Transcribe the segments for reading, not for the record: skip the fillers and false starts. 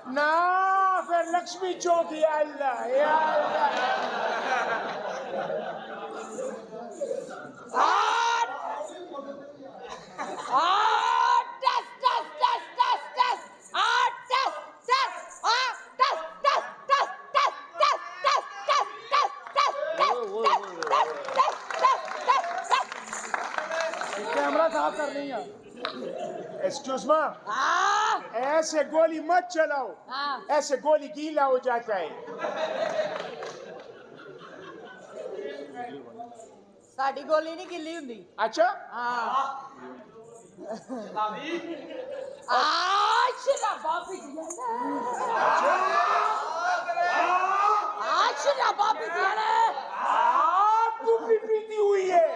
ना फिर लक्ष्मी चौक या अल्लाह या अल्लाह कैमरा साफ कर रही है। एक्सक्यूज मी, ऐसे गोली मत चलाओ, ऐसे गोली गीला हो जाता है। साडी गोली नहीं गिल्ली हुंदी। अच्छा शराबा पीतियां शराबा पीतियां ने तू भी पीती हुई है।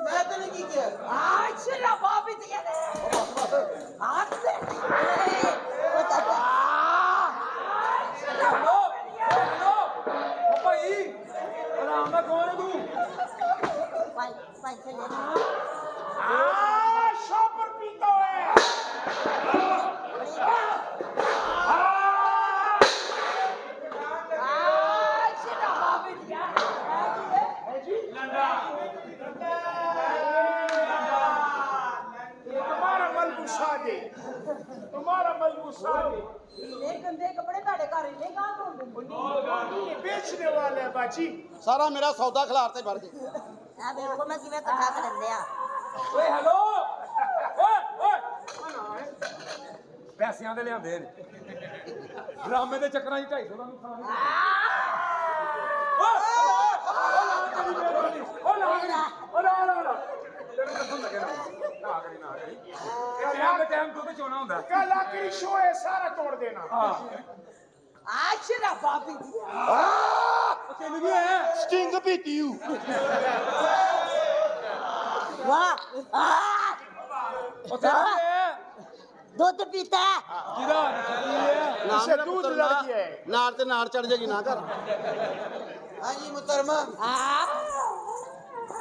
मैं तो नहीं की किया शराबा पीतियां ने हाथ से शॉपर पीता है। तुम्हारा मलबूसा दे, तुम्हारा मलबूसा दे। ये गंदे कपड़े ताड़े घर इन्ने कहां धोंदे ये बेचने वाला है बाजी। सारा मेरा सौदा खिलारते भर गए। आ देखो मैं किवें इकट्ठा कर लिया। ਓਏ ਹੈਲੋ ਓਏ ਓਏ ਪੈਸਿਆਂ ਦੇ ਲਿਆਂਦੇ ਨੇ ਡਰਾਮੇ ਦੇ ਚੱਕਰਾਂ 'ਚ 250 ਦਾ ਨੁਕਸਾਨ ਟਾਈਮ ਤੋਂ ਚੋਣਾ ਹੁੰਦਾ कल आखिरी शो है, सारा तोड़ देना। शराबा पीतियां ਚੱਲ ਗਈ ਹੈ स्टिंग पीती हूँ। वाह ਉਹ ਚੱਲ ਗਈ ਹੈ दूध पीता है ਕਿਹਦਾ इसे दूध लड़ गया है। नार ते नार चढ़ जाएगी ना कर। हाँ जी मुहतरमा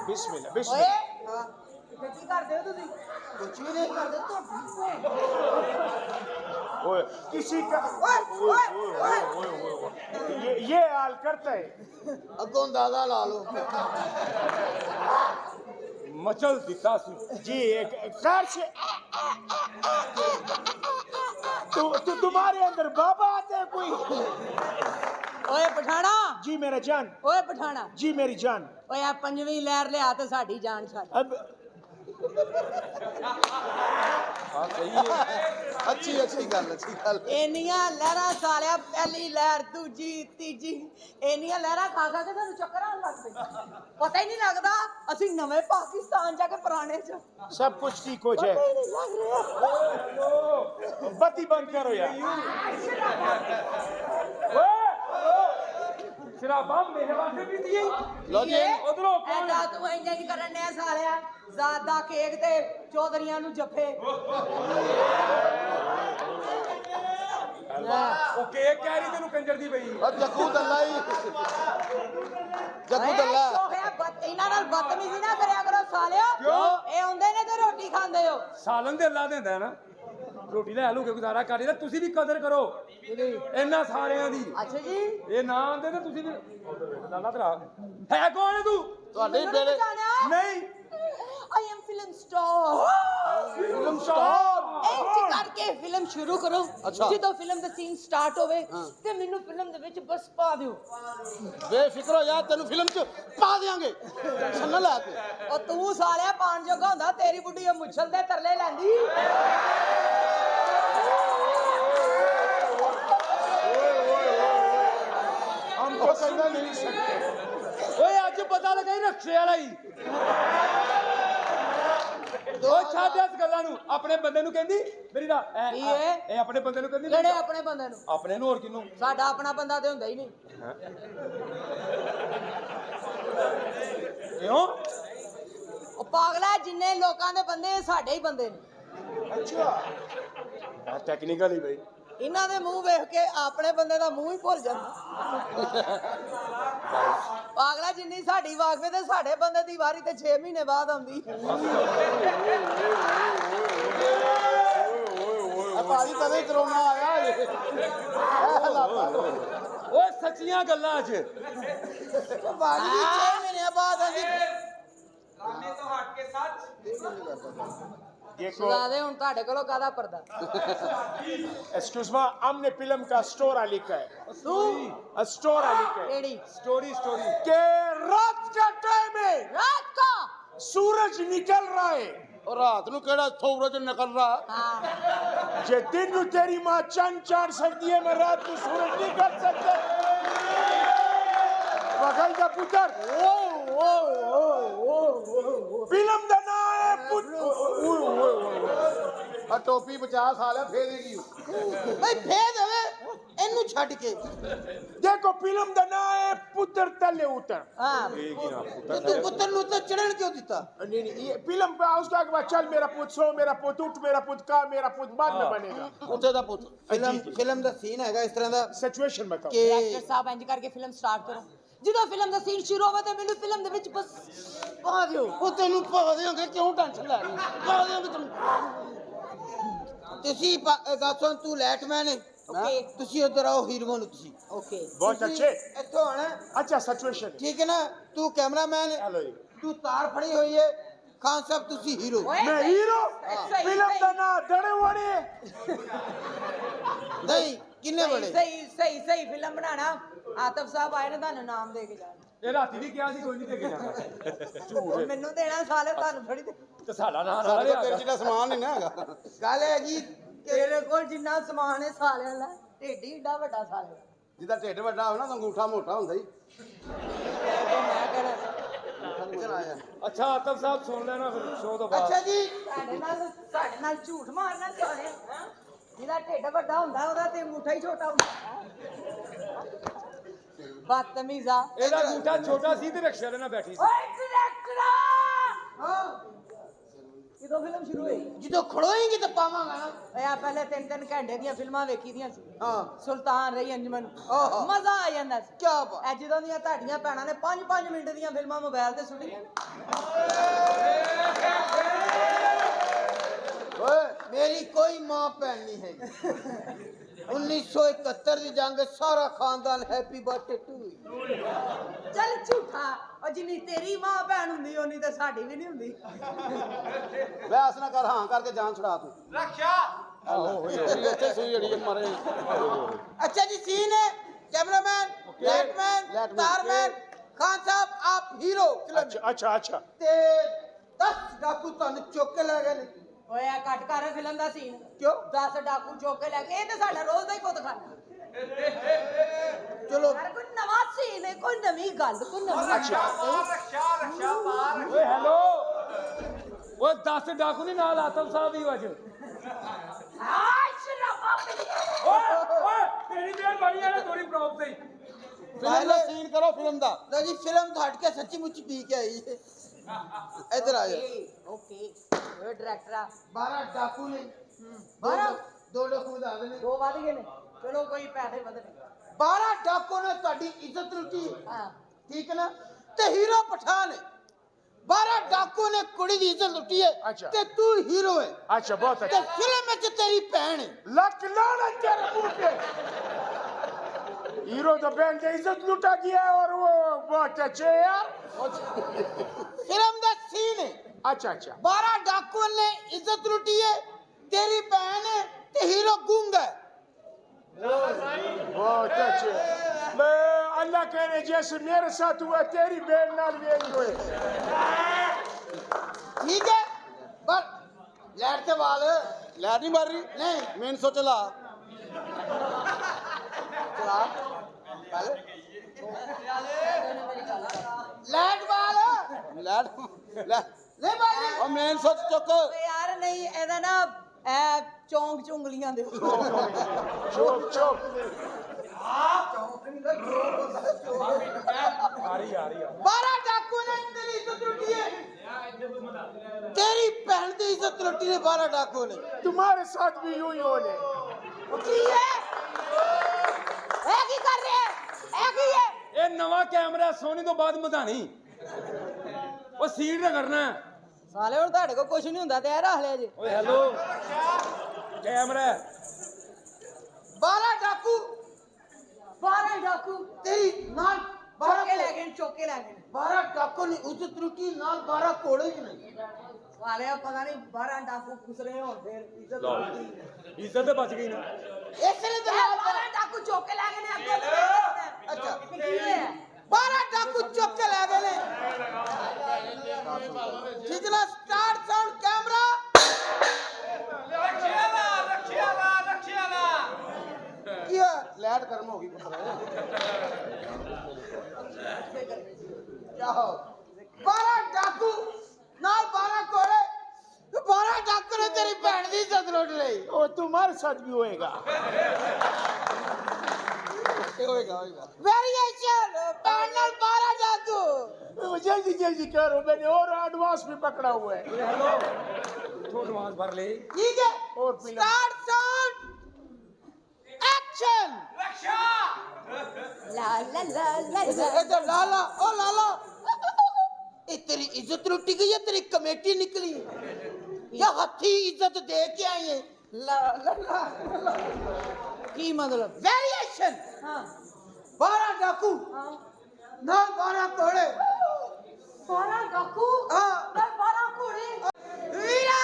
बिस्मिल्लाह ओए बिस्मिल्लाह। की करदे हो तुसी कुछ भी नहीं करदे तो ओए किसी का ये हाल करता है। अगों दादा ला लो। ਮਚਲ ਦਿੱਤਾ ਸੀ जी एक कार से तुम्हारे अंदर बाबा आते हैं कोई? ओए पठाना जी मेरा जान, ओए पठाना जी मेरी जान। ओए आ पंजवीं लहर लिया ते साडी जान छाड़ अब ਹਾਂ ਸਹੀ ਹੈ अच्छी गल एनियां लहरां सालिया पहली लहर दूजी तीजी एनियां लहरां खा खा के सानू चक्कर आउण लग पे पता ही नहीं लगदा असि नवे पाकिस्तान जाके पुराने च सब कुछ ठीक हो पता जाए। ही नहीं लग रहा बत्ती बंद करो यार। ਸ਼ਰਾਬਾਂ ਮੇਰੇ ਵਾਸਤੇ ਵੀ ਦੀ लो जी ਉਧਰੋਂ ਕੌਣ ਐਡਾ ਤੂੰ ਇੰਜ ਨਹੀਂ ਕਰਨ ਡਿਆ ਸਾਲਿਆ ਜ਼ਾਦਾ ਕੇਕ ਤੇ ਚੌਧਰੀਆਂ ਨੂੰ ਜੱਫੇ ਉਹ ਕੇਕ ਕਹਿ ਰਹੀ ਤੈਨੂੰ ਕੰਜਰ ਦੀ ਪਈ और जग्गू दल्ला ही जग्गू दल्ला ਇਹਨਾਂ ਨਾਲ ਬਦਤਮੀਜ਼ੀ ਨਾ ਕਰਿਆ ਕਰੋ ਸਾਲਿਓ ਕਿਉਂ? ਇਹ ਆਉਂਦੇ ਨੇ ਤੇ ਰੋਟੀ ਖਾਂਦੇ ਹੋ ਸਾਲਨ ਦੇ ਅੱਲਾ ਦਿੰਦਾ ਨਾ ਰੋਟੀ ਲੈ ਲੂ ਕੇ ਗੁਜ਼ਾਰਾ ਕਰ ਲਈ ਤੁਸੀਂ ਵੀ ਕਦਰ ਕਰੋ ਇਹਨਾਂ ਸਾਰਿਆਂ ਦੀ ਅੱਛਾ ਜੀ ਇਹ ਨਾ ਆਂਦੇ ਤੇ ਤੁਸੀਂ ਵੀ ਲਾਲਾ ਤੇਰਾ ਹੈ ਕੌਣ ਤੂੰ ਤੁਹਾਡੇ ਮੈਨੂੰ ਬੇੜੇ ਪਛਾਣਿਆ? ਨਹੀਂ I am film star film star ਇੰਜ ਕਰਕੇ ਫਿਲਮ ਸ਼ੁਰੂ ਕਰੋ ਅੱਛਾ। ਜਦੋਂ ਫਿਲਮ ਦਾ ਸੀਨ ਸਟਾਰਟ ਹੋਵੇ ਹਾਂ। ਤੇ ਮੈਨੂੰ ਫਿਲਮ ਦੇ ਵਿੱਚ ਬਸ ਪਾ ਦਿਓ बेफिक्र हो यार तेन फिल्म च पा देंगे टेंशन ना लै के। ਉਹ ਤੂੰ ਸਾਲਿਆ ਪਾਣ ਜੋਗਾ ਹੁੰਦਾ ਤੇਰੀ ਬੁੱਢੀ ਇਹ ਮੁੱਛਲ ਦੇ ਤਰਲੇ ਲੈਂਦੀ हम तो कहना नहीं सकते। ਓਏ ਅੱਜ ਪਤਾ ਲੱਗਾ ਹੀ ਰਕਸ਼ੇ ਵਾਲਾ ਹੀ ਉਹ ਛੱਡ ਇਸ ਗੱਲਾਂ ਨੂੰ ਆਪਣੇ ਬੰਦੇ ਨੂੰ ਕਹਿੰਦੀ ਮੇਰੀ ਦਾ ਕੀ ਹੈ? ਇਹ ਆਪਣੇ ਬੰਦੇ ਨੂੰ ਕਹਿੰਦੀ ਕਿਹੜੇ ਆਪਣੇ ਬੰਦੇ ਨੂੰ ਆਪਣੇ ਨੂੰ ਹੋਰ ਕਿਨੂੰ ਸਾਡਾ ਆਪਣਾ ਬੰਦਾ ਤੇ ਹੁੰਦਾ ਹੀ ਨਹੀਂ ਕਿਉਂ ਪਾਗਲਾ ਜਿੰਨੇ ਲੋਕਾਂ ਦੇ ਬੰਦੇ ਸਾਡੇ ਹੀ ਬੰਦੇ ਨੇ अच्छा टेक्निकली भाई ਇਹਨਾਂ ਦੇ ਮੂੰਹ ਵੇਖ ਕੇ ਆਪਣੇ ਬੰਦੇ ਦਾ ਮੂੰਹ ਹੀ ਭੁੱਲ ਜਾਂਦਾ ਪਾਗਲਾ ਜਿੰਨੀ ਸਾਡੀ ਵਾਕਫੇ ਤੇ ਸਾਡੇ ਬੰਦੇ ਦੀ ਵਾਰੀ ਤੇ 6 ਮਹੀਨੇ ਬਾਅਦ ਆਉਂਦੀ ਭਾਜੀ ਕਦੇ ਕਰੋਨਾ ਆਇਆ ਇਹ ਹਾਲਾਤਾਂ ਓਏ ਸੱਚੀਆਂ ਗੱਲਾਂ 'ਚ ਭਾਜੀ 6 ਮਹੀਨੇ ਬਾਅਦ ਅਸੀਂ देखो ਸੁਣਾਦੇ ਹੁਣ ਤੁਹਾਡੇ ਕੋਲੋਂ ਕਾਹਦਾ ਪਰਦਾ एक्सक्यूज मी हमने फिल्म का स्टोरा लिखा है स्टोरा लिखा है ਕਿਹੜੀ ਸਟੋਰੀ कि रात का टाइम है ਰਾਤ ਕਾ सूरज निकल रहा है ਉਹ ਰਾਤ ਨੂੰ ਕਿਹੜਾ ਸੂਰਜ ਨਿਕਲ ਰਹਾ ਹਾਂ जे दिन नु तेरी माँ चंद चार सकती है मैं रात को सूरज नहीं कर सकता बगल का पुत्र फिल्म का नाम है ਆ ਟੋਪੀ 50 ਸਾਲ ਹੈ ਫੇਰ ਹੀ ਬਈ ਫੇਰ ਦੇਵੇ ਇਹਨੂੰ ਛੱਡ ਕੇ देखो फिल्म का नाम है पुत्र तले उतर ਹਾਂ ਤੇ ਤੂੰ ਪੁੱਤਰ ਨੂੰ ਤਾਂ ਚੜਨ ਕਿਉਂ ਦਿੱਤਾ नहीं नहीं ये फिल्म पे उसके बाद चल मेरा पुत्र सो मेरा पुत्र उठ मेरा पुत्र का मेरा पुत्र बाद में बनेगा ਉੱਥੇ ਦਾ ਪੁੱਤ ਫਿਲਮ ਦਾ ਸੀਨ ਹੈਗਾ ਇਸ ਤਰ੍ਹਾਂ ਦਾ सिचुएशन बताओ ਕਿ ਡਾਇਰੈਕਟਰ ਸਾਹਿਬ ਇੰਜ ਕਰਕੇ ਫਿਲਮ ਸਟਾਰਟ ਕਰੋ ਜਦੋਂ ਫਿਲਮ ਦਾ ਸੀਨ ਸ਼ੁਰੂ ਹੋਵੇ ਤਾਂ ਮੈਨੂੰ ਫਿਲਮ ਦੇ ਵਿੱਚ ਬਸ ਪਾ ਦਿਓ ਉਹ ਤੈਨੂੰ ਪਾ ਦੇਾਂਗੇ ਕਿਉਂ ਟੈਨਸ਼ਨ ਲੈ ਰਹੀ ਪਾ ਦੇਾਂਗੇ ਤੈਨੂੰ ਤੁਸੀਂ ਗਾਸੋਂ ਤੂੰ ਲੈਟਮੈਨ ਹੈ ਓਕੇ ਤੁਸੀਂ ਉਧਰ ਆਓ ਹੀਰੋ ਨੂੰ ਤੁਸੀਂ ਓਕੇ बहुत अच्छे ਇੱਥੋਂ ਆਣਾ अच्छा सिचुएशन ਠੀਕ ਹੈ ਨਾ ਤੂੰ ਕੈਮਰਾਮੈਨ ਹੈ हेलो ਤੂੰ ਤਾਰ ਫੜੀ ਹੋਈ ਹੈ ਖਾਨ ਸਾਹਿਬ ਤੁਸੀਂ ਹੀਰੋ मैं हीरो सही, फिल्म सही। का नाम डरे वड़े ਨਹੀਂ ਕਿੰਨੇ ਬੜੇ ਸਹੀ ਫਿਲਮ ਬਣਾਣਾ ਆਤਫ ਸਾਹਿਬ ਆਏ ਨੇ ਤੁਹਾਨੂੰ ਨਾਮ ਦੇ ਕੇ ਜਾਣਾ ਇਹ ਰਾਤੀ ਵੀ ਕਿਹਾ ਸੀ ਕੋਈ ਨਹੀਂ ਦੇ ਕੇ ਜਾਣਾ ਮੈਨੂੰ ਦੇਣਾ ਸਾਲੇ ਤੁਹਾਨੂੰ ਥੋੜੀ ਤੇ ਸਾਡਾ ਨਾਂ ਨਾਲ ਸਾਡੇ ਕੋਲ ਤੇਰੇ ਲਿਆ ਜਿਹੜਾ ਸਮਾਨ ਨਹੀਂ ਨਾ ਹੈਗਾ ਗੱਲ ਹੈਗੀ ਤੇਰੇ ਕੋਲ ਜਿੰਨਾ ਸਮਾਨ ਹੈ ਸਾਲਿਆਂ ਦਾ ਢੇਡੀ ਏਡਾ ਵੱਡਾ ਸਾਲਿਆਂ ਦਾ ਜਿਹਦਾ ਢਿੱਡ ਵੱਡਾ ਹੋਵੇ ਨਾ ਤਾਂ ਅੰਗੂਠਾ ਮੋਟਾ ਹੁੰਦਾ ਹੀ ਮੈਂ ਕਹਿਣਾ ਇੱਧਰ ਆ ਜਾ ਅੱਛਾ ਆਤਮ ਸਾਹਿਬ ਸੁਣ ਲੈਣਾ ਫਿਰ ਸ਼ੋਅ ਤੋਂ ਬਾਅਦ ਅੱਛਾ ਜੀ ਸਾਡੇ ਨਾਲ ਝੂਠ ਮਾਰਨਾ ਸਾਲੇ ਜਿਹਦਾ ਢਿੱਡ ਵੱਡਾ ਹੁੰਦਾ ਉਹਦਾ ਤੇ ਅੰਗੂਠਾ ਹੀ ਛੋਟਾ ਹੁੰਦਾ ਬਦਤਮੀਜ਼ਾ ਇਹਦਾ ਅੰਗੂਠਾ ਛੋਟਾ ਸੀ ਤੇ ਰਿਕਸ਼ੇ ਵਾਲੇ ਨਾਲ ਬੈਠੀ ਸੀ ਓਏ ਡਾਇਰੈਕਟਰ ਹਾਂ ਕਿਦੋਂ ਫਿਲਮ ਸ਼ੁਰੂ ਹੋਈ ਜਦੋਂ ਖੜੋਏਂਗੀ ਤਾਂ ਪਾਵਾਂਗਾ ਨਾ ਓਏ ਆ ਪਹਿਲੇ 3-3 ਘੰਟੇ ਦੀਆਂ ਫਿਲਮਾਂ ਵੇਖੀ ਦੀਆਂ ਸੀ ਹਾਂ ਸੁਲਤਾਨ ਰਹੀ ਅੰਜਮਨ ਆਹਾ। ਮਜ਼ਾ ਆ ਜਾਂਦਾ ਸੀ ਕੀ ਬਾਤ ਐ ਜਦੋਂ ਦੀਆਂ ਤੁਹਾਡੀਆਂ ਭੈਣਾਂ ਨੇ 5-5 ਮਿੰਟ ਦੀਆਂ ਫਿਲਮਾਂ ਮੋਬਾਈਲ ਤੇ ਸੁਣੀਆਂ ਓਏ ਮੇਰੀ ਕੋਈ ਮਾਂ ਭੈਣ ਨਹੀਂ ਹੈਗੀ 1971 ਦੀ ਜੰਗ ਸਾਰਾ ਖਾਨਦਾਨ ਹੈਪੀ ਬਰਥਡੇ ਟੂ ਚੱਲ ਝੂਠਾ ਉਹ ਜਿੰਨੀ ਤੇਰੀ ਮਾਂ ਭੈਣ ਹੁੰਦੀ ਓਨੀ ਤਾਂ ਸਾਡੀ ਵੀ ਨਹੀਂ ਹੁੰਦੀ ਵੈਸ ਨਾ ਕਰ ਹਾਂ ਕਰਕੇ ਜਾਨ ਛੁਡਾ ਤੂੰ ਰੱਖਿਆ ਇੱਥੇ ਸੂਈ ਜੜੀ ਮਾਰੇ अच्छा जी सीन है कैमरामैन लाइटमैन Lightman, तारमैन खान साहब आप हीरो अच्छा अच्छा अच्छा ते 10 डाकू ਤੁਹਾਨੂੰ ਚੁੱਕ ਕੇ ਲੈ ਗਏ ਨੇ ਓਏ ਆ ਕੱਟ ਕਰ ਫਿਲਮ ਦਾ ਸੀਨ ਕਿਉਂ 10 ਡਾਕੂ ਚੁੱਕ ਕੇ ਲੈ ਗਏ ਇਹ ਤਾਂ ਸਾਡਾ ਰੋਜ਼ ਦਾ ਹੀ ਕੁੱਤ ਖਾਣਾ ਚਲੋ ਯਾਰ ਕੋਈ ਨਵਾਂ ਸੀਨ ਹੈ ਕੋਈ ਨਵੀਂ ਗੱਲ ਕੋਈ ਨਵੀਂ ਓਏ ਹੈਲੋ ਓਏ 10 ਡਾਕੂ ਨਹੀਂ ਨਾਲ ਆਤਮ ਸਾਹਿਬ ਵੀ ਅੱਜ ਆਏ ਸ਼ਰਾਬਾ ਓਏ ਤੇਰੀ ਦੇਰ ਬਣੀ ਆ ਨਾ ਥੋੜੀ ਪ੍ਰੋਪ ਸਹੀ ਫਿਲਮ ਦਾ ਸੀਨ ਕਰੋ ਫਿਲਮ ਦਾ ਲਓ ਜੀ ਫਿਲਮ ਤੋਂ ਹਟ ਕੇ ਸੱਚੀ ਮੁੱਚੀ ਪੀ ਕੇ ਆਈ ਹੈ ਇੱਧਰ ਆ ਜਾ ਓਕੇ ਓਏ ਡਾਇਰੈਕਟਰ 12 ਡਾਕੂ ਨੇ 12 ਦੋ ਡਾਕੂ ਵਧਾ ਦੇ ਨੇ ਦੋ ਵੱਧ ਗਏ ਨੇ ਚਲੋ ਕੋਈ ਪੈਸੇ ਵਧਣੇ 12 ਡਾਕੂ ਨੇ ਤੁਹਾਡੀ ਇੱਜ਼ਤ ਲੁੱਟੀ ਹਾਂ ਠੀਕ ਹੈ ਨਾ ਤੇ ਹੀਰੋ ਪਠਾਨ ਹੈ 12 ਡਾਕੂ ਨੇ ਕੁੜੀ ਦੀ ਇੱਜ਼ਤ ਲੁੱਟੀ ਹੈ ਅੱਛਾ। ਤੇ ਤੂੰ ਹੀਰੋ ਹੈ अच्छा बहुत ਤੇ अच्छा ਫਿਲਮ ਵਿੱਚ ਤੇਰੀ ਭੈਣ ਹੈ लक लाना तेरे मुंह पे हीरो तो बहन की इज्जत लुटा गया है और वो बहुत अच्छे है यार ਫਿਲਮ ਦਾ ਸੀਨ ਹੈ अच्छा अच्छा 12 ਡਾਕੂਆਂ ਨੇ ਇੱਜ਼ਤ ਲੁੱਟੀ ਹੈ ਤੇਰੀ ਭੈਣ ਹੈ ਤੇ ਹੀਰੋ ਗੂੰਗਾ ਹੈ बहुत अच्छे मैं अल्लाह कहने जैसे मेरे साथ हुआ तेरी बहन नाल भी यही हुए ਠੀਕ ਹੈ ਪਰ ਲੈਟ ਤੇ ਵਾਲ ਲੈ ਨਹੀਂ ਮਾਰ ਰਹੀ ਨਹੀਂ ਮੇਨ ਸੋ ਚਲਾ ਚਲਾ ਚੱਲ ਲੈਟ ਵਾਲ ਲੈ ਲੈ ਨਹੀਂ ਭਾਈ ਉਹ ਮੇਨ ਸੋ ਚੁੱਕ ਓਏ ਯਾਰ ਨਹੀਂ ਇਹਦਾ ਨਾ ਐ ਚੌਂਕ ਚੁੰਗਲੀਆਂ ਦੇ चुप चुप ਆ ਰਹੀ ਆ 12 ਡਾਕੂ ਨੇ ਤੇਰੀ ਇੱਜ਼ਤ ਲੁੱਟੀ ਹੈ इज्जत लुटी ने 12 डाकुओं ने। तुम्हारे साथ भी यूं ही होने। ਕੀ ਹੈ ਇਹ ਕੀ ਕਰ ਰਹੇ ਹੈ ਇਹ ਕੀ ਹੈ ਇਹ ਨਵਾਂ ਕੈਮਰਾ ਸੋਨੀ ਤੋਂ ਬਾਅਦ ਮਧਾਣੀ ਉਹ ਸੀਟ ਨਾ ਕਰਨਾ ਸਾਲੇ ਹੁਣ ਤੁਹਾਡੇ ਕੋਲ ਕੁਝ ਨਹੀਂ ਹੁੰਦਾ ਤੇ ਇਹ ਰੱਖ ਲਿਆ ਜੀ ਓਏ ਹੈਲੋ ਕੈਮਰਾ 12 डाकू 12 ਡਾਕੂ तेरी नाल ਚੁੱਕ ਕੇ ਲੈ ਗਏ ਚੁੱਕ ਕੇ ਲੈ ਗਏ 12 डाकू ने इज्जत लुटी नाल 12 कोड़े ही नहीं। ਸਾਲੇ ਪਤਾ ਨਹੀਂ 12 ਡਾਕੂ ਖੁਸਰੇ ਹੋਣ ਫਿਰ ਇੱਜ਼ਤ ਲਓ ਇੱਜ਼ਤ ਤੇ ਬਚ ਗਈ ਨਾ इसलिए तो नाल 12 ਡਾਕੂ ਚੁੱਕ ਕੇ ਲੈ ਗਏ ਨੇ ਅੱਗੇ अच्छा ਕੀ ਹੈ 12 डाकू चुक के ले गए ने। जितना स्टार्ट साउंड कैमरा क्या लाइट गर्म होगी क्या हो 12 डाकू नाल 12 कोड़े 12 डाकू ने तेरी भैन दी इज्जत लुट ली। और तुम्हारे साथ भी होएगा। होएगा वेरिएशन पैनल 12 डाकू। जल्दी जल्दी करो, मैंने और एडवांस भी पकड़ा हुआ है। ਹੈਲੋ ਥੋੜਾ ਐਡਵਾਂਸ ਭਰ ਲੈ ठीक है और फिल्म स्टार्ट साउंड एक्शन। ਲਾ ਲਾ ਲਾ ਲਾ इधर लाला ओ लाला ये तेरी इज्जत लुटी गई है तेरी कमेटी निकली या हथी इज्जत दे के आई है। ला ला ला ਕੀ ਮਤਲਬ वेरिएशन ਹਾਂ 12 डाकू ਹਾਂ ना 12 कोड़े 12 ਡਾਕੂ हाँ 12 ਘੋੜੇ वीरा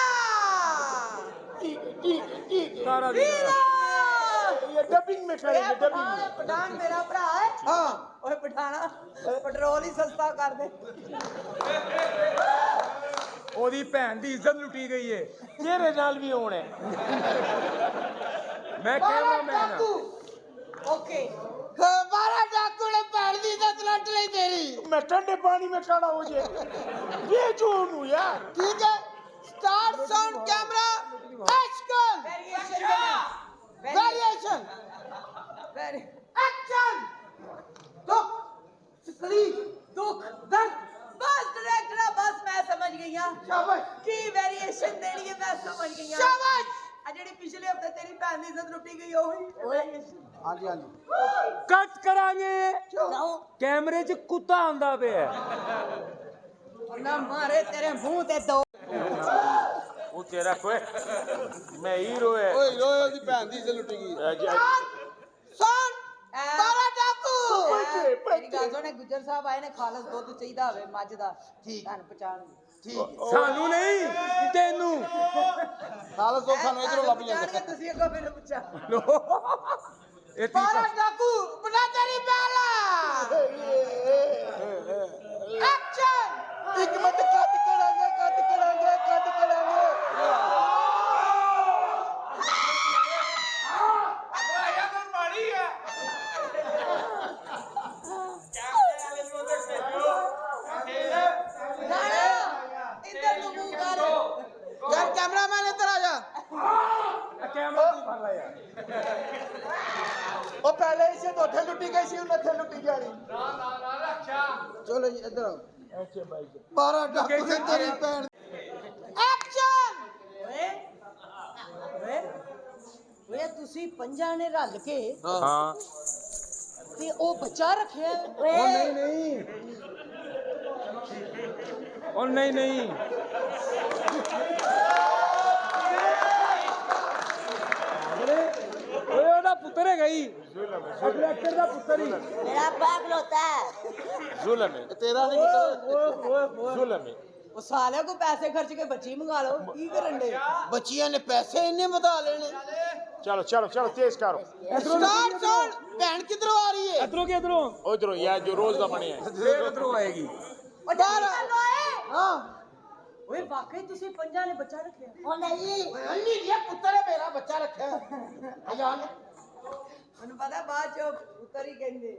ठीक ਸਾਰਾ ਦਿਨ ये डबिंग में करेंगे, डबिंग में। ਪਠਾਨ ਮੇਰਾ ਭਰਾ ਹੈ हाँ ਓਏ ਪਠਾਣਾ ਪੈਟਰੋਲ ਹੀ ਸਸਤਾ ਕਰ ਦੇ ਉਹਦੀ ਭੈਣ ਦੀ ਇੱਜ਼ਤ ਲੁੱਟੀ ਗਈ ਏ तेरे नाल भी होने। ਮੈਂ 12 ਕੈਮਰਾਮੈਨ ਆ डाकू ਓਕੇ 12 डाकू ने भैन दी इज्जत लुट ली तेरी। मैं ठंडे पानी में खड़ा हो जाए ये जो हूँ यार। ठीक है start sound camera action variation very action दुख तकलीफ ਦੁੱਖ ਦਰਦ ਬਸ ਡਾਇਰੈਕਟਰ ਬਸ ਮੈਂ ਸਮਝ ਗਈ ਹਾਂ शाबाश ਕੀ ਵੇਰੀਏਸ਼ਨ ਦੇਣੀ ਹੈ ਮੈਂ ਸਮਝ ਗਈ ਹਾਂ शाबाश। ਆ ਜਿਹੜੀ ਪਿਛਲੇ ਹਫਤੇ ਤੇਰੀ ਭੈਣ ਦੀ ਇੱਜ਼ਤ ਲੁੱਟੀ ਗਈ ਉਹੀ हाँ जी हाँ जी ਕੱਟ ਕਰਾਂਗੇ ਕਿਉਂ ਕੈਮਰੇ 'ਚ ਕੁੱਤਾ ਆਂਦਾ ਪਿਆ ਨਾ ਮਾਰੇ ਤੇਰੇ ਮੂੰਹ ਤੇ ਦੋ वो तेरा कोई मैं हीरो है। ਓਏ ਓਏ ਉਹਦੀ ਭੈਣ ਦੀ ਇੱਜ਼ਤ ਲੁੱਟੀ ਗਈ सन 12 डाकू ਮੇਰੀ ਗੱਲ ਸੁਣੇ ਗੁੱਜਰ ਸਾਹਿਬ ਆਏ ਨੇ ਖਾਲਸ ਦੁੱਧ ਚਾਹੀਦਾ ਹੋਵੇ ਮੱਝ ਦਾ ਠੀਕ। ਤੁਹਾਨੂੰ ਪਛਾਣ ठीक है ਸਾਨੂੰ ਨਹੀਂ ਤੈਨੂੰ ਖਾਲਸ ਤੋਂ ਸਾਨੂੰ ਇਧਰੋਂ ਲੱਭ ਜਾਂਦਾ ਤੁਸੀਂ ਅੱਗੋਂ ਮੈਨੂੰ ਪੁੱਛਾ ਇਹ 12 डाकू बना तेरी बेला एक्शन एक मिनट कट करेंगे। ਇੱਧਰ ਨੂੰ ਮੂੰਹ ਕਰ यार कैमरामैन इधर आ जा। ਕੈਮਰਾ ਤੂੰ ਫੜ ਲੈ ਯਾਰ और पहले इसे तो थे लुटी गई सी उन्हें थे लुटी जानी। चलो जी इधर आओ अच्छा भाई 12 डाकू ने तेरी भैन एक्शन ਓਏ ਓਏ ਓਏ ਤੁਸੀਂ ਪੰਜਾਂ ਨੇ ਰਲ ਕੇ ਹਾਂ ਤੇ ਉਹ ਬੱਚਾ ਰੱਖਿਆ ਓਏ ਉਹ ਨਹੀਂ ਓਏ ਉਹਦਾ ਪੁੱਤਰ ਹੈਗਾ ਹੀ ਡਾਇਰੈਕਟਰ ਦਾ ਪੁੱਤਰ ਹੀ ਮੇਰਾ ਪਾਗਲ ਹੋਤਾ ਹੈ जुल्म है, ਤੇਰਾ ਨਹੀਂ ਕੀਤਾ जुल्म है। ਉਹ ਸਾਲਿਆਂ ਕੋ ਪੈਸੇ ਖਰਚ ਕੇ ਬੱਚੀ ਮੰਗਾ ਲਓ ਕੀ ਕਰਨ ਦੇ बच्चियां ने पैसे इन्ने बता लेने। चलो चलो चलो तेज करो। स्टार्ट साउंड भैन किधरों आ रही है। ਇਧਰੋਂ ਕਿ ਇਧਰੋਂ उधरों यार जो रोज का बने हैं। ਫੇਰ ਇਧਰੋਂ ਆਏਗੀ ਉਹ ਓਏ हाँ ਓਏ ਵਾਕਈ ਤੁਸੀਂ ਪੰਜਾਂ ਨੇ ਬੱਚਾ ਰੱਖਿਆ ओ नहीं अन्नी ये पुत्र है मेरा बच्चा रखा है अजान ਮੈਨੂੰ ਪਤਾ ਬਾਅਦ ਚ ਪੁੱਤਰ ਹੀ ਕਹਿੰਦੇ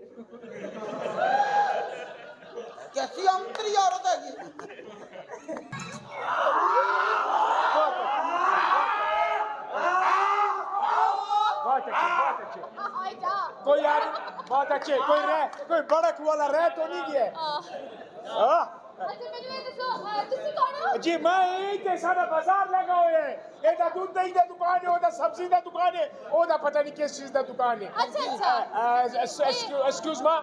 कैसी अंतरी औरत है ये। बहुत अच्छे कोई यार बहुत अच्छे कोई बड़क वाला रह तो नहीं गया। हाँ? जी मैं ये सारा बाजार लगा हुआ है ਇਹਦਾ ਦੁੱਧ ਦਹੀਂ ਦਾ ਦੁਕਾਨ ਹੈ ਉਹਦਾ ਸਬਜ਼ੀ ਦਾ ਦੁਕਾਨ है ਉਹਦਾ ਪਤਾ नहीं किस चीज ਦਾ दुकान है अच्छा एक्सक्यूज माँ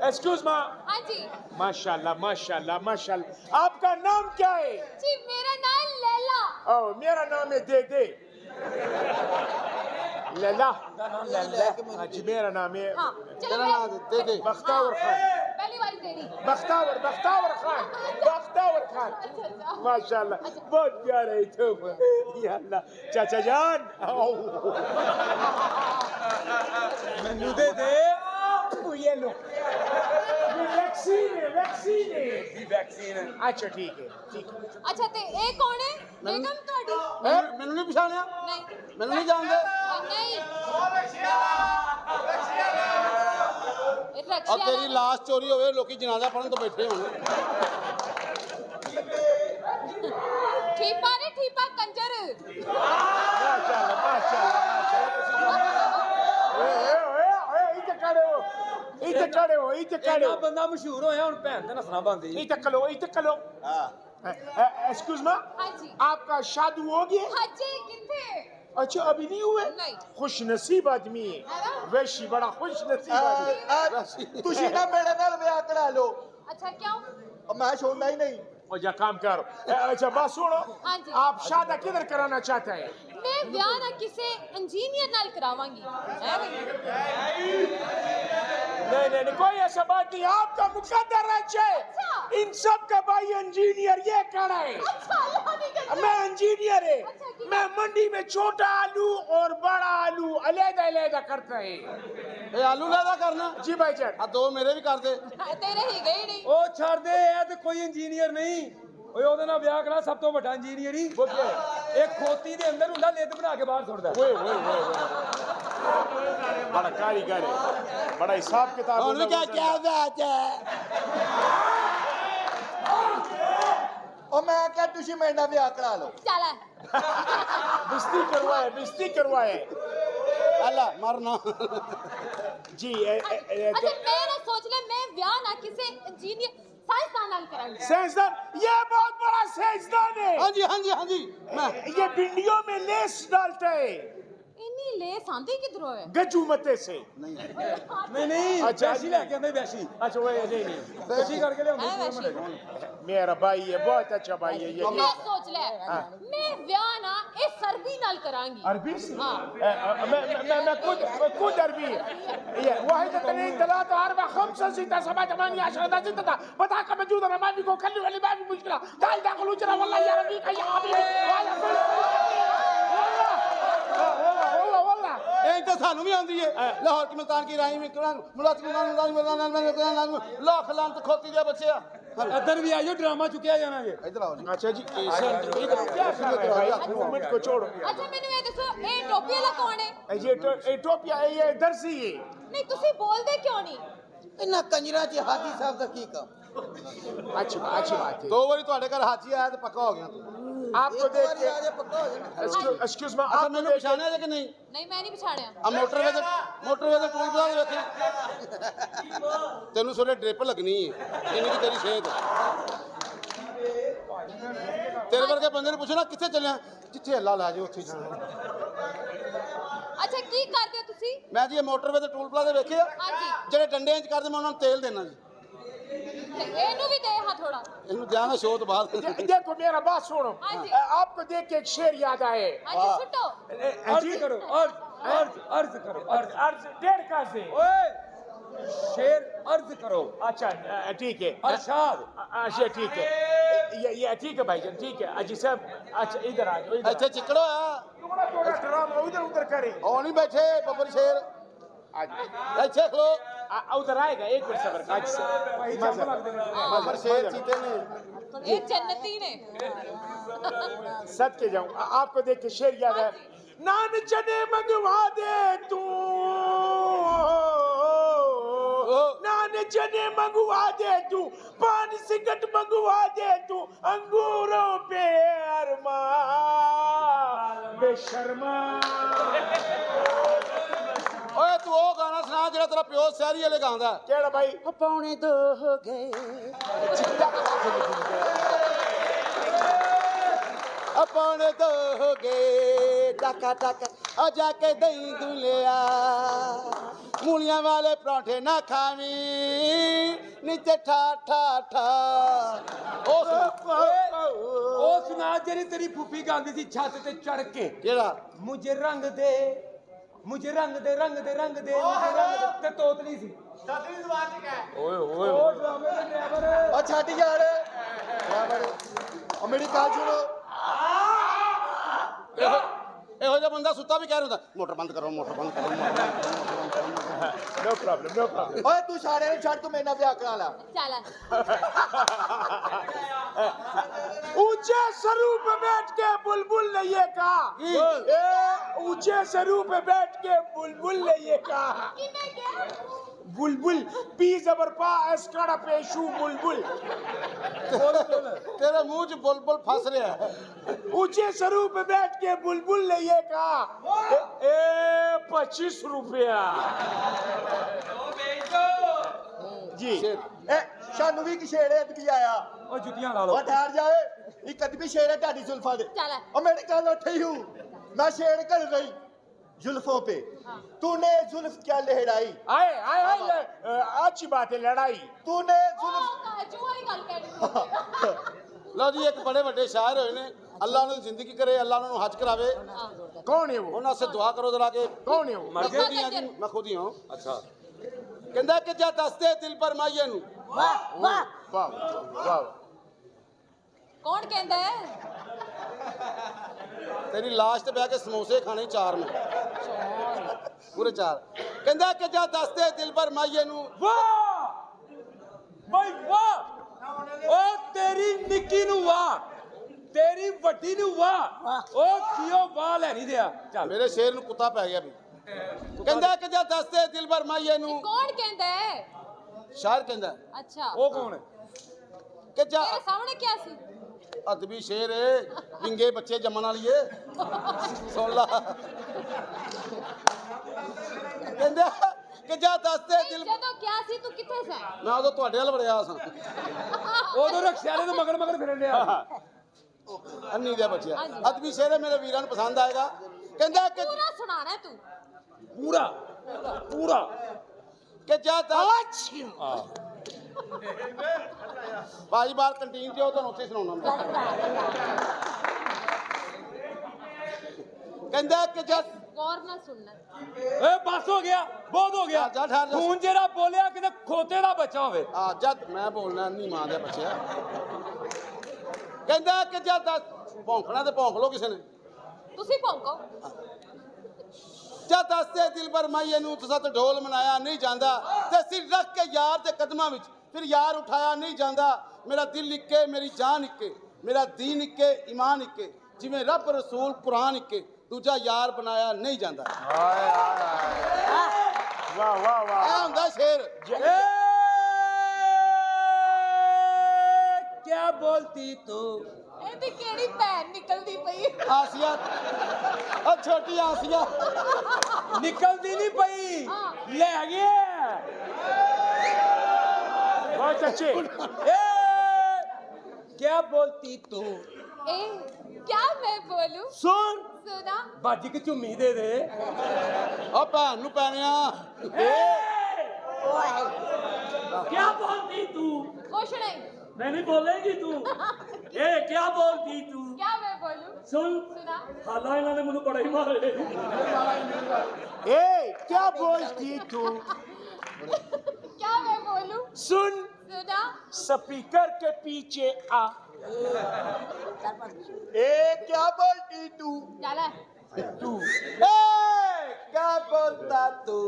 एक्सक्यूज माँ हाँ जी माशाल्लाह माशाल्लाह माशाल्लाह आपका नाम क्या है जी मेरा नाम लैला ओ मेरा नाम है दे लैला जी मेरा नाम है हाँ चलो तेरा नाम दे बख्तावर खान पहली बारी तेरी बख्तावर खान अच्छा माशाल्लाह बहुत प्यारे है तुम या अल्लाह चाचा जान ਮੈਨੂੰ ਦੇ ਦੇ ये लो ये वैक्सीन है ਦੀ ਵੈਕਸੀਨ अच्छा ठीक है अच्छा ते ये कौन है बेगम ਤੁਹਾਡੀ ਮੈਨੂੰ ਨਹੀਂ ਪਛਾਣਿਆ नहीं ਮੈਨੂੰ ਨਹੀਂ ਜਾਣਦੇ नहीं ਆ ਤੇਰੀ ਲਾਸ਼ ਚੋਰੀ ਹੋਵੇ ਲੋਕੀ ਜਨਾਜ਼ਾ ਪੜਨ ਤੋਂ ਬੈਠੇ ਹੋਣ ठीपा कंजर इते खड़े हो ਇਹਦਾ ਬੰਦਾ ਮਸ਼ਹੂਰ ਹੋਇਆ ਹੁਣ ਭੈਣ ਤੇ ਨਸਣਾ ਬੰਦੀ इते कलो ਹਾਂ एक्सक्यूज माँ हाँ जी आपका शादी हो गया हाँ जी किथे अच्छा अभी नहीं हुए नहीं। खुश नसीब आदमी है है वैशी बड़ा खुश नसीब आदमी ਤੁਸੀਂ ਨਾ ਮੇਰੇ ਨਾਲ ਵਿਆਹ ਕਰਾ ਲਓ अच्छा क्यों ਮੈਂ ਛੋੜਨਾ ਹੀ नहीं और जा काम करो अच्छा बात सुनो हाँ जी। आप शादी किधर कराना चाहते हैं मैं ब्याह ना किसे इंजीनियर नाल करावांगी नहीं कोई ऐसा बात नहीं आपका मुकद्दर है अच्छा। इन सब का भाई इंजीनियर ये करा है अच्छा अल्लाह ने कसम मैं इंजीनियर है अच्छा, ठीक है। मैं मंडी में छोटा आलू और बड़ा आलू अलग करता है ਇਹ ਆਲੂ ਲੈਦਾ ਕਰਨਾ जी भाईजान ਆ ਦੋ ਮੇਰੇ ਵੀ ਕਰ ਦੇ तेरे ही गई नहीं ਉਹ ਛੱਡ ਦੇ ਇਹ ਤੇ ਕੋਈ ਇੰਜੀਨੀਅਰ ਨਹੀਂ ਓਏ ਉਹਦੇ ਨਾਲ ਵਿਆਹ ਕਰਾ ਸਭ ਤੋਂ ਵੱਡਾ ਇੰਜੀਨੀਅਰ ਹੀ ਇਹ ਖੋਤੀ ਦੇ ਅੰਦਰ ਹੁੰਦਾ ਲਿੱਦ ਬਣਾ ਕੇ ਬਾਹਰ ਸੁੱਟਦਾ बड़ा कारीगर है बड़ा हिसाब किताब ਹੁਣ ਵੀ ਕਿਆ ਬਾਤ ਹੈ ਉਹ ਮੈਂ ਕਿਹਾ ਤੁਸੀਂ ਮੇਰੇ ਨਾਲ ਵਿਆਹ ਕਰਾ ਲਓ चल बिस्ती करवाए ਅੱਲਾ ਮਰਨਾ जी अच्छा मैं ना सोच ले मैं ब्याह ना किसे इंजीनियर साइंसदान नाल करांगी साइंसदान ये बहुत बड़ा साइंसदान है ਹਾਂਜੀ ਹਾਂਜੀ ਹਾਂਜੀ ਮੈਂ ये भिंडियों में लेस डालता है इन्नी लेस आंदी किधरों है गज्जू मते से ਨਹੀਂ ਅੱਛਾ, ਵੈਸ਼ੀ ਲੈ ਕੇ ਆਂਦੇ ਵੈਸ਼ੀ अच्छा वो नहीं ਵੈਸ਼ੀ ਕਰਕੇ ਲਿਆਉਂਦੇ ਹੈ ਪੂਰੇ ਵੈਸ਼ੀ। ਮੁੰਡੇ मेरा भाई है बहुत अच्छा भाई है ये मैं सोच ले मैं ब्याह ना इस सर्दी नाल करांगी अरबी से हाँ मैं खुद अरबी है واحد اثنين ثلاثة أربعة خمسة ستة سبعة ثمانية 10 11 بتاعك موجودة أنا ما فيكم خلوا اللي ما في مشكلة تعال داخل وجرا والله يا رفيق يا حبيبي والله ਇਹ ਤਾਂ ਸਾਨੂੰ ਵੀ ਆਉਂਦੀ ਏ ਲਾਹੌਰ ਕੀ ਮਲਤਾਨ ਕੀ ਰਾਈ ਵਿੱਚ ਲੱਖ ਲੰਤ ਖੋਤੀ ਦੇ ਬੱਚਿਆ ਇੱਧਰ ਵੀ ਆਇਓ ਡਰਾਮਾ ਚੁੱਕਿਆ ਜਾਣਾ ਜੇ ਇੱਧਰ ਆਓ ਜੀ अच्छा जी क्या कर रहे हैं भाई मूवमेंट को छोड़ो अच्छा मैंने ये दसो ए टोपी वाला कौन है ये टोपिया ये दर्जी है नहीं तुसी बोल दे क्यों नहीं ਇਹਨਾਂ ਕੰਜਰਾਂ 'ਚ ਹਾਜੀ ਸਾਹਿਬ ਦਾ ਕੀ ਕੰਮ अच्छी बात है ਦੋ ਵਾਰੀ ਤੁਹਾਡੇ ਘਰ ਹਾਜੀ ਆਇਆ ਤੇ ਪੱਕਾ ਹੋ ਗਿਆ ਤੂੰ आपको ਇੱਕ देख ਵਾਰੀ ਆ के ਜਾ ਪੱਕਾ ਹੋ ਜਾਣਾ एक्सक्यूज मी ਅਸਾਂ आपको ਮੈਨੂੰ देख के ਪਛਾਣਿਆ ਜੇ ਕਿ ਨਹੀਂ नहीं मैं नहीं पछाड़िया ਆ ਮੋਟਰਵੇ ਦੇ ਟੂਲ ਪਲਾਜ਼ਾ ਵੇਖੀ ਤੈਨੂੰ ਸੋਰੇ ਡ੍ਰਿਪ ਲੱਗਣੀ ਏ ਕਿੰਨੀ ਕੀ ਤੇਰੀ ਸਿਹਤ ਤੇਰੇ ਵਰਗੇ ਬੰਦੇ ਨੂੰ ਪੁੱਛੋ ਨਾ ਕਿੱਥੇ ਚੱਲਿਆ ਜਿੱਥੇ ਅੱਲਾ ਲਾ ਜਾਓ ਉੱਥੇ ਜਾਣਾ अच्छा की करदे हो तुसी ਮੈਂ ਜੀ ਇਹ ਮੋਟਰਵੇ ਦੇ ਟੂਲ ਪਲਾਜ਼ਾ ਵੇਖੇ ਆ हाँ जी ਜਿਹੜੇ ਡੰਡੇ ਇੰਚ ਕਰਦੇ ਮੈਂ ਉਹਨਾਂ ਨੂੰ ਤੇਲ ਦੇਣਾ ਜੀ ते एनु भी दे हां थोड़ा ਇਹਨੂੰ ਜਾਣਾ ਸ਼ੋਅ ਤੋਂ ਬਾਅਦ देखो मेरा बात सुनो हाँ जी। आपको देख के एक शेर याद आए हां जी सुटो अर्ज करो अर्ज करो अर्ज 1.5 का से ਓਏ ਸ਼ੇਰ अर्ज करो अच्छा ठीक है अरशाद अच्छा ठीक है ये ठीक है भाईजान ठीक है अजी साहब अच्छा इधर आ जाओ ਇੱਥੇ ਚਿੱਕੜ ਹੋਇਆ थोड़ा ड्रामा उधर करे ਉਹ ਨਹੀਂ ਬੈਠੇ ਬੱਬਰ ਸ਼ੇਰ ਇੱਥੇ ਖਲੋ उधर आएगा एक मिनट सबर आज से ਬੱਬਰ ਸ਼ੇਰ ਚੀਤੇ ਨੇ ये जन्नती ने सच के जाऊं आपको देख के शेर याद है नान चने मंगवा दे तू नान चने मंगवा दे तू पान सिगट मंगवा दे तू अंगूरों पे अरमा बेशर्मा ਓਏ ਤੂੰ ਉਹ ਗਾਣਾ ਸੁਣਾ ਜਿਹੜਾ ਤੇਰਾ ਪਿਓ ਸ਼ਹਿਰੀ ਵਾਲੇ ਗਾਉਂਦਾ केड़ा भाई ਪੌਣੇ 2 ਹੋ ਗਏ पौने 2 हो गए टाका टाका आ जाके दही दुलिया मूलियां वाले पराठे ना खावी नीचे ठा ठा ठा ਉਹ ਸੁਣਾ ਜਿਹੜੀ ਤੇਰੀ ਫੁੱਫੀ ਗਾਉਂਦੀ ਸੀ ਛੱਤ ਤੇ ਚੜ ਕੇ केड़ा ਮੁਝੇ ਰੰਗ ਦੇ ਮੁਝੇ ਰੰਗ ਦੇ ਰੰਗ ਦੇ ਰੰਗ ਦੇ ਮੁਝੇ ਰੰਗ ਦੇ ਤੇ ਤੋਤਲੀ ਸੀ छतरी जबान च क्या है? ਉਹ ਡਰਾਮੇ ਦੇ ਡਰਾਈਵਰ ਆ ਛੱਡ ਯਾਰ ਆ ਮੇਰੀ ਗੱਲ ਸੁਣੋ ਇਹੋ ਜਿਹਾ ਬੰਦਾ ਸੁੱਤਾ ਵੀ ਕਹਿ ਰਿਹਾ ਹੁੰਦਾ ਮੋਟਰ ਬੰਦ ਕਰੋ ਮੋਟਰ ਬੰਦ ਕਰੋ No problem, no problem. ਓਏ ਤੂੰ ਸਾਰਿਆਂ ਨੂੰ ਛੱਡ ਤੂੰ ਮੇਰੇ ਨਾਲ ਵਿਆਹ ਕਰਾ ਲਾ चला ऊंचे सरू पे बैठ के बुलबुल ने ये कहा ऊंचे सरू पे बैठ के बुलबुल ने ये कहा किने क्या बुलबुल पी जबर पा एस्कड़ा पेशू बुलबुल ਤੇਰੇ ਮੂੰਹ 'ਚ ਬੁਲਬੁਲ ਫਸ ਰਿਹਾ ਹੈ ऊंचे सरू पे बैठ के बुलबुल ने ये कहा 25 रुपया जी ਏ ਸਾਨੂੰ ਵੀ ਕਿਛੇੜੇ ਅਦਬੀ ਆਇਆ ਉਹ ਜੁੱਤੀਆਂ ਲਾ ਲਓ ਉਹ ਠਹਿਰ ਜਾਏ ਇੱਕ ਅਦਬੀ ਸ਼ੇਰ ਹੈ ਢਾਡੀ ਜ਼ੁਲਫਾਂ ਦੇ चला और मेरी गाल उठी हूँ मैं शेर कर रही जुल्फों पे तूने जुल्फ क्या लहराई आए आए आए अच्छी बात है लड़ाई तूने जुल्फ काजू वाली गल कर ਲਓ ਜੀ ਇੱਕ ਬੜੇ ਵੱਡੇ ਸ਼ਾਇਰ ਹੋਏ ਨੇ ਅੱਲਾ ਉਹਨਾਂ ਦੀ ਜ਼ਿੰਦਗੀ ਕਰੇ ਅੱਲਾ ਉਹਨਾਂ ਨੂੰ ਹੱਜ ਕਰਾਵੇ कौन है वो ਉਹਨਾਂ ਸੇ ਦੁਆ ਕਰੋ ਜਰਾ ਕਿ कौन है वो ਮੈਂ ਖੁਦ ਹੀ ਹਾਂ ਜੀ ਮੈਂ ਖੁਦ ਹੀ ਹਾਂ ਅੱਛਾ ਕਹਿੰਦਾ ਕਿ ਜਾ ਦੱਸਦੇ ਦਿਲ ਪਰ ਮਾਈਏ ਨੂੰ ਵਾਹ ਵਾਹ वाह वाह कौन कहंदा है ਤੇਰੀ ਲਾਸ਼ ਤੇ ਬਹਿ ਕੇ ਸਮੋਸੇ ਖਾਣੇ 4 ਮੈਂ ਪੂਰੇ 4 ਕਹਿੰਦਾ ਕਿ ਜਾ ਦੱਸਦੇ ਦਿਲ ਪਰ ਮਾਈਏ ਨੂੰ ਵਾਹ ਬਈ ਵਾਹ ਉਹ ਤੇਰੀ ਨਿੱਕੀ ਨੂੰ ਵਾਹ ਤੇਰੀ ਵੱਡੀ ਨੂੰ ਵਾਹ ਉਹ ਕਿਉਂ ਵਾਹ ਲੈ ਨਹੀਂ ਦਿਆ ਚੱਲ ਮੇਰੇ ਸ਼ੇਰ ਨੂੰ ਕੁੱਤਾ ਪੈ ਗਿਆ ਵੀ ਕਹਿੰਦਾ ਕਿ ਜਾ ਦੱਸਦੇ ਦਿਲ ਪਰ ਮਾਈਏ ਨੂੰ कौन कहंदा है ਸ਼ਾਇਰ ਕਹਿੰਦਾ अच्छा ਉਹ ਕੌਣ ਹੈ ਕਿ ਜਾ तेरे सामने क्या सी ਅਦਬੀ ਸ਼ੇਰ ਏ ਵਿੰਗੇ ਬੱਚੇ ਜੰਮਣ ਵਾਲੀ ਏ ਸੁਣ ਲਾ ਕਹਿੰਦਾ ਕਿ ਜਾ ਦੱਸਦੇ ਦਿਲ ਜਦੋਂ क्या सी तू किथे सा ਮੈਂ ਉਦੋਂ ਤੁਹਾਡੇ ਵੱਲ ਵੜਿਆ ਸਾਂ ਉਦੋਂ ਰਖਸ਼ਿਆਲੇ ਦੇ ਮਗਰ ਮਗਰ ਫਿਰਨ ਡਿਆ ਅੰਨੀ ਦੇ ਬੱਚਿਆ ਅਦਬੀ ਸ਼ੇਰ ਏ ਮੇਰੇ ਵੀਰਾਂ ਨੂੰ ਪਸੰਦ ਆਏਗਾ ਕਹਿੰਦਾ ਕਿ पूरा सुनाना है तू ਪੂਰਾ ਪੂਰਾ ਕਿ ਜਾ ਦੱਸ ਭਾਜੀ ਬਾਹਰ ਕੰਟੀਨ 'ਚ ਉਹ ਤੁਹਾਨੂੰ ਉੱਥੇ ਸੁਣਾਉਣਾ ਮੈਂ ਕਹਿੰਦਾ ਕਿ ਜਾ गौर ना सुनना ਏ ਬਸ ਹੋ ਗਿਆ ਬਹੁਤ ਹੋ ਗਿਆ ਜਾ ਠਹਿਰ ਜਾ। ਹੁਣ ਜਿਹੜਾ ਬੋਲਿਆ ਕਿਤੇ ਖੋਤੇ ਦਾ ਬੱਚਾ ਹੋਵੇ ਆ ਜਦ ਮੈਂ ਬੋਲਣਾ ਨਹੀਂ ਮਾਂ ਦੇ ਬੱਚਿਆ ਕਹਿੰਦਾ ਕਿ ਜਦ ਭੌਂਕਣਾ ਤੇ ਭੌਂਕ ਲੋ ਕਿਸੇ ਨੇ ਤੁਸੀਂ ਭੌਂਕੋ ਜਦ ਦੱਸਦੇ ਦਿਲ ਪਰ ਮਾਈਏ ਨੂੰ ਤੁਸੀਂ ਤੇ ਢੋਲ ਮਨਾਇਆ ਨਹੀਂ ਜਾਂਦਾ ਤੇ ਸਿਰ ਰੱਖ ਕੇ ਯਾਰ ਦੇ ਕਦਮਾਂ ਵਿੱਚ ਫਿਰ ਯਾਰ ਉਠਾਇਆ ਨਹੀਂ ਜਾਂਦਾ ਮੇਰਾ ਦਿਲ ਇੱਕੇ ਮੇਰੀ ਜਾਨ ਇੱਕੇ ਮੇਰਾ ਦੀਨ ਇੱਕੇ ਈਮਾਨ ਇੱਕੇ ਜਿਵੇਂ ਰੱਬ ਰਸੂਲ ਕੁਰਾਨ ਇੱਕੇ ਦੂਜਾ ਯਾਰ ਬਣਾਇਆ ਨਹੀਂ ਜਾਂਦਾ वाह वाह वाह ਇਹ ਹੁੰਦਾ ਸ਼ੇਰ ਏ क्या बोलती तू ਇਹਦੀ ਕਿਹੜੀ ਭੈਣ ਨਿਕਲਦੀ ਪਈ ਆਸੀਆ ਉਹ ਛੋਟੀ ਆਸੀਆ ਨਿਕਲਦੀ ਨਹੀਂ ਪਈ ਹਾਂ। ਲੈ ਗਿਆ बहुत अच्छे ए क्या बोलती तू ए क्या मैं बोलूं सुन सुना ਬਾਜੀ ਕਿ ਝੁੰਮੀ ਦੇ ਦੇ ਉਹ ਭੈਣ ਨੂੰ ਪੈਣਿਆ क्या बोलती तू कुछ नहीं मैं नहीं बोलेगी तू ए क्या बोलती तू क्या मैं बोलूं सुन सुना हालां इन्होंने मुझे बड़ा ही मारे ए क्या बोलती तू क्या मैं बोलूं सुन सुना स्पीकर के पीछे आ ए क्या बोलती तू चला ए क्या बोलता तू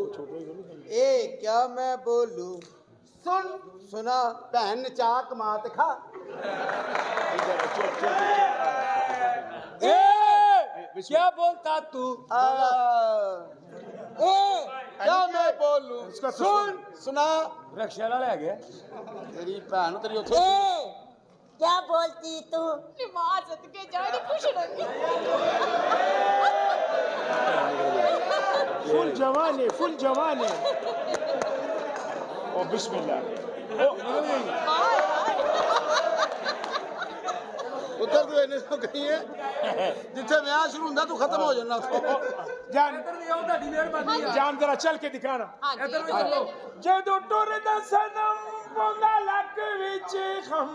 ए क्या मैं बोलूं सुन सुना ਭੈਣ ਨਚਾ ਕਮਾ ਤੇ ਖਾ ए क्या बोलता तू क्या मैं बोलूं सुन सुना रक्षा वाला ले गया तेरी ਭੈਣ ਨੂੰ ਤੇਰੀ ਉੱਥੇ क्या बोलती तू नमाज के जाने खुश रही फुल जवान है ओ बिस्मिल्लाह ਪੁੱਤਰ ਤੂੰ ਇਹਨੇ ਤੋਂ ਗਈ ਹੈ ਜਿੱਥੇ ਵਿਆਹ ਸ਼ੁਰੂ ਹੁੰਦਾ ਤੂੰ ਖਤਮ ਹੋ ਜਾਣਾ जान ਇੱਧਰ ਦੀ ਆਓ ਤੁਹਾਡੀ ਮਿਹਰਬਾਨੀ ਆ जान जरा चल के दिखाना हाँ जी ਇੱਧਰ ਵੀ ਚੱਲੋ ਜਦੋਂ ਟੁਰਦਾ ਸਨਮ ਪੌਂਦਾ ਲੱਕ ਵਿੱਚ ਖਮ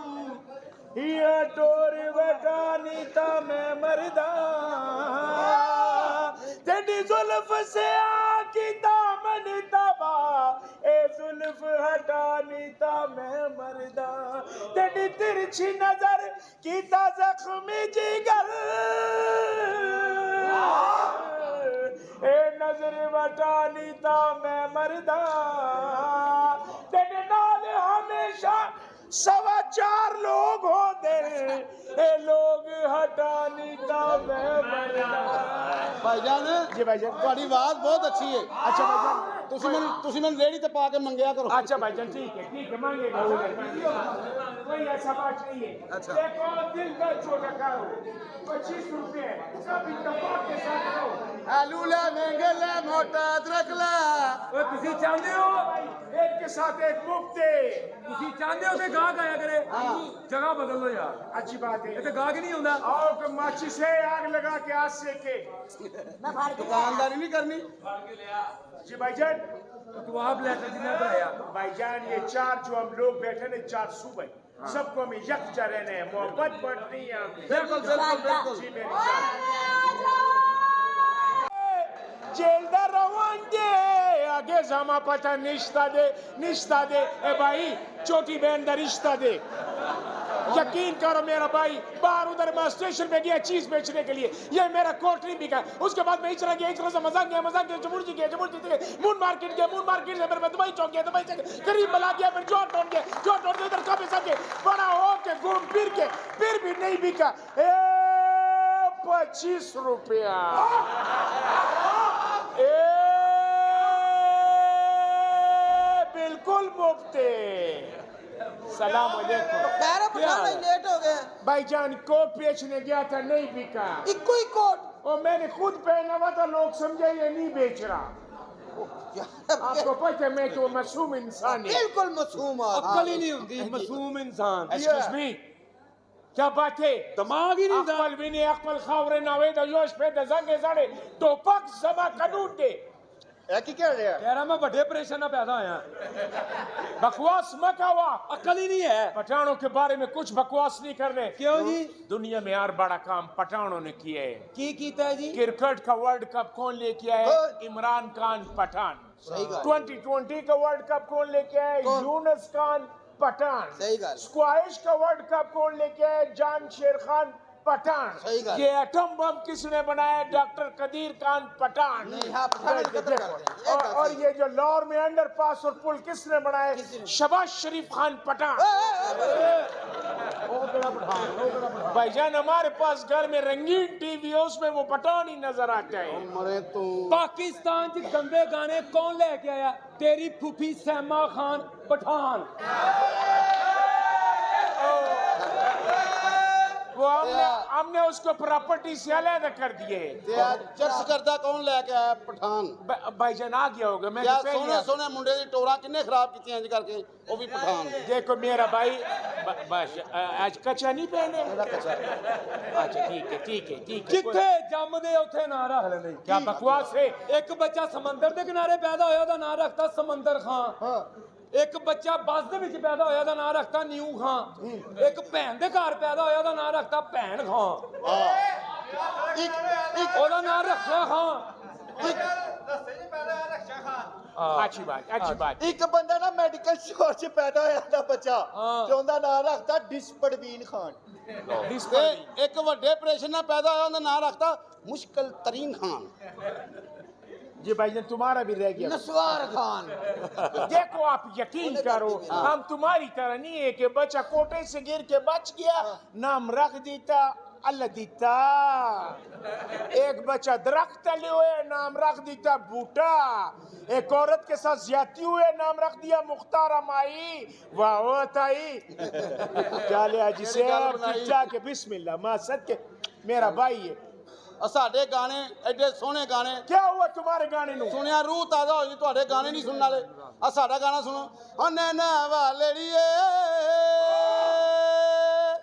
ਇਹ ਟੋਰ ਵਟਾਨੀ ਤਾਂ ਮੈਂ ਮਰਦਾ ਤੇਰੀ ਜ਼ੁਲਫ ਸੇ ਆ ਕੀ ਦਾਮਨ ਦਬਾ ਇਹ ਜ਼ੁਲਫ ਹਟਾਨੀ ਤਾਂ ਮੈਂ ਮਰਦਾ ਤੇਰੀ ਤਿਰਛੀ ਨਜ਼ਰ ਕੀਤਾ ਜ਼ਖਮੀ ਜਿਗਰ ਇਹ ਨਜ਼ਰ ਵਟਾਨੀ ਤਾਂ ਮੈਂ ਮਰਦਾ ਤੇਰੇ ਨਾਲ ਹਮੇਸ਼ਾ 4.25 लोग होते ये लोग हटानी का मैं मरदा ਭਾਈਜਾਨ जी भाईजान ਤੁਹਾਡੀ ਆਵਾਜ਼ ਬਹੁਤ ਅੱਛੀ ਹੈ अच्छा भाईजान ਤੁਸੀਂ ਮੈਨੂੰ ਰੇੜੀ ਤੇ ਪਾ ਕੇ ਮੰਗਿਆ ਕਰੋ अच्छा भाईजान ठीक है मांगेगा कोई ऐसा बात नहीं है अच्छा। देखो दिल का छोटा करो 25 रुपए सब इत्तेफाक के साथ करो ਆਲੂ ਲੈ ਮਹਿੰਗੇ ਲੈ ਮੋਟਾ ਅਦਰਕ ਲੈ ਓਏ ਤੁਸੀਂ ਚਾਹੁੰਦੇ ਹੋ एक के साथ एक मुफ्त है ਤੁਸੀਂ ਚਾਹੁੰਦੇ ਹੋ ਕਿ ਗਾਹਕ ਆਇਆ ਕਰੇ ਜਗ੍ਹਾ ਬਦਲ ਲਓ ਯਾਰ अच्छी बात है ਇੱਥੇ ਗਾਹਕ ਨਹੀਂ ਆਉਂਦਾ आओ कि माची से आग लगा के हाथ सेके ਮੈਂ ਫੜ ਕੇ ਦੁਕਾਨਦਾਰੀ ਨਹੀਂ ਕਰਨੀ जी भाईजान ਤੂੰ ਆਪ ਲੈ ਕੇ ਜਿੰਨਾ ਕਰਾਇਆ भाईजान ये 4 जो हम लोग बैठे ना 4 सुबह सबको हमें यकजा रहना है मोहब्बत बढ़नी है ਬਿਲਕੁਲ ਬਿਲਕੁਲ ਬਿਲकुल जी मेरी जान जेलदा रवांगे आगे जमा पता निश्ता दे ए भाई छोटी बहन का रिश्ता दे यकीन करो मेरा भाई बाहर उधर मैं स्टेशन पे गया चीज बेचने के लिए ये मेरा कोट नहीं बिका उसके बाद मैं इचरा से मजाक गया जमुर्जी गया मून मार्केट से फिर मैं दुबई चौक गया करीब बला गया फिर जो टोट गया उधर काफी सब बड़ा हो के घूम फिर भी नहीं बिका 25 रुपया बिल्कुल मुफ्त सलाम अलैकुम ਕਹਿ ਰਿਹਾ ਪਠਾਨ ਲੇਟ ਹੋ ਗਏ भाईजान कोट बेचने गया था नहीं बिका ਇੱਕੋ ਹੀ ਕੋਟ और मैंने खुद पहना हुआ था लोग समझे ये नहीं बेच रहा आपको पता है मैं तो मासूम इंसान है ਬਿਲਕੁਲ ਮਾਸੂਮ ਆ ਅਕਲ ਹੀ ਨਹੀਂ ਹੁੰਦੀ ਮਾਸੂਮ ਇਨਸਾਨ एक्सक्यूज मी क्या बात है ਦਿਮਾਗ ਹੀ ਨਹੀਂ ਹੁੰਦਾ अकबल विनी अकबल खावरे नावेदा योश पे दंगे जाने तो पक समा कानून दे ਇਹ ਕੀ ਕਹਿ ਰਿਹਾ ਕਹਿ ਰਹਾ ਮੈਂ ਵੱਡੇ ਆਪਰੇਸ਼ਨ ਨਾਲ ਪੈਦਾ ਹੋਇਆ बकवास मत हवा ਅਕਲ ही नहीं है पठानों के बारे में कुछ बकवास नहीं करने क्यों जी दुनिया में यार बड़ा काम पठानों ने किया है की कीता है जी क्रिकेट का वर्ल्ड कप कौन लेके आया हाँ। इमरान खान पठान सही बात। 2020 का वर्ल्ड कप कौन लेके आया कौन? यूनुस खान पठान सही बात। स्क्वैश का वर्ल्ड कप कौन लेके आया जान शेर खान पठान सही बात। ये एटम बम किसने बनाया डॉक्टर कदीर खान पठान नहीं, हाँ, पठान की कदर करते हैं। ये बात और सही। ये जो लाहौर में अंडरपास और पुल किसने बनाया शबाज शरीफ खान पठान भाईजान हमारे पास घर में रंगीन टीवी है उसमें वो पठान ही नजर आता है ਮਰੇ ਤੂੰ पाकिस्तान च गंदे गाने कौन लेके आया तेरी फूफी सैमा खान पठान वो हमने उसको प्रॉपर्टी से अलग कर दिए ਤੇ ਆ ਚਰਚ ਕਰਦਾ ਕੌਣ ਲੈ ਕੇ ਆਇਆ ਪਠਾਨ भाईजान आ गया होगा मैं ਯਾ तो पहले ਸੋਹਣੇ ਸੋਹਣੇ ਮੁੰਡੇ ਦੀ ਟੋਰਾਂ ਕਿੰਨੇ ਖਰਾਬ ਕੀਤੀਆਂ ਇੰਜ ਕਰਕੇ ਉਹ ਵੀ ਪਠਾਨ देखो मेरा भाई बस आज कच्चा नहीं पहने ਇਹਦਾ ਕੱਚਾ अच्छा ठीक है जिथे जमदे उथे ना रख लेंदे क्या बकवास है एक बच्चा समंदर दे किनारे पैदा होया दा नाम रखता समंदर खान ਹਾਂ एक बच्चा बस दे विच पैदा होया दा नाम रखता न्यू खान एक भैन दे घर पैदा होया दा नाम रखता भैन खान ਇੱਕ ओदा नाम रखा खान अच्छी बात ਇੱਕ ਬੰਦਾ ਨਾ ਮੈਡੀਕਲ ਸਟੋਰ 'ਚ ਪੈਦਾ ਹੋਇਆ ਦਾ ਬੱਚਾ ਹਾਂ। ਤੇ ਉਹਦਾ ਨਾਮ ਰੱਖਤਾ ਡਿਸਪਰਵੀਨ ਖਾਨ ਤੇ ਇੱਕ ਵੱਡੇ ਆਪਰੇਸ਼ਨ ਨਾਲ ਪੈਦਾ ਹੋਇਆ ਉਹਦਾ ਨਾਂ ਰੱਖਤਾ ਮੁਸ਼ਕਲ ਤਰੀਨ ਖਾਨ जी भाईजान तुम्हारा भी रह गया ਨਸਵਾਰ ਖਾਨ देखो आप यकीन करो हम तुम्हारी तरह नहीं है कि बच्चा कोटे से गिर के बच गया नाम रख देता अल्लाह देता एक बच्चा दरख्त तले हुए नाम रख देता बूटा एक औरत के साथ ज्यादती हुए नाम रख दिया मुख्तार माई वाह ताई क्या लिया जिसे के बिस्मिल्लाह मां सद के मेरा भाई है ਆ ਸਾਡੇ ਗਾਣੇ ਐਡੇ ਸੋਹਣੇ ਗਾਣੇ क्या हुआ तुम्हारे गाने नु ਸੁਣਿਆ ਰੂਹ ਤਾਜ਼ਾ ਹੋ ਜੀ ਤੁਹਾਡੇ ਗਾਣੇ ਨਹੀਂ ਸੁਣਨ ਵਾਲੇ ਆ ਸਾਡਾ ਗਾਣਾ ਸੁਣੋ ਓ ਨੈਣਾ ਵਾਲੜੀਏ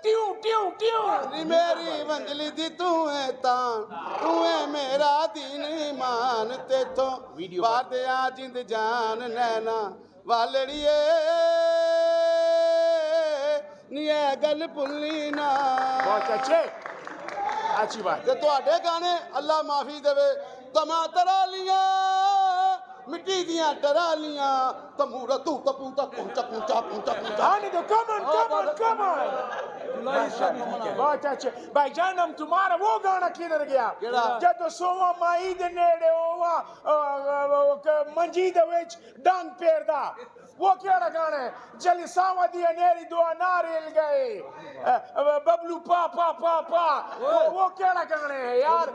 ट्यू ट्यू ट्यू नी मेरी वंजली दी तू है तान, तू है मेरा दीन ईमान, तेथों बादिया जिंद जान नैना वालड़िए नी ए गल भुल्ली ना। बहुत अच्छे, अच्छी बात। ते तुहाडे गाने अल्लाह माफी देवे, तमा तरालियां मिट्टी दियां टरालियां तमूरा तू तपू तक कुंचा। आने दो, come on, come on, come on। बहुत अच्छे भाईजान, हम तुम्हारा वो गाना किधर गया जब सोवा माई दे नेड़े ओवा मंजी दे विच डंग पेरदा, वो केड़ा गाना है? जली सावा दी अनेरी दो नारियल गए बबलू पा पा पा पा, वो केड़ा गाना है यार?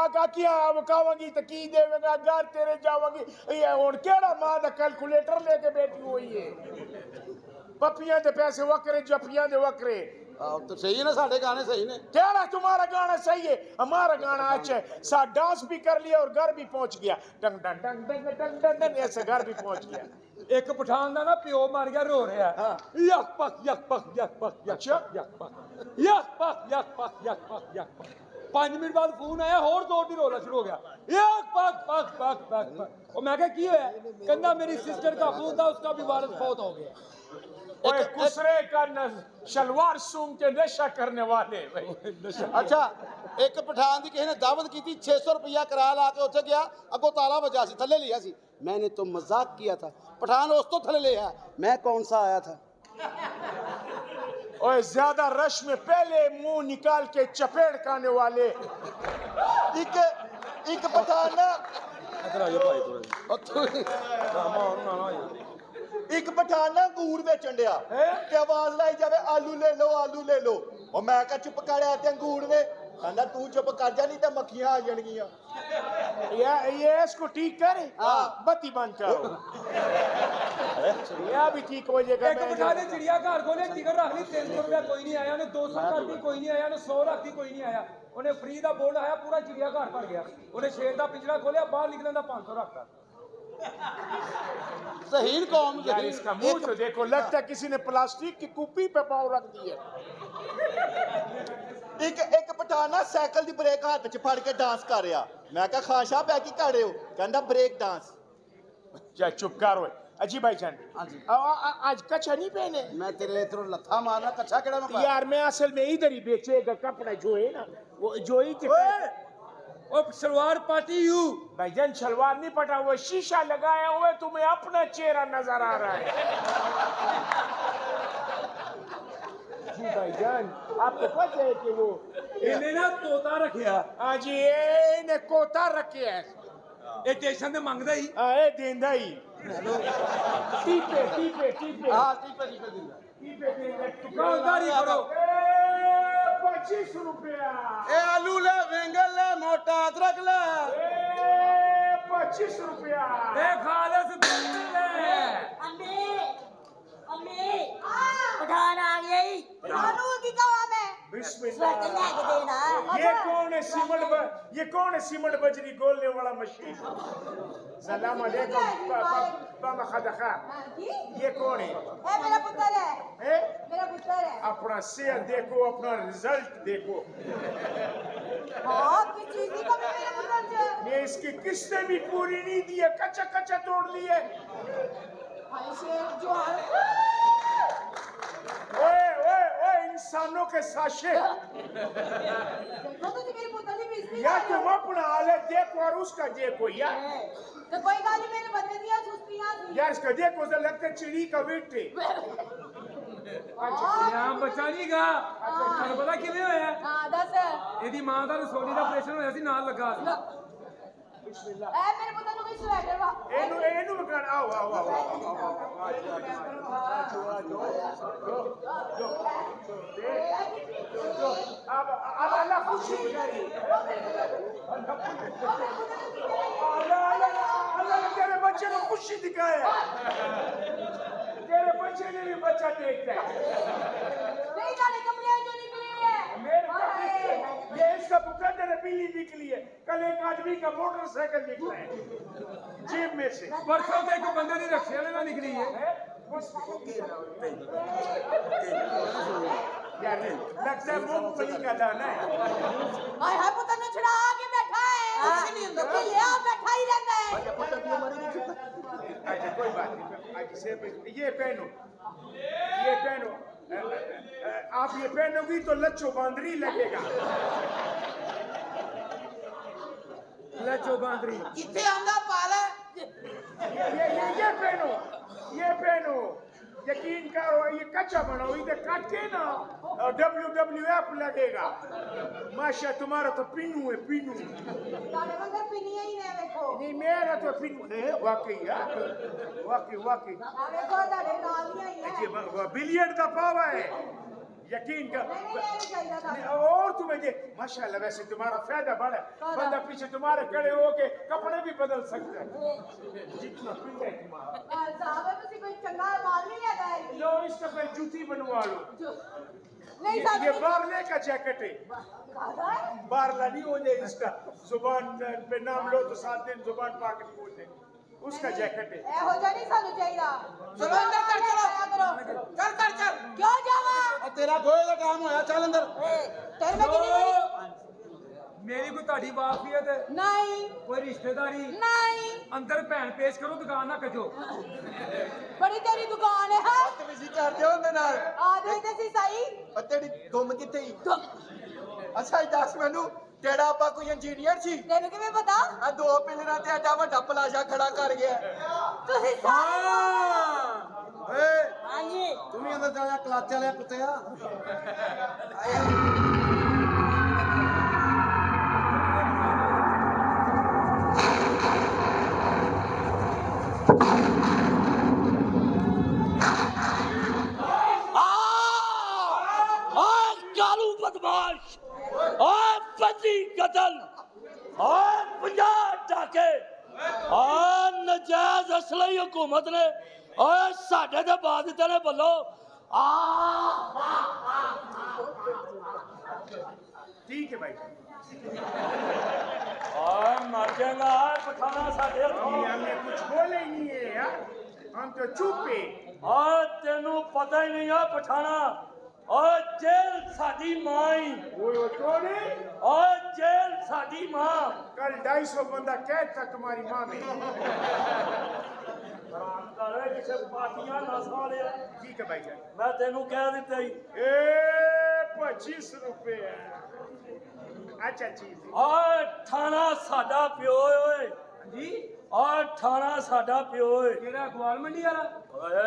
काकिया कावांगी तो की देवेगा, घर तेरे जावांगी, ये हुन केड़ा मां दा कैलकुलेटर लेके बैठी हुई है? पपियां दे पैसे वक्रे, जपियां दे वक्रे। तो सही है ना, साढ़े गाने सही ने। केड़ा तुम्हारा गाना सही है, हमारा गाना अच्छा है। सा डांस भी कर लिया और घर भी पहुंच गया, डंग डंग डंग डंग डंग डंग डंग, ऐसे घर भी पहुंच गया। एक पठान दा ना प्यो मर गया, रो रहा है यक पक यक पक यक पक यक यक पक यक पक यक पक यक पक यक पक। 5 मिनट बाद फोन आया, होर जोर दी रोना शुरू हो गया, यक पक पक पक पक पक। और मैं क्या की होया? कहंदा मेरी सिस्टर का फोन था, उसका भी वारिस फौत हो गया। ओए कुसरे का शलवार सूंघ के नशा करने वाले भाई। अच्छा, एक पठान की किसी ने दावत की थी, 600 रुपया किराया ला के उत्थे गया, अगो ताला बजा सी, थले लिया सी। मैंने तो मजाक किया था, पठान उस तो थले लिया, मैं कौन सा आया था? ओए ज्यादा रश में पहले मुंह निकाल के चपेट खाने वाले। एक पठान ना, इधर आ जाओ भाई थोड़ा। एक पठान ना अंगूर बेचन डिया ते आवाज लाई जावे, आलू ले लो आलू ले लो। और मैं कहा चुप कर ते अंगूर ने कहना तू चुप कर जा, नहीं तो मक्खियां आ जाएंगियां। ये इसको ठीक करे, बत्ती बंद करो। यह भी ठीक हो जाएगा। एक पठान ने चिड़िया घर खोले, टिकट रख ली, 300 रुपया कोई नहीं आया, उन्हें 200 कर दी कोई नहीं आया, उन्हें 100 रख दी कोई नहीं आया, उन्हें फ्री का बोर्ड आया, पूरा चिड़िया घर भर गया। उन्हें शेर का पिंजरा खोलिया, बाहर निकलने का 500 रखता। सही कौम यार इसका मुंह तो देखो, लगता है किसी ने प्लास्टिक की कुप्पी पे पाँव रख दिए। एक पठान ना साइकिल दी ब्रेक हाथ च फड़ के डांस कर रहा। मैं कहा खान साहब है की कर रहे हो? कहंदा ब्रेक डांस। जा चुप कर ओए। अजी भाईजान, आज कच्छा नहीं पहने? मैं तेरे इधरों लथा मारना, कच्छा केड़ा में? यार मैं असल में इधर ही बेचेगा कपड़ा जो है ना, वो जो ही ओ सलवार पाटी यू भाईजान, सलवार नहीं पटा, वो शीशा लगाया हुआ, तुम्हें अपना चेहरा नजर आ रहा है। जी भाईजान, आपको पता है कि वो इन्हें ना तोता रखिया। हाँ जी, इन्हें कोता रखे है, ये स्टेशन ते मंगदा ही, ए देंदा ही। टीपे टीपे टीपे, हाँ टीपे टीपे दिंदा, टीपे देंदा। दुकानदारी करो। 25 रुपया। ए आलू ले, वेंगल ले, मोटा अदरक ले। 25 रुपया। ए खालस पठान आ गया ही। पठानू की कवा में बिस्मिल्लाह। लेके देना। ये कौन है सीमेंट बजरी गोलने वाला मशीन? सलाम अलैकुम पामा खदखा। ये कौन है? मेरा पुत्र है। मेरा पुत्र है। अपना सेहत देखो, अपना रिजल्ट देखो। हाँ, किस चीज की कमी मेरे पुत्र से? ये इसकी किस्तें भी पूरी नहीं दी है, कच्चा कच्चा तोड़ लिए। जो ओए ओए ओए, इंसानों के साशे। देखो तो मेरे पुत्र की बेइज्जती या कर रहे तुम हो। अपना हालत देखो और उसका देखो यार। तो कोई गाली मेरे बंदे दिया सुस्तियां दी। यार इसका देखो तो लगता है चिड़ी का वेट है। यहाँ बचा नहीं गा, पता किਵੇਂ होया? हाँ, दस। ਇਹਦੀ ਮਾਂ ਦਾ ਰਸੋਲੀ ਦਾ ਆਪਰੇਸ਼ਨ ਹੋਇਆ ਸੀ, ਨਾਲ ਲੱਗਾ ਸੀ। मेरे पुत्र को कोई स्वेटर वा। ਇਹਨੂੰ ਮਕਾਨ ਆਓ ਆਓ ਆਓ अब अल्लाह खुशी दिखाई। अल्लाह ने तेरे बच्चे को खुशी दिखाया। तेरे बच्चे ने भी बच्चा देखता है। नहीं जाने कमरे जो निकली है। ये इसका मुकद्दर बिल्ली निकली है, कल एक आदमी का मोटरसाइकिल निकला है जेब में से। परसों तो एक बंदे की रक्षा में निकली है। यार लगता है मूंगफली का दाना है ਹਾਏ ਹਾਏ ਪੁੱਤ ਨੂੰ ਛੜਾ ਕੇ ਬੈਠਾ ਹੈ ਕੁਛ ਨਹੀਂ ਹੁੰਦਾ। ਕਿ ਲਿਆ ਬੈਠਾ ਹੀ ਰਹਿੰਦਾ ਹੈ अच्छा कोई बात नहीं अच्छा से ये पहनो आप ये पहनोगी तो लच्छो बांदरी लगेगा लच्छो बांदरी ਕਿੱਥੇ ਆਂਦਾ ਪਾਲ ये पहनो यकीन करो ये कच्चा बनाओ इधर काट के ना WWF लगेगा माशा तुम्हारा तो पिनू है पिनू ਤੁਹਾਡੇ ਵਾਂਗਰ ਪਿੰਨੀਆਂ ਹੀ ਨੇ ਵੇਖੋ नहीं मेरा तो पिनू है वाकई वाकई ਆ ਵੇਖੋ ਤੁਹਾਡੇ ਨਾਲ ਦੀਆਂ ਹੀ ਹੈ बिलियन का पावा है यकीन कर ਨਹੀਂ ਇਹ ਨਹੀਂ ਚਾਹੀਦਾ ਤੁਹਾਨੂੰ और तुम्हें दे माशाल्लाह वैसे तुम्हारा फायदा बड़ा है बंदा पीछे तुम्हारे खड़े होके कपड़े भी बदल सकता है जितना पिंड है तुम्हारा ਸਾਹਿਬ ਤੁਸੀਂ ਕੋਈ ਚੰਗਾ ਮਾਲ नहीं लेता है लो इसका कोई जूती बनवा लो नहीं ये साहब बारले का जैकेट है बारला नहीं हो जाए इसका जुबान पे नाम लो तो 7 दिन जुबान पाक नहीं बोलते उसका जैकेट है ਇਹੋ ਜਿਹਾ ਨਹੀਂ ਸਾਨੂੰ ਚਾਹੀਦਾ ਚਲੋ ਅੰਦਰ ਕਰ ਚਲੋ ਕਰ ਚੱਲ ਕਿਉਂ ਜਾਵਾਂ ਆ ਤੇਰਾ ਗੋਏ ਦਾ ਟਾਈਮ ਹੋਇਆ ਚੱਲ ਅੰਦਰ ਤੇਰੇ ਮੈਂ ਕਿੰਨੀ ਬੜੀ ਮੇਰੀ ਕੋਈ ਤੁਹਾਡੀ ਵਾਕਫੀਅਤ ਨਹੀਂ ਕੋਈ ਰਿਸ਼ਤੇਦਾਰੀ ਨਹੀਂ ਅੰਦਰ ਭੈਣ ਪੇਸ਼ ਕਰੋ ਦੁਕਾਨ ਨਾ ਕੱਜੋ ਬੜੀ ਤੇਰੀ ਦੁਕਾਨ ਹੈ ਹਾਂ ਤੁਸੀਂ ਕਰਦੇ ਹੋ ਉਹਦੇ ਨਾਲ ਆ ਦੇ ਤੇ ਸੀ ਸਹੀ ਉਹ ਤੇਰੀ ਗੁੰਮ ਕਿੱਥੇ ਹੀ ਅੱਛਾ ਇਹ ਦੱਸ ਮੈਨੂੰ ਕਿਹੜਾ ਆਪਾਂ ਕੋਈ ਇੰਜੀਨੀਅਰ ਸੀ ਤੈਨੂੰ ਕਿਵੇਂ ਪਤਾ ਆ 2 ਪਿਲਰਾਂ ਤੇ ਐਡਾ ਵੱਡਾ ਪਲਾਜ਼ਾ ਖੜਾ ਕਰ ਗਿਆ ਤੁਸੀਂ ਸਾਰੇ ਏ ਹਾਂਜੀ ਤੂੰ ਵੀ ਅੰਦਰ ਜਾ ਕਲਾਚ ਵਾਲਿਆ ਕੁੱਤਿਆ कालू बदमाश और बंदी कतल और 50 टाके और नजायज असली हुकूमत ने और साढ़े दे बाद तेरे बल्लो ठीक है भाई और मर जाएगा पठाना साढ़े हमने कुछ बोले ही नहीं है यार हम तो चुप है और तेनू पता ही नहीं है पठाना और जेल साडी माई वो कौन है और जेल साडी मां कल 250 बंदा कैद था तुम्हारी माँ में हराम कर किसे पार्टियां ना साले ठीक है भाई जान मैं तेनू कह दिता ही ए 25 रुपए अच्छा चीज और थाना साडा प्यो ओए ਜੀ और थाना साडा प्यो ओए ਕਿਹੜਾ ਗਵਾਲ ਮੰਡੀ ਵਾਲਾ ओए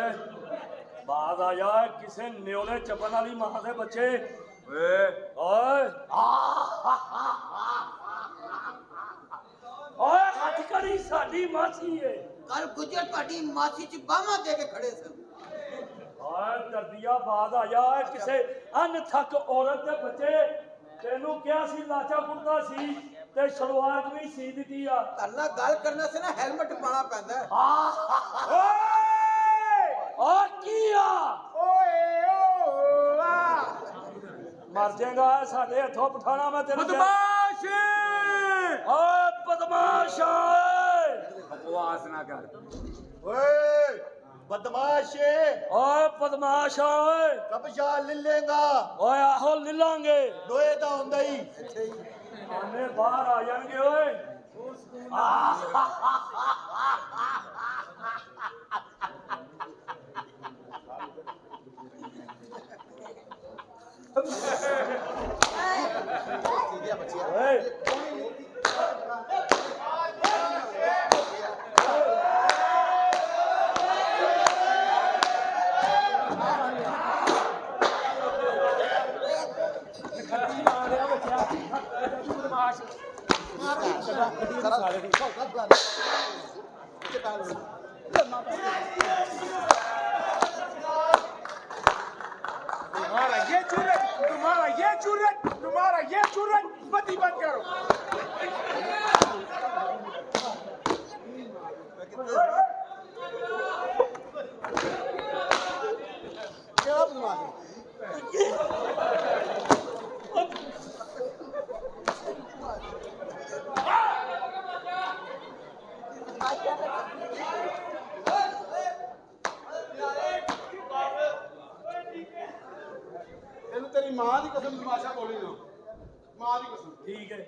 बाज आया किसे न्योले चपन वाली मां दे बच्चे ओए ओए हथकड़ी साडी मासी है ਕੱਲ ਗੁੱਜਰ ਤੁਹਾਡੀ ਮਾਸੀ ਚ ਬਾਹਾਂ ਦੇ ਕੇ ਖੜੇ ਸਨ ओए दर्दिया बाज आया किसे अन थक औरत दे बच्चे तेनू क्या सी लाचा पुरदा सी ते सलवार भी सी दिती आ ਤੁਹਾਡੇ ਨਾਲ ਗੱਲ ਕਰਨਾ ਸੀ ਨਾ ਹੈਲਮਟ ਪਾਣਾ ਪੈਂਦਾ ਹੈ। और किया ओए ओ आ मर जाएगा साडे हथों पठाना मैं तेरे ਬਦਮਾਸ਼ ओए बदमाश ओए ਬਕਵਾਸ ਨਾ ਕਰ ਓਏ ਬਦਮਾਸ਼ ओए बदमाश ओए ਕਬਜ਼ਾ ਲੈ ਲੇਗਾ ओए आहो ले लांगे ਲੋਹੇ ਦਾ ਹੁੰਦਾ ਹੀ आने बाहर आ जाएंगे ओए ओए तुम्हारा ये जुर्रत बत्ती बंद करो ਕਿਹੜਾ ਬਦਮਾਸ਼ ਤੈਨੂੰ ਤੇਰੀ ਕਸਮ ਤਮਾਸ਼ਾ ਬੋਲੀ ਨਾ ਮਾਂ ਦੀ ਕਸਮ ਠੀਕ ਹੈ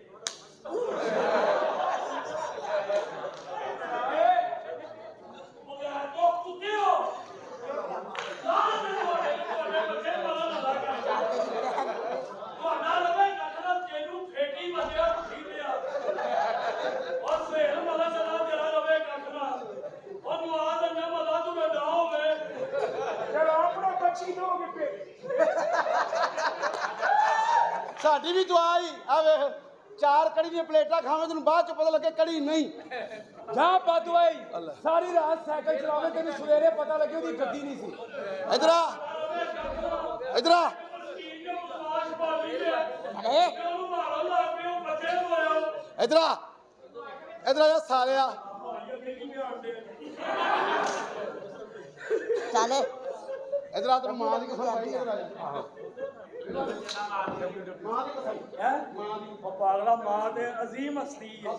ਸਾਡੀ ਵੀ ਦੁਆ ਹੀ ਆ ਵੇਖ 4 ਕੜੀ ਦੀਆਂ ਪਲੇਟਾਂ ਖਾਵੇਂ ਤੈਨੂੰ ਬਾਅਦ ਚ ਪਤਾ ਲੱਗੇ ਕੜੀ ਨਹੀਂ ਜਾ ਬਦਵਾਈ ਸਾਰੀ ਰਾਤ ਸਾਈਕਲ ਚਲਾਵੇ ਤੈਨੂੰ ਸਵੇਰੇ ਪਤਾ ਲੱਗੇ ਉਹਦੀ ਗੱਡੀ ਨਹੀਂ ਸੀ ਇਧਰ ਆ ਇਧਰ ਆ ਇਧਰ ਆ ਇਧਰ ਆ ਜਾ ਸਾਲਿਆ ਚੱਲ ਇਧਰ ਆ ਤੈਨੂੰ ਮਾਂ ਦੀ ਕਸਮ ਪਾਈ ਇਧਰ ਆ ਜਾ ਮਾਂ ਦੀ ਕਸਮ ਹੈ ਉਹ ਪਾਗਲਾ ਮਾਂ ਤੇ ਅਜ਼ੀਮ ਹਸਤੀ ਹੈ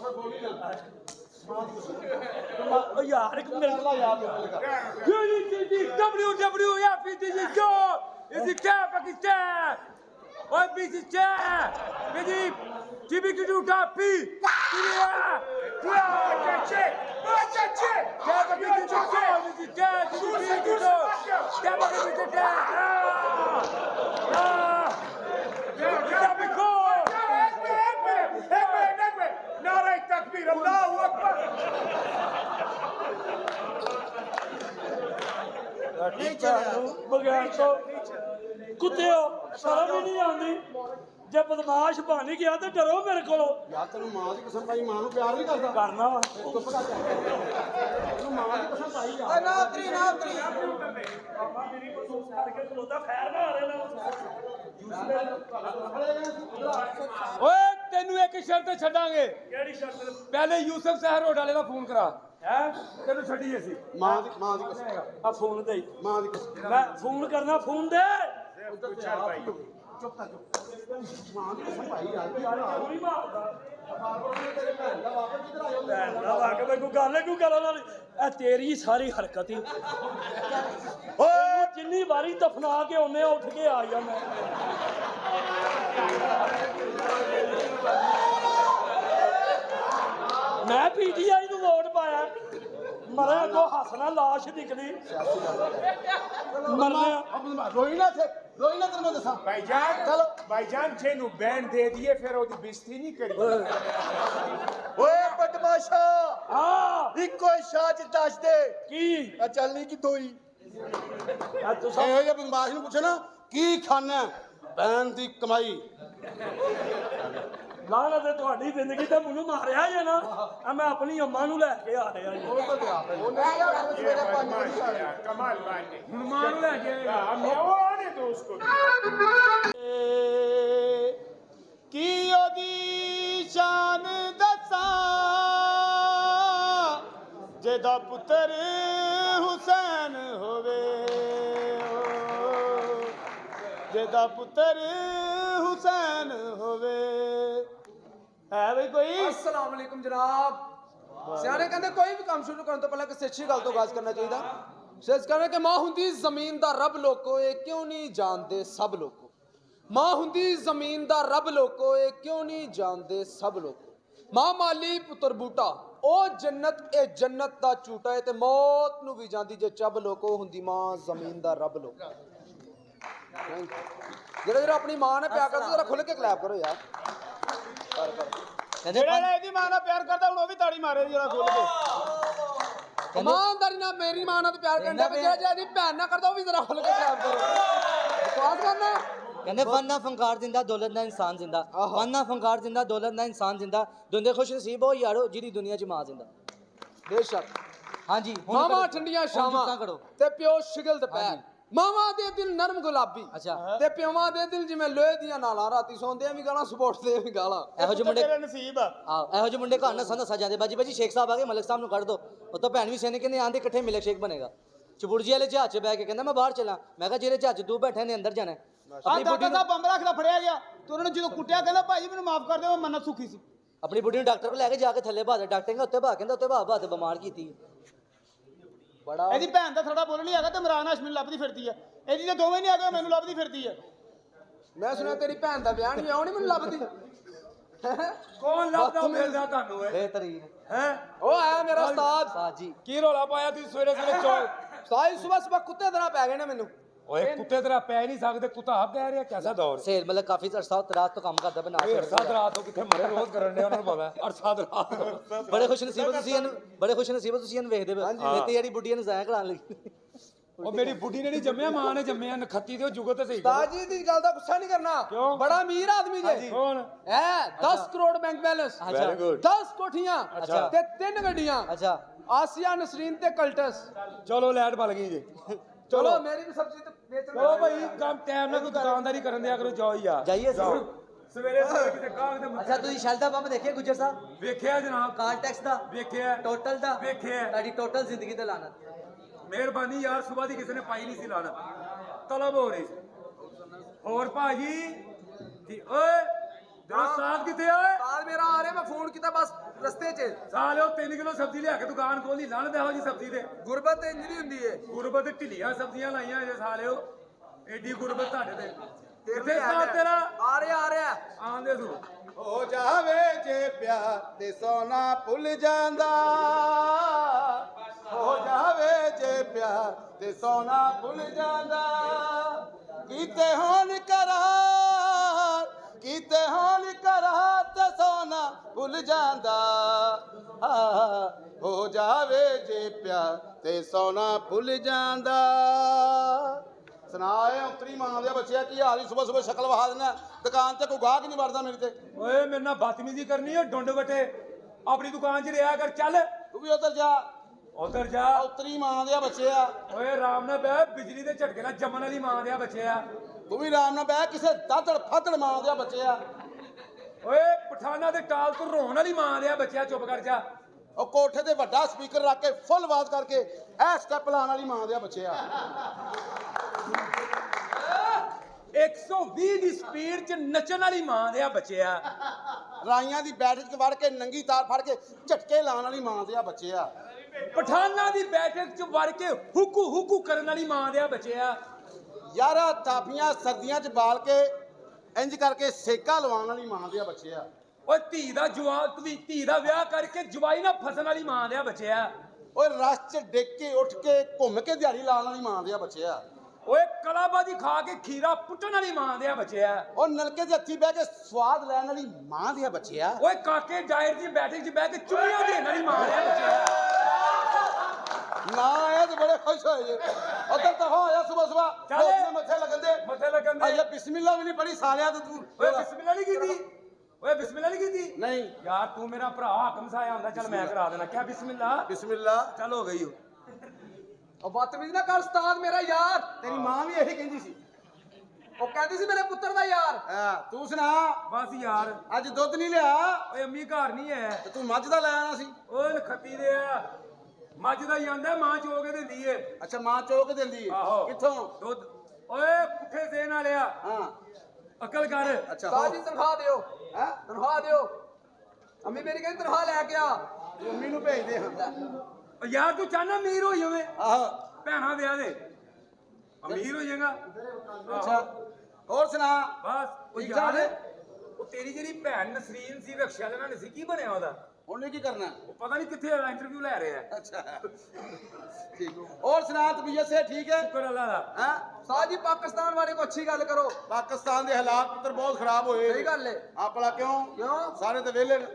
ਉਹ ਯਾਰ ਇੱਕ ਮਿੰਟ ਅੱਲਾ ਯਾਦ ਰੱਖੇਗਾ WWF is it go? Is it Pakistan? Oi, Pakistan! Bidi, Tibi Kudu Tapi! नारे तकबीर अल्लाहू अकबर बगैर तो कुत्ते हो शर्म ही नहीं आती जब बदमाश बन गया तो डरो मेरे को ਯਾਰ ਤੈਨੂੰ ਮਾਂ ਦੀ ਕਸਮ ਪਾਈ ਮਾਂ ਨੂੰ ਪਿਆਰ ਨਹੀਂ ਕਰਦਾ करना वा ਚੁੱਪ ਕਰ ਜਾ ਤੈਨੂੰ ਮਾਂ ਦੀ ਕਸਮ ਪਾਈ ਯਾਰ ਨਾ ਉਤਰੀ मेरी को सोच करके खलोता फैर मारे ना ਓਏ ਤੈਨੂੰ ਇੱਕ ਸ਼ਰਤ ਛੱਡਾਂਗੇ केड़ी शर्त ਪਹਿਲੇ ਯੂਸਫ ਸਹਿਰ ਰੋਡ ਵਾਲੇ ਦਾ ਫੋਨ ਕਰਾ है ਤੈਨੂੰ ਛੱਡੀਏ ਸੀ ਮਾਂ ਦੀ ਕਸਮ आ फोन दे ਮਾਂ ਦੀ ਕਸਮ मैं फोन करना फोन दे ਚੁੱਪ ਕਰ ਮਾਂ ਦੀ ਕਸਮ ਪਾਈ ਯਾਰ पूरी मारदा ਤੇਰੇ ਭੈਣ ਦਾ ਵਾਪਸ ਕਿੱਧਰ ਆਇਓ ਭੈਣ ਦਾ ਵਾਕ ਮੈਂ ਕੋਈ ਗੱਲ ਕਿਉਂ ਕਰਾਂ ਨਾਲ ਇਹ ਤੇਰੀ ਸਾਰੀ ਹਰਕਤ ਹੀ ਓਏ ਜਿੰਨੀ ਵਾਰੀ ਦਫਨਾ ਕੇ ਉਹਨੇ ਉੱਠ ਕੇ ਆ ਜਾਂਦਾ ਮੈਂ ਪੀਟੀਆਈ ਨੂੰ ਵੋਟ ਪਾਇਆ ਮਰਿਆ ਕੋ ਹੱਸਣਾ ਲਾਸ਼ ਨਿਕਲੀ ਮਰਨਾ ਰੋਈ ਨਾ ਥੇ ਰੋਈ ਨਾ ਤੈਨੂੰ ਮੈਂ ਦੱਸਾਂ भाईजान जेनू बैंड दे दिए फिर ओदी बेइज्जती नहीं करी ਓਏ ਬਦਮਾਸ਼ਾ ਹਾਂ ਇੱਕੋ ਸ਼ਾਚ ਦੱਸ ਦੇ ਕੀ ਆ ਚੱਲਣੀ ਕਿੱਥੋਂ ਹੀ ਆ ਤੁਸੀਂ ਇਹੋ ਜਿਹੇ ਬਦਮਾਸ਼ ਨੂੰ ਪੁੱਛੋ ਨਾ ਕੀ ਖਾਣਾ ਬੈਨ ਦੀ ਕਮਾਈ ਲਾਣਾ ਤੇ ਤੁਹਾਡੀ ਜ਼ਿੰਦਗੀ ਤੇ ਮੈਨੂੰ ਮਾਰਿਆ ਜੇ ਨਾ ਆ ਮੈਂ ਆਪਣੀ ਅੰਮਾ ਨੂੰ ਲੈ ਕੇ ਆ ਰਿਹਾ ਜੀ कमाल बात ਹੁਣ ਮਾਂ ਨੂੰ ਲੈ ਕੇ ਆਏਗਾ मैं वो आने दो उसको ਕੀ ਉਹਦੀ ਸ਼ਾਨ ਦੱਸਾਂ ਜਿਹਦਾ ਪੁੱਤਰ ਹੁਸੈਨ ਹੋਵੇ ਜਿਹਦਾ ਪੁੱਤਰ ਹੁਸੈਨ ਹੋਵੇ ਹੈ ਬਈ ਕੋਈ अस्सलाम वालेकुम जनाब सियाने कहते कोई भी काम शुरू करने तो पहले किसी अच्छी गल तो आगाज करना चाहिए शेष कहने कि मां हुंदी जमीन दा रब लोको ये क्यों नहीं जानते सब लोको मां हुंदी जमीन दा रब लोको ये क्यों नहीं जानते सब लोको मां माली पुत्र बूटा ओ जन्नत ए जन्नत दा झूटा है ते मौत नु भी जांदी जे चब लोको हुंदी मां जमीन दा रब लोको जरा जरा अपनी मां ने प्यार करते जरा खुल के क्लैप करो यार ਜਿਹੜਾ ਇਹਦੀ ਮਾਂ ਨਾਲ ਪਿਆਰ ਕਰਦਾ ਹੁਣ ਉਹ ਵੀ ਤਾੜੀ ਮਾਰੇ ਜਿਹੜਾ ਖੋਲ ਕੇ ईमानदारी ना मेरी मां ना तो प्यार करना पे जेड़ा जेदी भैन ना करदा ओ भी जरा खुल के क्लैप करो बकवास करना कहते फन ना फंकार जिंदा दौलत ना इंसान जिंदा फन ना फंकार जिंदा दौलत ना इंसान जिंदा दुनिया खुश नसीब हो यारो जिहदी दुनिया च मां जिंदा बेशक हां जी मामा ठंडियां शामां करो ते प्यो शिगल दोपहर मामा दे दिल नरम गुलाबी अच्छा ते प्योवा दे दिल जिवें लोहे दियां नालां राती सौंदे भी गालां स्पोर्ट्स दे भी गालां ਇਹੋ ਜਿਹੇ ਮੁੰਡੇ ਤੇਰੇ ਨਸੀਬ ਆ ਇਹੋ ਜਿਹੇ ਮੁੰਡੇ ਘਰ ਨਸਾਂ ਨਸਾਂ ਜਾਂਦੇ ਬਾਜੀ ਬਾਜੀ ਸ਼ੇਖ ਸਾਹਿਬ ਆ ਗਏ ਮਲਿਕ ਸਾਹਿਬ ਨੂੰ ਕੱਢ ਦੋ ਉਹ ਤਾਂ ਭੈਣ ਵੀ ਸੈਨੇ ਕਹਿੰਦੇ ਆਂਦੇ ਇਕੱਠੇ ਮਿਲਕ ਸ਼ੇਕ ਬਣੇਗਾ ਚਬੁਰਜੀ ਵਾਲੇ ਜਹਾਜ਼ 'ਚ ਬਹਿ ਕੇ ਕਹਿੰਦਾ ਮੈਂ ਬਾਹਰ ਚੱਲਾਂ ਮੈਂ ਕਿਹਾ ਜਿਹੜੇ ਜਹਾਜ਼ 'ਚ ਤੂੰ ਬੈਠੇ ਨੇ ਅੰਦਰ ਜਾਣਾ ਆਪਣੀ ਬੁੱਢੀ ਨੂੰ ਬੰਬ ਰੱਖਦਾ ਫੜਿਆ ਗਿਆ ਤੇ ਉਹਨਾਂ ਨੇ ਜਦੋਂ ਕੁੱਟਿਆ ਕਹਿੰਦਾ ਭਾਈ ਮੈਨੂੰ ਮਾਫ ਕਰ ਦਿਓ ਮੈਂ ਮੰਨਤ ਸੁਖੀ ਸੀ ਆਪਣੀ ਬੁੱਢੀ ਨੂੰ ਡਾਕਟਰ ਕੋਲ ਲੈ ਕੇ ਜਾ ਕੇ ਥੱਲੇ ਬਾਹਰ ਡਾਕਟਰ ਕਹਿੰਦਾ ਉੱਤੇ ਬਾਹ ਕਹਿੰਦਾ ਉੱਤੇ ਬਾਹ ਤੇ ਬਿਮਾਰ ਕੀਤੀ बड़ा ਇਹਦੀ ਭੈਣ ਦਾ ਥੋੜਾ ਬੋਲ ਨਹੀਂ ਹੈਗਾ ਤੇ ਇਮਰਾਨ ਹਾਸ਼ਮੀ ਲੱਭਦੀ ਫਿਰਦੀ ਆ ਇਹਦੀ ਤਾਂ ਦੋਵੇਂ ਨਹੀਂ ਹੈਗੇ ਮੈਨੂੰ ਲੱਭਦੀ ਫਿਰਦੀ ਆ ਮੈਂ ਸੁਣਿਆ ਤੇਰੀ ਭੈਣ ਦਾ ਵਿਆਹ ਨਹੀਂ, ਆਉਣੀ ਮੈਨੂੰ ਲੱਭਦੀ। ਕੌਣ ਲੱਭਦਾ ਮਿਲਦਾ ਤੁਹਾਨੂੰ ਏ बेहतरीन ਹੈ ਉਹ ਆਇਆ ਮੇਰਾ ਉਸਤਾਦ। उस्ताद जी ਕੀ ਰੋਲਾ ਪਾਇਆ ਤੁਸੀਂ ਸਵੇਰੇ ਸਵੇਰੇ ਚੌਲ ਸਾਈ ਸਵੇਰ ਕੁੱਤੇ ਤਰ੍ਹਾਂ ਪੈ ਗਏ ਨੇ ਮੈਨੂੰ। ਓਏ ਕੁੱਤੇ ਤਰ੍ਹਾਂ ਪੈ ਨਹੀਂ ਸਕਦੇ ਕੁੱਤਾ ਆਪ ਕਹਿ ਰਿਹਾ ਕੈਸਾ ਦੌਰ सेल मतलब काफी अरसा रात तो काम करता बना ਇਹ ਅਰਸਾਦ ਰਾਤ ਤੋਂ ਕਿੱਥੇ ਮਰੇ ਰੋਜ਼ ਕਰਨ ਦੇ ਉਹਨਾਂ ਨੂੰ ਪਤਾ ਅਰਸਾਦ ਰਾਤ ਤੋਂ बड़े खुश नसीब ਤੁਸੀਂ ਇਹਨੂੰ ਬੜੇ ਖੁਸ਼ ਨਸੀਬ ਤੁਸੀਂ ਇਹਨੂੰ ਵੇਖਦੇ ਪਏ ਤੇ ਜਿਹੜੀ ਬੁੱਢੀਆਂ ਨੂੰ ਜ਼ਾਇਆ ਕਰਾਉਣ ਲਈ ਉਹ ਮੇਰੀ ਬੁੱਢੀ ਨੇ ਨਹੀਂ ਜੰਮਿਆ ਮਾਂ ਨੇ ਜੰਮਿਆ ਨਖੱਤੀ ਤੇ ਉਹ ਜੁਗਤ ਤੇ ਸਹੀ ਉਸਤਾਦ ਜੀ ਦੀ ਗੱਲ ਦਾ ਗੁੱਸਾ ਨਹੀਂ ਕਰਨਾ। ਕਿਉਂ? ਬੜਾ ਅਮੀਰ ਆਦਮੀ ਜੇ। ਕੌਣ ਹੈ 10 crore bank balance, very good 10 ਕੋਠੀਆਂ ਅੱਛਾ। ਤੇ 3 ਗੱਡੀਆਂ। ਅੱਛਾ ਆਸੀਆ ਨਸਰੀਨ ਤੇ ਕਲਟਸ। ਚਲੋ ਲੈਟ ਬਲ ਗਈ ਜੀ ਚਲੋ ਮੇਰੀ ਵੀ ਸਬਜ਼ੀ ਤੇ ਵੇਚਣ ਚਲੋ ਭਾਈ ਕੰਮ ਟਾਈਮ ਨਾਲ ਕੋਈ ਦੁਕਾਨਦਾਰੀ ਕਰਨ ਦਿਆ ਕਰੋ ਜਾਓ ਯਾਰ ਜਾਈਏ ਜਾਓ। ਸਵੇਰੇ ਸਵੇਰੇ ਕਿਤੇ ਕਾਗ ਦੇ ਅੱਛਾ ਤੁਸੀਂ ਸ਼ੈਲ ਦਾ ਪੰਪ ਦੇਖਿਆ ਗੁੱਜਰ ਸਾਹਿਬ ਵੇਖਿਆ ਜਨਾਬ ਕਾਰ ਟੈਕਸ ਦਾ ਵੇਖਿਆ ਟੋਟਲ ਦਾ ਵੇਖਿਆ ਤੁਹਾਡੀ ਟੋਟਲ ਜ਼ਿੰਦਗੀ ਤੇ ਲਾਨਤ ਮਿਹਰਬਾਨੀ ਯਾਰ ਸਵੇਰ ਦੀ ਕਿਸੇ ਨੇ ਪਾਈ ਨਹੀਂ ਸੀ ਲਾਣਾ ਤਲਬ ਹੋ ਰਹੀ ਸੀ ਹੋਰ ਭਾਜੀ ਜੀ ਓਏ ਜਰਾ ਸਾਥ ਕਿੱਥੇ ਓਏ ਉਸਤਾਦ ਮੇਰਾ ਆ ਰਿਹਾ, ਮੈਂ ਫੋਨ ਕੀਤਾ ਬਸ ਰਸਤੇ 'ਚ। ਸਾਲਿਓ 3 ਕਿਲੋ ਸਬਜ਼ੀ ਲਿਆ ਕੇ ਦੁਕਾਨ ਖੋਲੀ ਲਾਣ ਦੇ ਹੋ ਜੀ ਸਬਜ਼ੀ ਦੇ ਗੁਰਬਤ ਇੰਜ ਦੀ ਹੁੰਦੀ ਏ। ਗੁਰਬਤ ਢਿੱਲੀਆਂ ਸਬਜ਼ੀਆਂ ਲਾਈਆਂ ਜੇ ਸਾਲਿਓ ਐਡੀ ਗੁਰਬਤ ਤੁਹਾਡੇ ਤੇ ਤੇਰੇ ਕਿੱਥੇ ਆ ਸਾਥ ਤੇਰਾ ਆ ਰਿਹਾ। ਆਂਦੇ ਸੂ ਹੋ ਜਾਵੇ ਜੇ ਪਿਆਰ ਤੇ ਸੋਨਾ ਭੁੱਲ ਜਾਂਦਾ, ਹੋ ਜਾਵੇ ਜੇ ਪਿਆਰ ਤੇ ਸੋਨਾ ਭੁੱਲ ਜਾਂਦਾ, ਕੀਤੇ ਹੋਣ ਕਰਾਰ, ਕੀਤੇ ਹੋਣ ਕਰਾਰ ਤੇ ਸੋਨਾ ਭੁੱਲ ਜਾਂਦਾ, ਹੋ ਜਾਵੇ ਜੇ ਪਿਆਰ ਤੇ ਸੋਨਾ ਭੁੱਲ ਜਾਂਦਾ। ਸੁਣਾਏ ਉਤਰੀ ਮਾਂ ਦੇ ਬੱਚਿਆ ਕੀ ਹਾਲ ਹੀ ਸਵੇਰ ਸਵੇਰ ਸ਼ਕਲ ਵਹਾ ਦੇਣਾ ਦੁਕਾਨ ਤੇ ਕੋਈ ਗਾਹਕ ਨਹੀਂ ਵੜਦਾ ਮੇਰੇ ਤੇ। ਓਏ ਮੇਰੇ ਨਾਲ ਬਦਤਮੀਜ਼ੀ ਕਰਨੀ ਓ ਡੁੰਡ ਵਟੇ ਆਪਣੀ ਦੁਕਾਨ 'ਚ ਰਿਹਾ ਕਰ ਚੱਲ ਤੂੰ ਵੀ ਉਧਰ ਜਾ, ਉਧਰ ਜਾ ਉਤਰੀ ਮਾਂ ਦੇ ਬੱਚਿਆ, ਓਏ ਆਰਾਮ ਨਾਲ ਬਹਿ ਬਿਜਲੀ ਦੇ ਝਟਕੇ ਨਾਲ ਜੰਮਣ ਵਾਲੀ ਮਾਂ ਦੇ ਬੱਚਿਆ ਤੂੰ ਵੀ ਆਰਾਮ ਨਾਲ ਬਹਿ, ਕਿਸੇ ਦਾਦੜ ਫਾਦੜ ਮਾਂ ਦੇ ਬੱਚਿਆ। ਓਏ ਪਠਾਨਾ ਦੇ ਟਾਲ ਤੋਂ ਰੋਣ ਵਾਲੀ ਮਾਂ ਦੇ ਬੱਚਿਆ ਚੁੱਪ ਕਰ ਜਾ ਉਹ ਕੋਠੇ ਤੇ ਵੱਡਾ ਸਪੀਕਰ ਰੱਖ ਕੇ ਫੁੱਲ ਆਵਾਜ਼ ਕਰਕੇ ਐ ਸਟੈਪ ਲਾਉਣ ਵਾਲੀ ਮਾਂ ਦੇ ਬੱਚਿਆ। 120 ਦੀ ਸਪੀਡ 'ਚ ਨੱਚਣ ਵਾਲੀ ਮਾਂ ਦੇ ਬੱਚਿਆ ਰਾਈਆਂ ਦੀ ਬੈਠਕ 'ਚ ਵੜ ਕੇ ਨੰਗੀ ਤਾਰ ਫੜ ਕੇ ਝਟਕੇ ਲਾਉਣ ਵਾਲੀ ਮਾਂ ਦੇ ਬੱਚਿਆ। ਪਠਾਨਾ ਦੀ ਬੈਠਕ 'ਚ ਵੜ ਕੇ ਹੁਕੂ ਹੁਕੂ ਕਰਨ ਵਾਲੀ ਮਾਂ ਦੇ ਬੱਚਿਆ। ਯਾਰਾ ਟਾਫੀਆਂ ਸਰਦੀਆਂ 'ਚ ਬਾਲ ਕੇ ਇੰਜ ਕਰਕੇ ਸੇਕਾ ਲਵਾਉਣ ਵਾਲੀ ਮਾਂ ਦੇ ਬੱਚਿਆ। ਓਏ ਧੀ ਦਾ ਜਵਾਨ ਧੀ ਦਾ ਵਿਆਹ ਕਰਕੇ ਜਵਾਈ ਨਾਲ ਫਸਣ ਵਾਲੀ ਮਾਂ ਦੇ ਬੱਚਿਆ। ਓਏ ਰਸ 'ਚ ਡਿੱਗ ਕੇ ਉੱਠ ਕੇ ਘੁੰਮ ਕੇ ਦਿਹਾੜੀ ਲਾਉਣ ਵਾਲੀ ਮਾਂ ਦੇ ਬੱਚਿਆ। ਓਏ ਕਲਾਬਾਜੀ ਖਾ ਕੇ ਖੀਰਾ ਪੁੱਟਣ ਵਾਲੀ ਮਾਂ ਦੇ ਬੱਚਿਆ। ਉਹ ਨਲਕੇ 'ਚ ਹੱਥੀ ਬਹਿ ਕੇ ਸਵਾਦ ਲੈਣ ਵਾਲੀ ਮਾਂ ਦੇ ਬੱਚਿਆ। ਓਏ ਕਾਕੇ ਡਾਇਰ ਦੀ ਬੈਠਕ 'ਚ ਬਹਿ ਕੇ ਚੁੰਮੀਆਂ ਦੇਣ ਵਾਲੀ ਮਾਂ ਦੇ ਬੱਚਿਆ। ਨਾ ਇਹ ਤੇ ਬੜੇ ਖੁਸ਼ ਹੋਏ ਜੇ ਉਧਰ ਤਾਂ ਹੋਇਆ ਸਵੇਰ ਸਵੇਰ ਚੱਲ। ਲੋਕ ਮੱਥੇ ਲੱਗਣ ਦੇ ਮੱਥੇ ਲੱਗਣ ਦੇ ਅਜੇ ਬਿਸਮਿਲ੍ਲਾ ਵੀ ਨਹੀਂ ਪੜੀ ਸਾਲਿਆ ਤੇ ਤੂੰ। ਓਏ ਬਿਸਮਿਲ੍ਲਾ ਨਹੀਂ ਕੀਤੀ ਓਏ ਬਿਸਮਿਲ੍ਲਾ ਨਹੀਂ ਕੀਤੀ ਨਹੀਂ ਯਾਰ ਤੂੰ ਮੇਰਾ ਭਰਾ ਹਾਕਮ ਸਾਇਆ ਹੁੰਦਾ ਚੱਲ ਮੈਂ ਕਰਾ ਦੇਣਾ ਕਿਆ ਬਿਸਮਿਲ੍ਲਾ ਬਿਸਮਿਲ੍ਲਾ ਚੱਲ ਹੋ ਗਈ ਉਹ ਬਦਤਮੀਜ਼ ਨਾ ਕਰ ਉਸਤਾਦ ਮੇਰਾ ਯਾਰ। ਤੇਰੀ ਮਾਂ ਵੀ ਇਹੀ ਕਹਿੰਦੀ ਸੀ। ਉਹ ਕਹਿੰਦੀ ਸੀ ਮੇਰੇ ਪੁੱਤਰ ਦਾ ਯਾਰ। ਹਾਂ ਤੂੰ ਸੁਣਾ ਬਸ ਯਾਰ ਅੱਜ ਦੁੱਧ ਨਹੀਂ ਲਿਆ ਓਏ ਅੰਮੀ ਘਰ ਨਹੀਂ ਹੈ ਤੇ ਤੂੰ ਮੱਝ ਦਾ ਲੈ ਆਣਾ ਸੀ। ਓਏ ਨਖੱਤੀ ਦੇ ਆ ਮੱਝ ਦਾ ਹੀ ਆਂਦਾ ਮਾਂ ਚੋ ਕੇ ਦਿੰਦੀ ਏ ਅੱਛਾ ਮਾਂ ਚੋਕ ਦਿੰਦੀ ਹੈ ਆਹੋ ਕਿੱਥੋਂ? ਦੁੱਧ ਓਏ ਪੁੱਠੇ ਦੇ ਨਾਲ ਆ ਹਾਂ ਅਕਲ ਕਰ ਅੱਛਾ ਉਸਤਾਦ ਜੀ ਤਨਖਾਹ ਦਿਓ, ਹੈ ਤਨਖਾਹ ਦਿਓ। ਅੰਮੀ ਮੇਰੀ ਕਹਿੰਦੀ ਤਨਖਾਹ ਲੈ ਕੇ ਆ। ਮੰਮੀ ਨੂੰ ਭੇਜਦੇ ਹਾਂ। ਓ ਯਾਰ ਤੂੰ ਚਾਹਨਾ ਅਮੀਰ ਹੋ ਜਾਵੇਂ ਆਹੋ ਭੈਣਾ ਵਿਆਹ ਦੇ ਅਮੀਰ ਹੋ ਜਾਏਗਾ ਅੱਛਾ ਹੋਰ ਸੁਣਾ ਬਸ ਉਹ ਠੀਕ ਯਾਰ ਠਾਕ? ਉਹ ਤੇਰੀ ਜਿਹੜੀ ਭੈਣ ਨਸਰੀਨ ਸੀ ਰਕਸ਼ਾ ਲੈਣਾ ਨਹੀਂ ਸੀ ਕੀ ਬਣਿਆ ਉਹਦਾ ਉਹਨੇ ਕੀ ਕਰਨਾ? ਉਹ ਪਤਾ ਨਹੀਂ ਕਿੱਥੇ ਇੰਟਰਵਿਊ ਲੈ ਰਿਹਾ ਹੈ ਅੱਛਾ ਠੀਕ ਹੋਰ ਸੁਣਾ ਤਬੀਅਤ ਸੇ ਠੀਕ ਹੈ? ਸ਼ੁਕਰ ਅੱਲਾ ਦਾ ਹਾਂ ਉਸਤਾਦ ਜੀ ਪਾਕਿਸਤਾਨ ਬਾਰੇ ਕੋਈ ਅੱਛੀ ਗੱਲ ਕਰੋ। ਪਾਕਿਸਤਾਨ ਦੇ ਹਾਲਾਤ ਪੁੱਤਰ ਬਹੁਤ ਖਰਾਬ ਹੋਏ। ਸਹੀ ਗੱਲ ਏ। ਆਪਣਾ ਕਿਉਂ ਕਿਉਂ? ਸਾਰੇ ਤੇ ਵਿਹਲੇ ਨੇ।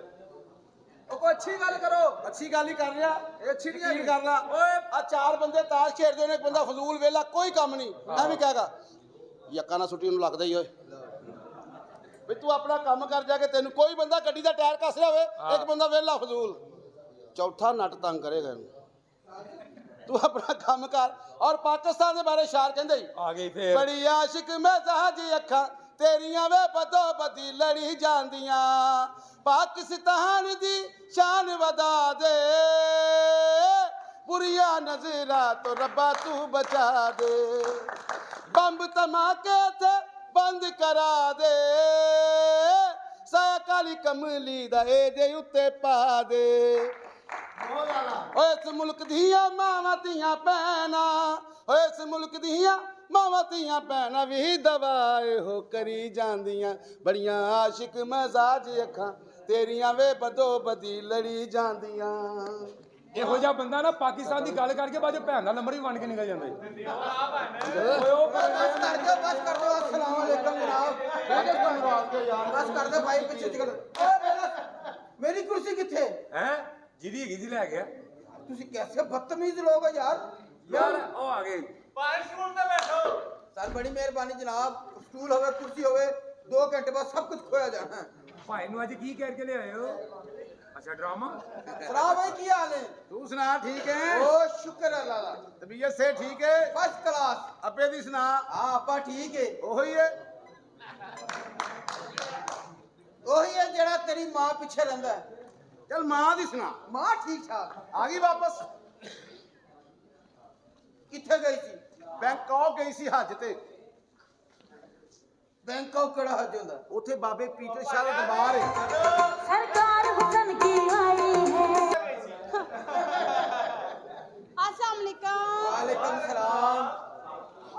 ਉਹ ਕੋਈ ਅੱਛੀ ਗੱਲ ਕਰੋ। ਅੱਛੀ ਗੱਲ ਹੀ ਕਰ ਰਿਹਾ। ਇਹ ਅੱਛੀ ਨਹੀਂ ਯਕੀਨ ਹੈਗੀ। ਕਰ ਲਾ ਓਏ ਆ ਚਾਰ ਬੰਦੇ ਤਾਸ਼ ਖੇਡਦੇ ਨੇ ਇੱਕ ਬੰਦਾ ਫਜ਼ੂਲ ਵੇਲਾ ਕੋਈ ਕੰਮ ਨਹੀਂ ਐਵੇਂ ਕਹੇਗਾ ਯੱਕਾ ਨਾ ਸੁੱਟੀ ਉਹਨੂੰ ਲੱਗਦਾ ਹੀ ਓਏ ਵੀ ਤੂੰ ਆਪਣਾ ਕੰਮ ਕਰ ਜਾ ਕੇ ਤੈਨੂੰ ਕੋਈ ਬੰਦਾ ਗੱਡੀ ਦਾ ਟਾਇਰ ਕੱਸ ਰਿਹਾ ਹੋਵੇ ਇੱਕ ਬੰਦਾ ਵੇਲਾ ਫਜ਼ੂਲ ਚੌਥਾ ਨੱਟ ਤੰਗ ਕਰੇਗਾ ਇਹਨੂੰ ਤੂੰ ਆਪਣਾ ਕੰਮ ਕਰ। ਔਰ ਪਾਕਿਸਤਾਨ ਦੇ ਬਾਰੇ ਸ਼ਾਇਰ ਕਹਿੰਦੇ ਹੀ ਆ ਗਈ ਫੇਰ ਬੜੀ ਆਸ਼ਿਕ ਮਜ਼ਾਜ ਅੱਖਾਂ ਤੇਰੀਆਂ ਵੇ ਬਦੋ ਬਦੀ ਲੜੀ ਜਾਂਦੀਆਂ ਪਾਕਿਸਤਾਨ ਦੀ ਸ਼ਾਨ ਵਧਾ ਦੇ ਬੁਰੀਆਂ ਨਜ਼ਰਾਂ ਤੋਂ ਰੱਬਾ ਤੂੰ ਬਚਾ ਦੇ ਬੰਬ ਧਮਾਕੇ ਤੇ ਬੰਦ ਕਰਾ ਦੇ ਸਾਇਆ ਕਾਲੀ ਕਮਲੀ ਦਾ ਇਹਦੇ ਉੱਤੇ ਪਾ ਦੇ ਓਏ ਇਸ ਮੁਲਕ ਦੀਆਂ ਮਾਵਾਂ ਧੀਆਂ ਭੈਣਾਂ ਓਏ ਇਸ ਮੁਲਕ ਦੀਆਂ ਮਾਵਾਂ ਧੀਆਂ ਭੈਣਾਂ ਵੀ ਦਵਾਏ ਹੋ ਕਰੀ ਜਾਂਦੀਆਂ ਬੜੀਆਂ ਆਸ਼ਿਕ ਮਜ਼ਾਜ ਅੱਖਾਂ ਤੇਰੀਆਂ ਵੇ ਬਦੋ ਬਦੀ ਲੜੀ ਜਾਂਦੀਆਂ। ਇਹੋ ਜਿਹਾ ਬੰਦਾ ਨਾ ਪਾਕਿਸਤਾਨ ਦੀ ਗੱਲ ਕਰਕੇ ਬਾਅਦ ਭੈਣ ਦਾ ਨੰਬਰ ਵੀ ਵੰਡ ਕੇ ਨਿਕਲ ਜਾਂਦਾ ਓਏ ਉਹ बस कर दो अस्सलाम वालेकुम जनाब बस कर दो भाई पीछे निकल मेरी कुर्सी किथे ਹੈ ਜਿਹਦੀ ਹੈਗੀ ਸੀ ਲੈ ਗਿਆ तुसी कैसे बदतमीज लोग हो यार ਯਾਰ ਉਹ ਆ ਗਏ सर बड़ी मेहरबानी जनाब स्टूल होवे कुर्सी होवे 2 घंटे बाद सब कुछ खोया जाना ਭਾਈ ਨੂੰ ਅੱਜ ਕੀ ਕਹਿ ਕੇ ਲਿਆਏ ਹੋ ਅੱਛਾ ਡਰਾਮਾ सलाम भाई की हाल है ਤੂੰ ਸੁਣਾ ਠੀਕ ਹੈ ओ शुक्र है अल्लाह दा ਤਬੀਅਤ ਸੇ ਠੀਕ ਹੈ फर्स्ट क्लास ਆਪੇ ਦੀ ਸੁਣਾ हां आपा ठीक है ਉਹੀ ਹੈ वही है जेड़ा तेरी मां पीछे रहंदा है ਚੱਲ ਮਾਂ ਦੀ ਸੁਣਾ मां ठीक ठाक ਆ ਗਈ ਵਾਪਸ किथे गई थी ਬੈਂਕਾਕ ਗਈ ਸੀ ਹੱਜ ਤੇ बैंकॉक केड़ा हज होंदा ਉੱਥੇ ਬਾਬੇ ਪੀਟਰ ਸ਼ਾਹ ਦਾ ਦਰਬਾਰ ਹੈ सरकार हुक्म की आई है। अस्सलाम वालेकुम। वालेकुम सलाम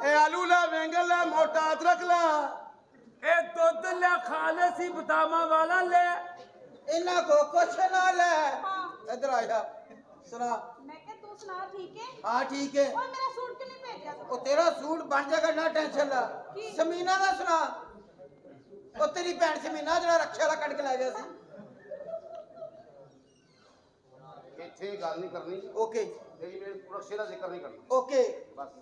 ਇਹ ਆਲੂ ਲੈ ਵੈਂਗਣ ਲੈ ਮੋਟਾ ਅਦਰਕ ਲੈ ਇਹ ਦੁੱਧ ਲੈ ਖਾਲੇ ਸੀ ਬਦਾਮਾਂ ਵਾਲਾ ਲੈ इन्ना को कुछ ना ले इधर आ जा सुना मैं क्या तू सुना ठीक है? हाँ ठीक है और मेरा सूट क्यों नहीं भेजा? वो तेरा सूट बन जाएगा ना टेंशन ला समीना दा सुना वो तेरी भैन समीना जरा रक्षा वाला कट के ले गया सी ਇੱਥੇ ਗੱਲ ਨਹੀਂ ਕਰਨੀ ओके ਤੇਰੀ ਮੇਰੇ ਸੁਰੱਖਿਆ ਦਾ ਜ਼ਿਕਰ ਨਹੀਂ ਕਰਨਾ ओके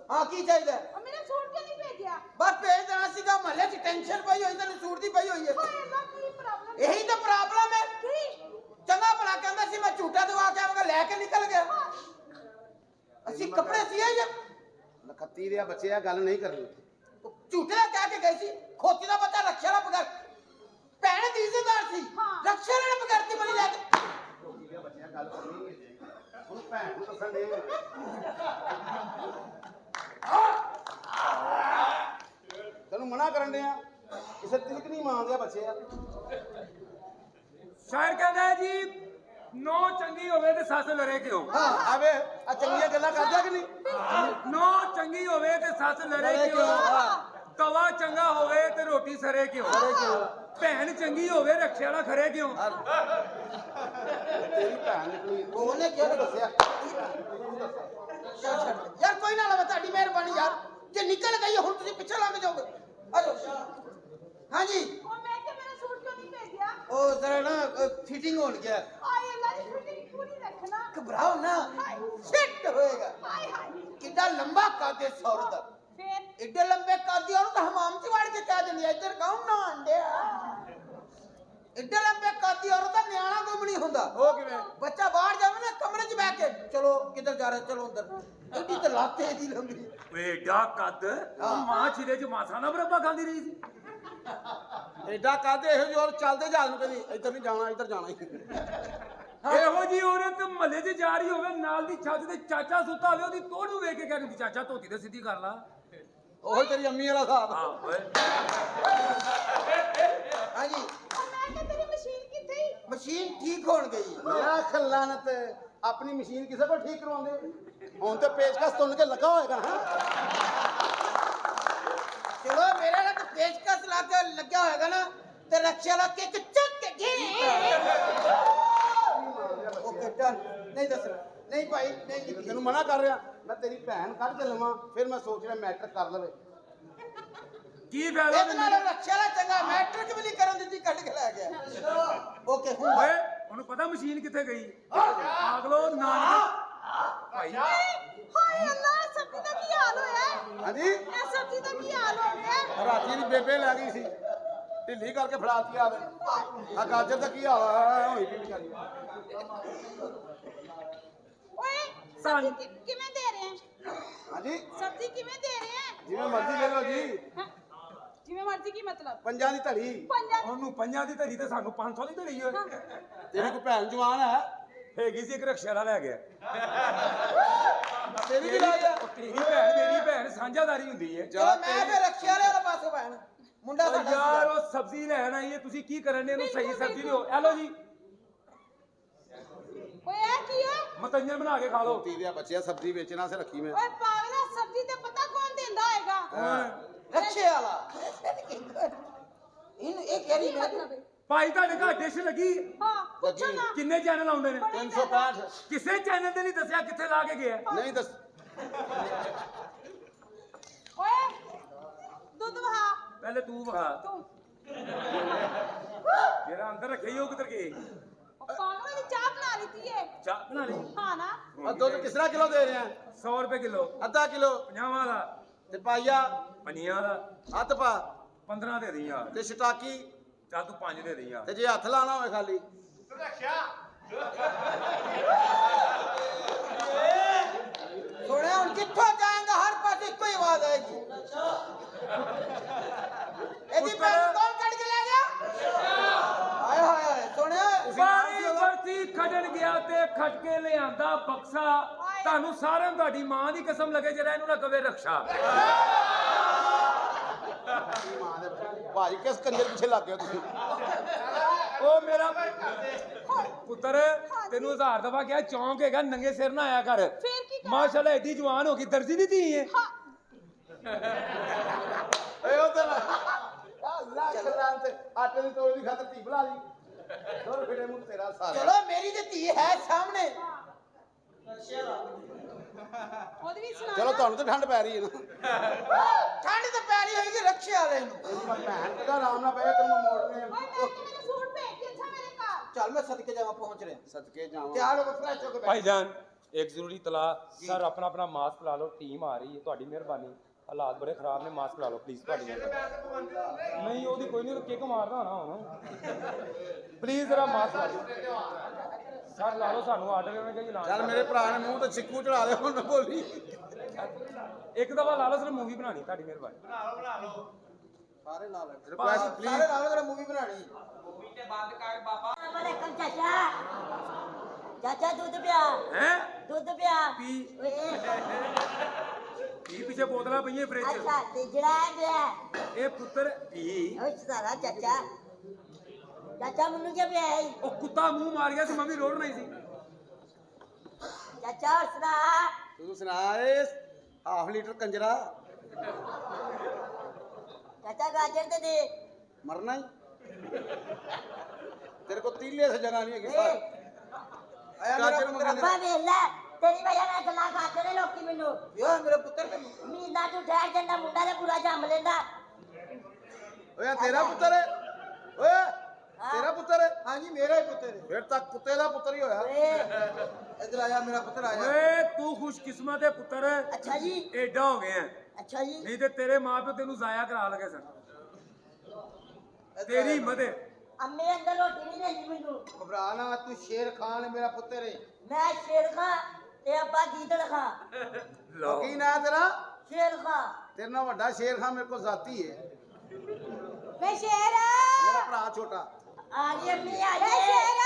हाँ की चाहिए और मेरा सूट क्यों नहीं भेजा? बस भेज देना सीगा महल्ले च टेंशन पई होई तेरे सूट दी पई होई है हाय अल्लाह की प्रॉब्लम यही तो प्रॉब्लम है की? चंगा भला कहंदा सी मैं झूठा दवा के आवांगा लेके निकल गया ਅਸੀਂ कपड़े सिए या ਨਖੱਤੀ ਦੇ ਬੱਚੇ ਆ ਗੱਲ ਨਹੀਂ ਕਰਨੀ ਝੂਠੇ ਕਹਿ ਕੇ ਗਈ ਸੀ ਖੋਤੀ ਦਾ ਬੱਚਾ ਰਕਸ਼ਾ ਵਾਲਾ ਬਗੈਰ ਭੈਣ ਦੀ ਇੱਜ਼ਤਦਾਰ ਸੀ ਰਕਸ਼ਾ ਵਾਲੇ ਬਗੈਰ ਤੇ ਬਣੀ ਲੈ ਕੇ ਛੋਟੀ ਦੇ ਬੱਚੇ ਆ ਗੱਲ ਕਰਨੀ ਉਹਨੂੰ ਭੈਣ ਨੂੰ ਦੱਸਣ ਦੇ ਤੈਨੂੰ ਮਨਾ ਕਰਨ ਦੇ ਆ ਕਿਸੇ ਤਿਲਕ ਨਹੀਂ ਮਾਰਦੇ ਆ ਬੱਚੇ ਆ ਸ਼ਾਇਰ ਕਹਿੰਦਾ ਹੈ ਜੀ ਨੌ ਚੰਗੀ ਹੋਵੇ ਤੇ ਸੱਸ ਲੜੇ ਕਿਉਂ ਹਾਂ ਆਵੇ ਆ ਚੰਗੀਆਂ ਗੱਲਾਂ ਕਰਦਾ ਕਿ ਨਹੀਂ ਨੌ ਚੰਗੀ ਹੋਵੇ ਤੇ ਸੱਸ ਲੜੇ ਕਿਉਂ ਤਵਾ ਚੰਗਾ ਹੋਵੇ ਤੇ ਰੋਟੀ ਸਰੇ ਕਿਉਂ ਭੈਣ ਚੰਗੀ ਹੋਵੇ ਰਕਸ਼ੇ ਵਾਲਾ ਖਰੇ ਕਿਉਂ ਤੇਰੀ ਭੈਣ ਨਿਕਲੀ ਉਹਨੇ ਕਿਹਾ ਦੱਸਿਆ ਯਾਰ ਕੋਈ ਨਾ ਲਵਾ ਤੁਹਾਡੀ ਮਿਹਰਬਾਨੀ ਯਾਰ ਜੇ ਨਿਕਲ ਗਈ ਹੁਣ ਤੁਸੀਂ ਪਿੱਛੇ ਲੰਘ ਜਾਓਗੇ ਆ ਜਾਓ ਹਾਂਜੀ और मैं क्या मेरा सूट क्यों नहीं भेजा? ਉਹ ਜ਼ਰਾ ਨਾ ਫਿਟਿੰਗ ਹੋਣ ਗਿਆ हाय अल्लाह की फिटिंग पूरी रखना। ਘਬਰਾਓ ਨਾ ਫਿੱਟ ਹੋਏਗਾ हाय हाय। ਕਿੱਡਾ ਲੰਬਾ ਕਾਦੇ ਸੌਰ ਦਾ फिर ਏਡੇ ਲੰਬੇ ਕਾਦੀ ਔਰ ਤਾਂ ਹਮਾਮ ਚ ਵੜ ਕੇ ਕਹਿ ਦਿੰਦੀ ਆ ਇੱਧਰ ਕੌਣ ਨਾ ਆਂਡਿਆ ਏਡੇ ਲੰਬੇ ਕਾਦੀ ਔਰ ਤਾਂ ਨਿਆਣਾ ਕੋਈ ਨਹੀਂ ਹੁੰਦਾ ਉਹ ਕਿਵੇਂ ਬੱਚਾ ਬਾਹਰ ਜਾਵੇ ਨਾ ਕਮਰੇ 'ਚ ਬਹਿ ਕੇ ਚਲੋ ਕਿੱਧਰ ਜਾ ਰਹੇ ਚਲੋ ਅੰਦਰ ਐਡੀ ਤਾਂ ਲੱਤ ਇਹਦੀ ਲੰਬੀ ਓਏ ਏਡਾ ਕੱਦ ਮਾਂ ਛਿਲੇ ਚ ਮਾਸਾ ਨਾ ਬਰੱਬਾ ਖਾਂਦੀ ਰਹੀ ਸੀ ਐਡਾ ਕਾਦੇ ਇਹੋ ਜਿਹੇ ਔਰ ਚੱਲਦੇ ਜਹਾਜ਼ ਨੂੰ ਕਹਿੰਦੀ ਇੱਧਰ ਨਹੀਂ ਜਾਣਾ ਇੱਧਰ ਜਾਣਾ ਇਹੋ ਜੀ ਔਰਤ ਮਹੱਲੇ 'ਚ ਜਾ ਰਹੀ ਹੋਵੇ ਨਾਲ ਦੀ ਛੱਤ ਤੇ ਚਾਚਾ ਸੁੱਤਾ ਹੋਵੇ ਉਹਦੀ ਤੋੜ ਨੂੰ ਵੇਖ ਕੇ ਕਹਿੰਦੀ ਚਾਚਾ ਧੋਤੀ ਤੇ ਸਿੱਧੀ ਕਰ ਲਾ ਉਹੀ ਤੇਰੀ ਅੰਮੀ ਵਾਲਾ ਹਿਸਾਬ ਹਾਂ ਓਏ ਹਾਂਜੀ और मैं क्या तेरी मशीन की थी? ਮਸ਼ੀਨ ਠੀਕ ਹੋਣ ਗਈ ਮੇਰਾ ਖਲਾਨਤ ਆਪਣੀ ਮਸ਼ੀਨ ਕਿਸੇ ਕੋਲ ਠੀਕ ਕਰਵਾਉਂਦੇ ਹੁਣ ਤੇ ਪੇਚਕਸ ਤੁੰਨ ਕੇ ਲੱਗਾ ਹੋਏਗਾ ਹਾਂ ਚਲੋ ਮੇਰੇ ਨਾਲ ਤਾਂ ਪੇਚਕਸ ਲਾ ਕੇ ਲੱਗਿਆ ਹੋਏਗਾ ਨਾ ਤੇ ਰਕਸ਼ਾ ਲਾ ਕੇ ਇੱਕ ਚੱਕ ਕੇ ਓਕੇ ਡਨ ਨਹੀਂ ਦੱਸਣਾ ਨਹੀਂ ਭਾਈ ਨਹੀਂ ਲਿਖੀ ਤੈਨੂੰ ਮਨਾ ਕਰ ਰਿਹਾ ਮੈਂ ਤੇਰੀ ਭੈਣ ਕੱਢ ਕੇ ਲਵਾਂ ਫਿਰ ਮੈਂ ਸੋਚ ਰਿਹਾ ਮੈਟਰ ਕਰ ਲਵੇ ਕੀ ਫਾਇਦਾ ਇਹਦੇ ਨਾਲ ਰਕਸ਼ਾ ਲਾ ਚੰਗਾ ਮੈਟ੍ਰਿਕ ਵੀ ਨਹੀਂ ਕਰਨ ਦਿੱਤੀ ਕੱਢ ਕੇ ਲੈ ਗਿਆ ਓਕੇ ਹੁਣ ਓਏ ਉਹਨੂੰ ਪਤਾ ਮਸ਼ੀਨ ਕਿੱਥੇ ਗਈ ਆਗਲੋ ਨਾਨਕ ਭਾਈ हाय अल्लाह सब्जी का की हाल होया है? ਹਾਂਜੀ ये सब्जी का की हाल हो गया? ਰਾਤੀ ਦੀ ਬੇਬੇ ਲੈ ਗਈ ਸੀ ਢਿੱਲੀ ਕਰਕੇ ਫੜਾਤੀ ਆਵੇ ਆ ਗਾਜਰ ਦਾ ਕੀ ਹਾਲ ਹੋਈ ਪਈ ਵਿਚਾਰੀ ओए सब्जी किवें दे रहे हैं? ਹਾਂਜੀ सब्जी किवें दे रहे हैं? ਜਿਵੇਂ ਮਰਜ਼ੀ ਲੈ ਲਓ ਜੀ हाँ, जिवें मर्जी की मतलब? ਪੰਜਾਂ ਦੀ ਧੜੀ पंजा ਉਹਨੂੰ ਪੰਜਾਂ ਦੀ ਧੜੀ ਤੇ ਸਾਨੂੰ 500 ਦੀ ਧੜੀ ਓਏ ਤੇਰੀ ਕੋਈ ਭੈਣ ਜਵਾਨ ਹੈ ਹੈਗੀ ਸੀ ਇੱਕ ਰਕਸ਼ਾ ਵਾਲਾ ਲੈ ਗਿਆ ਤੇਰੀ ਵੀ ਲਾਈ ਆ ਤੇਰੀ ਭੈਣ ਮੇਰੀ ਭੈਣ ਸਾਂਝਾਦਾਰੀ ਹੁੰਦੀ ਹੈ ਚਲੋ ਮੈਂ ਫਿਰ ਰਕਸ਼ਾ ਵਾਲੇ ਵਾਲਾ ਪਾਸੋਂ ਬਹਿਣ ਮੁੰਡਾ ਓ ਸਾਡਾ ਯਾਰ ਸੀਗਾ। ਉਹ ਸਬਜ਼ੀ ਲੈਣ ਆਈ ਹੈ ਤੁਸੀਂ ਕੀ ਕਰਨ ਦੇ ਇਹਨੂੰ ਸਹੀ ਸਬਜ਼ੀ ਦਿਓ ਇਹ ਲਓ ਜੀ ओए ये की है? ਮਤੰਜਨ ਬਣਾ ਕੇ ਖਾ ਲਓ ਧੀ ਦੇ ਬੱਚਿਆ ਸਬਜ਼ੀ ਵੇਚਣਾ ਸੇ ਰੱਖੀ ਮੈਂ ओए पागला सब्जी ते पता कौन दे ਦਿੰਦਾ ਹੋਏਗਾ रक्षे वाला इन एक कह रही मैं ਭਾਈ ਤੁਹਾਡੇ ਘਰ ਡਿਸ਼ ਲੱਗੀ ਹਾਂ ਪੁੱਛੋ ਨਾ ਕਿੰਨੇ ਚੈਨਲ ਆਉਂਦੇ ਨੇ 365 ਕਿਸੇ ਚੈਨਲ ਤੇ ਨਹੀਂ ਦੱਸਿਆ ਕਿੱਥੇ ਲਾ ਕੇ ਗਿਆ ਨਹੀਂ ਦੱਸ ਓਏ ਦੁੱਧ ਵਹਾ ਪਹਿਲੇ ਤੂੰ ਵਿਖਾ ਤੂੰ ਜਿਹੜਾ ਅੰਦਰ ਰੱਖੇ ਉਹ ਕਿੱਧਰ ਗਏ ਪਾਗਲ ਦੀ ਚਾਹ ਬਣਾ ਲਈ ਏ ਚਾਹ ਬਣਾ ਲਈ ਹਾਂ ਨਾ ਆ ਦੁੱਧ ਕਿਸ ਤਰ੍ਹਾਂ ਕਿਲੋ ਦੇ ਰਹੇ ਆ 100 ਰੁਪਏ ਕਿਲੋ ਅੱਧਾ ਕਿਲੋ 50 ਦਾ ਤੇ ਪਾਈਆ ਪਨੀਆਂ ਦਾ ਹੱਥ ਪਾ 15 ਦੇ ਦੇ ਯਾਰ ਤੇ ਸ਼ਟਾਕੀ ਚੱਲ ਤੂੰ 5 ਦੇ ਦੇ ਯਾਰ ਤੇ ਜੇ ਹੱਥ ਲਾਣਾ ਹੋਵੇ ਖਾਲੀ सोने उन कित्थों जाएगा हर पास एक ही आवाज आएगी एदी पे कौन कट के ले गया हाय हाय हाय सोने ਬਾਰੀ ਵਰਤੀ ਖੜਨ ਗਿਆ ਤੇ ਖਟ ਕੇ ਲਿਆਂਦਾ ਬਕਸਾ ਤੁਹਾਨੂੰ ਸਾਰਿਆਂ ਨੂੰ ਤੁਹਾਡੀ ਮਾਂ ਦੀ ਕਸਮ ਲੱਗੇ ਜਿਹੜਾ ਇਹਨੂੰ ਨਾ ਕਵੇ ਰਖਸ਼ਾ ਭਾਜੀ ਕਿਸ ਕੰਜਰ ਪਿੱਛੇ ਲੱਗ ਗਏ ਤੁਸੀਂ ਉਹ ਮੇਰਾ ਪੁੱਤਰ ਤੈਨੂੰ 1000 ਦਫਾ ਕਿਹਾ ਚੌਂਕ ਹੈਗਾ ਨੰਗੇ ਸਿਰ ਨਾ ਆਇਆ ਕਰ ਫੇਰ ਕੀ ਕਰ ਮਾਸ਼ਾਅੱਲਾ ਐਡੀ ਜਵਾਨ ਹੋ ਗਈ ਦਰਜੀ ਦੀ ਧੀ ਹੈ ਏ ਉਧਰ ਅੱਲਾਹ ਖਲਾਨ ਤੇ ਆਟੇ ਦੀ ਤੋੜੀ ਦੀ ਖਾਤਰ ਧੀ ਬੁਲਾ ਲਈ ਦੋਰ ਫਿੜੇ ਮੂੰਹ ਤੇਰਾ ਸਾਰਾ चलो मेरी तो धी है सामने ਉਹਦੀ ਵੀ ਸੁਣਾ ਚਲੋ ਤੁਹਾਨੂੰ ਤਾਂ ਠੰਡ ਪੈ ਰਹੀ ਹੈ ਨਾ ठंड तो प्यारी होगी रक्षे वाले नु ਭੈਣ ਦਾ ਆਰਾਮ ਨਾਲ ਪਏ ਤੈਨੂੰ ਮੋੜਨੇ ਓਏ ਮੈਂ ਕਿ ਮੈਨੂੰ ਸੂਟ ਭੇਜ ਦੇ ਅੱਛਾ ਮੇਰੇ ਘਰ चल मैं सदके जावा पहुंच रहे ਸਦਕੇ ਜਾਵਾਂ तैयार हो फ्रेश हो के ਭਾਈਜਾਨ ਇੱਕ ਜ਼ਰੂਰੀ ਤਲਾ ਸਰ ਆਪਣਾ ਆਪਣਾ ਮਾਸਕ ਲਾ ਲਓ ਟੀਮ ਆ ਰਹੀ ਹੈ ਤੁਹਾਡੀ ਮਿਹਰਬਾਨੀ ਹਾਲਾਤ ਬੜੇ ਖਰਾਬ ਨੇ ਮਾਸਕ ਲਾ ਲਓ ਪਲੀਜ਼ ਤੁਹਾਡੀ ਮਿਹਰਬਾਨੀ ਨਹੀਂ ਉਹਦੀ ਕੋਈ ਨਹੀਂ ਉਹ ਕਿੱਕ ਮਾਰਦਾ ਹੋਣਾ ਹੁਣ ਪਲੀਜ਼ ਜਰਾ ਮਾਸਕ ਲਾ ਲਓ ਸਰ ਲਾ ਲਓ ਸਾਨੂੰ ਆਰਡਰ ਕਰਨੇ ਕਿ ਲਾਣ ਚੱਲ ਮੇਰੇ ਭਰਾ ਨੇ ਮੂੰਹ ਤੇ ਸਿੱਕੂ ਚੜਾ ਲਿਆ ਹੁਣ ਬੋਲੀ ਇੱਕ ਦਫਾ ਲਾ ਲਓ ਸਰ ਮੂਵੀ ਬਣਾਣੀ ਤੁਹਾਡੀ ਮਿਹਰਬਾਨੀ सारे ला ले ਰਿਕੁਐਸਟ सारे ਪਲੀਜ਼ ला ले जरा मूवी बनानी ਵਾਲੇਕਮ ਚਾਚਾ ਚਾਚਾ ਦੁੱਧ ਪਿਆ ਹੈ ਦੁੱਧ ਪਿਆ ਪੀ ਓਏ ਪੀ ਪਿੱਛੇ ਬੋਤਲਾਂ ਪਈਆਂ ਫ੍ਰਿਜ 'ਚ ਅੱਛਾ ਤੇ ਜਿਹੜਾ ਹੈ ਇਹ ਪੁੱਤਰ ਪੀ ਓਏ ਸਾਰਾ ਚਾਚਾ ਚਾਚਾ ਮੈਨੂੰ ਕੀ ਪਿਆ ਹੈ ਉਹ ਕੁੱਤਾ ਮੂੰਹ ਮਾਰ ਗਿਆ ਸੀ ਮੈਂ ਵੀ ਰੋੜ ਨਹੀਂ ਸੀ ਚਾਚਾ ਹਸਨਾ ਤੂੰ ਸੁਣਾ ਏ ਹਾਫ ਲੀਟਰ ਕੰਜਰਾ ਚਾਚਾ ਗਾਜਰ ਤੇ ਦੇ ਮਰਨਾ ਹੀ ਤੇਰੇ ਕੋ ਤੀਲੇ ਸੇ ਜਗ੍ਹਾ ਨਹੀਂ ਹੈਗੀ ਸਰ ਆਇਆ ਮੇਰਾ ਪੁੱਤਰ ਰੱਬਾ ਵੇਖ ਲੈ ਤੇਰੀ ਵਜ੍ਹਾ ਨਾਲ ਗੱਲਾਂ ਕਰਦੇ ਨੇ ਲੋਕੀ ਮੈਨੂੰ यो मेरा पुत्र ते ਮਹੀਨਾ ਤੂੰ ਠਹਿਰ ਜਾਂਦਾ ਮੁੰਡਾ ਤੇ ਪੂਰਾ ਜੰਮ ਲੈਂਦਾ ਓਏ ਤੇਰਾ ਪੁੱਤਰ ਹੈ ਓਏ ਤੇਰਾ ਪੁੱਤਰ ਹੈ हां जी मेरा ही पुत्र है ਫਿਰ ਤਾਂ ਕੁੱਤੇ ਦਾ ਪੁੱਤਰ ਹੀ ਹੋਇਆ ਓਏ इधर आया मेरा पुत्र आया ਓਏ ਤੂੰ ਖੁਸ਼ਕਿਸਮਤ ਹੈ ਪੁੱਤਰ ਅੱਛਾ ਜੀ ਐਡਾ ਹੋ ਗਿਆ ਅੱਛਾ ਜੀ ਨਹੀਂ ਤੇ ਤੇਰੇ ਮਾਪੇ ਤੈਨੂੰ ਜ਼ਾਇਆ ਕਰਾ ਲਗੇ ਸਨ ਤੇਰੀ ਹਿੰਮਤ ਹੈ ਅੰਮੇ ਅੰਦਰ ਰੋਟੀ ਨਹੀਂ ਦੇਂਦੀ ਮੈਨੂੰ घबराना तू शेर खान है मेरा पुत्र है ਮੈਂ ਸ਼ੇਰ ਖਾਂ ਤੇ ਅੱਬਾ ਗੀਦੜ ਖਾਂ ਲਓ ਕੀ ਨਾਂ ਤੇਰਾ ਸ਼ੇਰ ਖਾਂ ਤੇਰੇ ਨਾਲ ਵੱਡਾ ਸ਼ੇਰ ਖਾਨ ਮੇਰੇ ਕੋਲ ਜ਼ਾਤੀ ਹੈ ਮੈਂ ਸ਼ੇਰ ਮੇਰਾ ਭਰਾ ਛੋਟਾ ਆ ਗਈ ਅੰਮੀ ਆ ਗਈ ਸ਼ੇਰ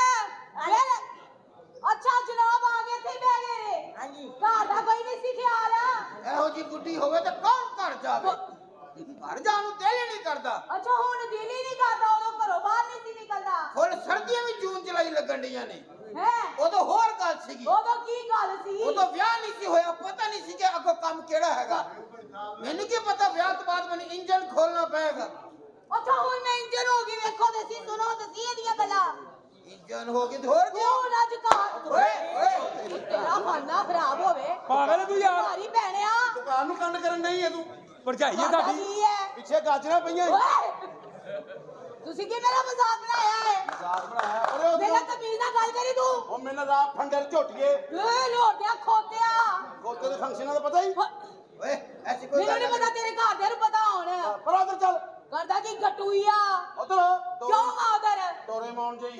ਅੱਛਾ ਜਨਾਬ ਆ ਗਏ ਤੇ ਬਹਿ ਗਏ ਹਾਂਜੀ ਘਰ ਦਾ ਕੋਈ ਨਹੀਂ ਸੀ ਖਿਆਲ ਇਹੋ ਜੀ ਬੁੱਢੀ ਹੋਵੇ ਤਾਂ ਕੌਣ ਘਰ ਜਾਵੇ ਘਰ ਜਾਣ ਨੂੰ ਦਿਲ ਹੀ ਨਹੀਂ ਕਰਦਾ ਅੱਛਾ ਹੁਣ ਦਿਲ ਹੀ ਨਹੀਂ ਕਰਦਾ ਉਦੋਂ ਘਰੋਂ ਬਾਹਰ ਨਹੀਂ ਸੀ ਨਿਕਲਦਾ ਹੁਣ ਸਰਦੀਆਂ ਵੀ ਜੂਨ ਜੁਲਾਈ ਲੱਗਣ ਡੀਆਂ ਨੇ ਹੈ ਉਦੋਂ ਹੋਰ ਗੱਲ ਸੀਗੀ ਉਦੋਂ ਕੀ ਗੱਲ ਸੀ ਉਦੋਂ ਵਿਆਹ ਨਹੀਂ ਸੀ ਹੋਇਆ ਪਤਾ ਨਹੀਂ ਸੀ ਕਿ ਅੱਗੋਂ ਕੰਮ ਕਿਹੜਾ ਹੈਗਾ ਮੈਨੂੰ ਕੀ ਪਤਾ ਵਿਆਹ ਤੋਂ ਬਾਅਦ ਮੈਨੂੰ ਇੰਜਨ ਖੋਲਣਾ ਪਏਗਾ ਅੱਛਾ ਹੁਣ ਮੈਂ ਇੰਜਨ ਹੋ ਗਈ ਵੇਖੋ ਤੇ ਸੀ ਸੁਣੋ ਤੇ ਸੀ ਇਹਦੀਆਂ ਗੱਲਾਂ ਇੰਜਨ ਹੋ ਗਈ ਤੇ ਹੋਰ ਕੀ ਤੂੰ ਨਾ ਜੁਕਾ ਓਏ ਓਏ ਤੇਰਾ ਖਾਨਾ ਖਰਾਬ ਹੋਵੇ ਪਾਗਲ ਹੈ ਤੂੰ ਯਾਰ ਮਾਰੀ ਭੈਣਿਆ ਦੁਕਾਨ ਨੂੰ ਕੰਡ ਕਰਨ ਨਹੀਂ ਹੈ ਤੂੰ ਭਰਜਾਈ ਹੈ ਤੁਹਾਡੀ ਤੁਹਾਡੀ ਕੀ ਹੈ ਪਿੱਛੇ ਗਾਜਰਾਂ ਪਈਆਂ ਓਏ ਤੁਸੀਂ ਕੀ ਮੇਰਾ ਮਜ਼ਾਕ ਬਣਾਇਆ ਹੈ ਮਜ਼ਾਕ ਬਣਾਇਆ ਓਏ ਮੇਰਾ ਤਮੀਜ਼ ਨਾਲ ਗੱਲ ਕਰੀ ਤੂੰ ਉਹ ਮੈਨਾਂ ਰਾਤ ਫੰਡਰ ਝੋਟੀਏ ਓਏ ਲੋਟਿਆ ਖੋਤਿਆ ਕੋਤੇ ਦੇ ਫੰਕਸ਼ਨਾਂ ਦਾ ਪਤਾ ਹੀ ਓਏ ਐਸੀ ਕੋਈ ਮੈਨੂੰ ਨਹੀਂ ਪਤਾ ਤੇਰੇ ਘਰਦਿਆਂ ਨੂੰ ਪਤਾ ਹੁਣ ਪਰ ਉਧਰ ਚੱਲ ਕਰਦਾ ਕੀ ਗਟੂਈਆ ਉਧਰ ਕਿਉਂ ਆਦਰ ਤੋਰੇ ਮੌਣ ਜਈ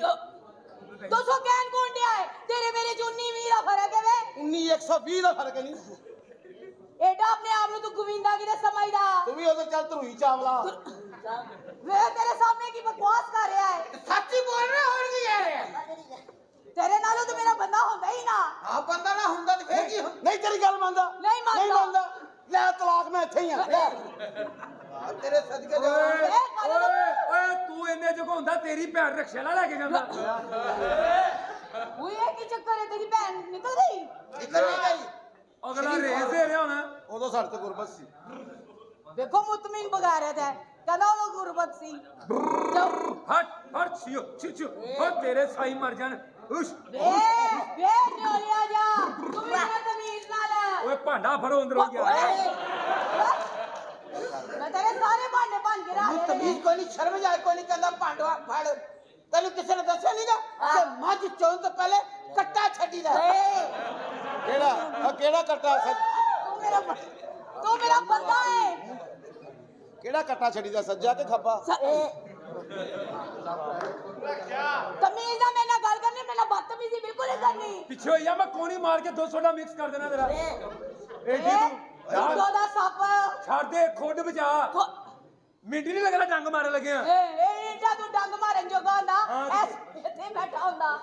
200 ਕਹਿਣ ਕੌਣ ਡਿਆ ਹੈ ਤੇਰੇ ਮੇਰੇ 19 20 ਦਾ ਫਰਕ ਹੈ ਵੇ 19 120 ਦਾ ਫਰਕ ਨਹੀਂ ਐਡਾ ਆਪਣੇ ਆਪ ਨੂੰ ਤੂੰ ਗੋਵਿੰਦਾ ਕਿਤੇ ਸਮਝਦਾ ਤੂੰ ਵੀ ਉਧਰ ਚੱਲ ਧਰੂਈ ਚਾਵਲਾ ਵੇ ਤੇਰੇ ਸਾਹਮਣੇ ਕੀ ਬਕਵਾਸ ਕਰ ਰਿਹਾ ਹੈ ਸੱਚੀ ਬੋਲ ਰਿਹਾ ਹੋਰ ਕੀ ਕਹਿ ਰਿਹਾ ਤੇਰੇ ਨਾਲੋਂ ਤਾਂ ਮੇਰਾ ਬੰਦਾ ਹੁੰਦਾ ਹੀ ਨਾ ਆ ਬੰਦਾ ਨਾ ਹੁੰਦਾ ਤੇ ਫੇਰ ਕੀ ਨਹੀਂ ਤੇਰੀ ਗੱਲ ਮੰਨਦਾ ਨਹੀਂ ਮੰਨਦਾ। ਲੈ ਤਲਾਕ ਮੈਂ ਇੱਥੇ ਹੀ ਆ ਲੈ ਤੇਰੇ ਸਦਕੇ ਜਾ ਓਏ ਓਏ ਤੂੰ ਇੰਨੇ ਜਗਾਉਂਦਾ ਤੇਰੀ ਭੈਣ ਰਕਸ਼ੇ ਨਾਲ ਲੈ ਕੇ ਜਾਂਦਾ ਉਹ ਇਹ ਕੀ ਚੱਕਰ ਹੈ ਤੇਰੀ ਭੈਣ ਨਿਕਲ ਗਈ ਨਿਕਲ ਨਹੀਂ ਗਈ ਅਗਲਾ ਰੇਸ ਦੇ ਰਿਹਾ ਹੋਣਾ ਉਦੋਂ ਸਾਡੇ ਤੇ ਗੁਰਬਤ ਸੀ ਦੇਖੋ ਮੁਤਮੀਨ ਬਗਾਰਤ ਹੈ ਕਹਿੰਦਾ ਉਹ ਗੁਰਬਤ ਸੀ ਹਟ ਹਟ ਛਿਓ ਛਿਓ ਹਟ ਤੇਰੇ ਸਾਈ ਮਰ ਜਾਣ ਉਸ਼ ਵੇ ਨਿਓਲਿਆ ਜਾ ਤੂੰ ਵੀ ਨਾ ਤਮੀਜ਼ ਨਾਲ ਓਏ ਭਾਂਡਾ ਫੜੋ ਅੰਦਰੋਂ ਗਿਆ ਮੈਂ ਤੇਰੇ ਸਾਰੇ ਭਾਂਡੇ ਭੰਨ ਕੇ ਰੱਖ ਦੇਣੇ ਤਮੀਜ਼ ਕੋਈ ਨਹੀਂ ਸ਼ਰਮ ਜਾਏ ਕੋਈ ਨਹੀਂ ਕਹਿੰਦਾ ਪਾਂਡਵਾ ਫੜ ਤੈਨੂੰ ਕਿਸੇ ਨੇ ਦੱਸਿਆ ਨਹੀਂਗਾ ਕਿ ਮੱਝ ਚੋਣ ਤੋਂ ਪਹਿਲੇ ਕੱਟਾ ਛੱਡੀ ਦਾ ਕਿਹੜਾ ਕੱਟਾ ਤੂੰ ਮੇਰਾ ਬੰਦਾ ਹੈ ਕਿਹੜਾ ਕੱਟਾ ਛੱਡੀਦਾ ਸੱਜਾ ਕਿ ਖੱਬਾ ਤਮੀਜ਼ ਨਾਲ ਮੇਰੇ ਨਾਲ ਗੱਲ ਕਰਨੀ ਮੇਰੇ ਨਾਲ ਬਦਤਮੀਜ਼ੀ ਬਿਲਕੁਲ ਨਹੀਂ ਕਰਨੀ ਪਿੱਛੇ ਹੋਈ ਆ ਮੈਂ ਕੋਣੀ ਮਾਰ ਕੇ 2 ਸੋਡਾ ਮਿਕਸ ਕਰ ਦੇਣਾ ਤੇਰਾ ਦੋ ਦਾ ਸੱਪ ਛੱਡ ਦੇ ਖੁੱਡ ਬਚਾ ਮਿੰਟ ਨਹੀਂ ਲੱਗਣਾ ਡੰਗ ਮਾਰਨ ਲੱਗਿਆ ਇਹ ਤੂੰ ਡੰਗ ਮਾਰਨ ਜੋਗਾ ਹੁੰਦਾ ਇੱਥੇ ਬੈਠਾ ਹੁੰਦਾ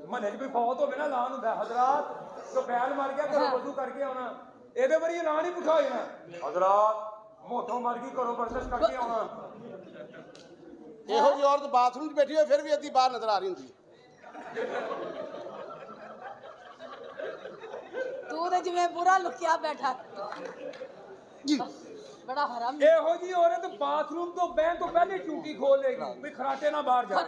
ਮਹੱਲੇ 'ਚ ਕੋਈ ਫੌਤ ਹੋਵੇ ਨਾ ਐਲਾਨ ਹੁੰਦਾ ਹਜ਼ਰਾਤ ਸੁਪੈਲ ਮਰ ਗਿਆ ਘਰੋਂ ਵਜ਼ੂ ਕਰਕੇ ਆਉਣਾ ਇਹਦੇ ਵਾਰੀ ਐਲਾਨ ਹੀ ਪੁੱਠਾ ਹੋ ਜਾਣਾ ਹਜ਼ਰਾਤ ਮੋਟੋ ਮਰ ਗਈ ਘਰੋਂ ਵਰਜਿਸ਼ ਕਰਕੇ ਆਉਣਾ ਇਹੋ ਜਿਹੀ ਔਰਤ ਬਾਥਰੂਮ 'ਚ ਬੈਠੀ ਹੋਏ ਫਿਰ ਵੀ ਅੱਧੀ ਬਾਹਰ ਨਜ਼ਰ ਆ ਰਹੀ ਹੁੰਦੀ ਤੂੰ ਤੇ ਜਿਵੇਂ ਪੂਰਾ ਲੁਕਿਆ ਬੈਠਾ ਜੀ ਬੜਾ ਹਰਾਮ ਇਹੋ ਜੀ ਔਰਤ ਬਾਥਰੂਮ ਤੋਂ ਬਹਿਣ ਤੋਂ ਪਹਿਲੇ ਟੂਟੀ ਖੋਲ ਲੇਗੀ ਵੀ ਖਰਾਟੇ ਨਾ ਬਾਹਰ ਜਾ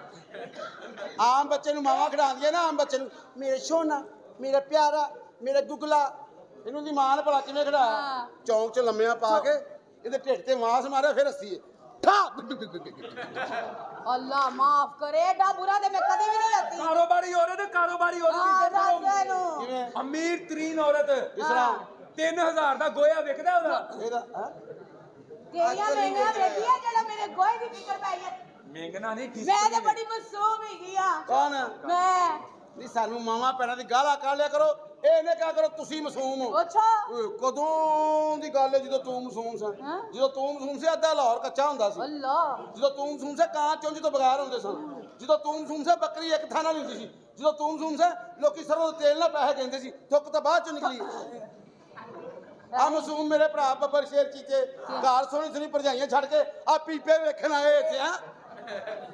ਆਮ ਬੱਚੇ ਨੂੰ ਮਾਵਾਂ ਖਿਡਾਉਂਦੀਆਂ ਨਾ ਆਮ ਬੱਚੇ ਨੂੰ ਮੇਰੇ ਸੋਨਾ ਮੇਰਾ ਪਿਆਰਾ ਮੇਰਾ ਗੁਗਲਾ ਇਹਨੂੰ ਦੀ ਮਾਂ ਨੇ ਭਲਾ ਕਿਵੇਂ ਖਿਡਾਇਆ ਚੌਂਕ 'ਚ ਲੰਮਿਆਂ ਪਾ ਕੇ ਇਹਦੇ ਢਿੱਡ ਤੇ ਮਾਸ ਮਾਰਿਆ ਫਿਰ ਹੱਸੀਏ ਅੱਲਾ ਮਾਫ ਕਰੇ ਏਡਾ ਬੁਰਾ ਤੇ ਮੈਂ ਕਦੇ ਵੀ ਨਹੀਂ ਹੱਸੀ ਕਾਰੋਬਾਰੀ ਔਰਤ ਕਿਵੇਂ ਅਮੀਰ ਤਰੀਨ ਔਰਤ ਕਿਸ ਤਰ੍ਹਾਂ 3000 ਦਾ ਗੋਇਆ ਵਿਕਦਾ ਉਹਦਾ ਇਹਦਾ ਤੇਰੀਆਂ ਮਹਿੰਗੀਆਂ ਵੇਖੀਆਂ ਜਿਹੜਾ ਮੇਰੇ ਗੋਹੇ ਦੀ ਫਿਕਰ ਪਈ ਹੈ ਮਹਿੰਗਣਾ ਨਹੀਂ ਮੈਂ ਤੇ ਬੜੀ ਮਸੂਮ ਹੈਗੀ ਆ ਕੌਣ ਮੈਂ ਨਹੀਂ ਸਾਨੂੰ ਮਾਵਾਂ ਪੈਰਾਂ ਦੀ ਗਾਲਾਂ ਕੱਢ ਲਿਆ ਕਰੋ ਇਹਨੇ ਕਿਆ ਕਰੋ ਤੁਸੀਂ ਮਾਸੂਮ ਹੋ ਅੱਛਾ ਕਦੋਂ ਦੀ ਗੱਲ ਹੈ ਜਦੋਂ ਤੂੰ ਮਾਸੂਮ ਸੀ ਜਦੋਂ ਤੂੰ ਮਾਸੂਮ ਸੀ ਅੱਧਾ ਲਾਹੌਰ ਕੱਚਾ ਹੁੰਦਾ ਸੀ ਅੱਲਾ ਜਦੋਂ ਤੂੰ ਮਾਸੂਮ ਸੀ ਕਾਂ ਚੁੰਝ ਤੋਂ ਬਗੈਰ ਹੁੰਦੇ ਸਨ ਜਦੋਂ ਤੂੰ ਮਾਸੂਮ ਸੀ ਬੱਕਰੀ ਇੱਕ ਥਾਂ ਨਾਲ ਹੁੰਦੀ ਸੀ ਜਦੋਂ ਤੂੰ ਮਾਸੂਮ ਸੀ ਲੋਕੀ ਸਰੋਂ ਦੇ ਤੇਲ ਨਾਲ ਪੈਸੇ ਕਹਿੰਦੇ ਸੀ ਥੁੱਕ ਤਾਂ ਬਾਅਦ ਚੋਂ ਨਿਕਲੀ ਆ ਮਾਸੂਮ ਮੇਰੇ ਭਰਾ ਬੱਬਰ ਸ਼ੇਰ ਚੀਤੇ ਘਰ ਸੋਹਣੀ ਸੋਹਣੀ ਭਰਜਾਈਆਂ ਛੱਡ ਕੇ ਆ ਪੀਪੇ ਵੇਖਣ ਆਏ ਇੱਥੇ ਆ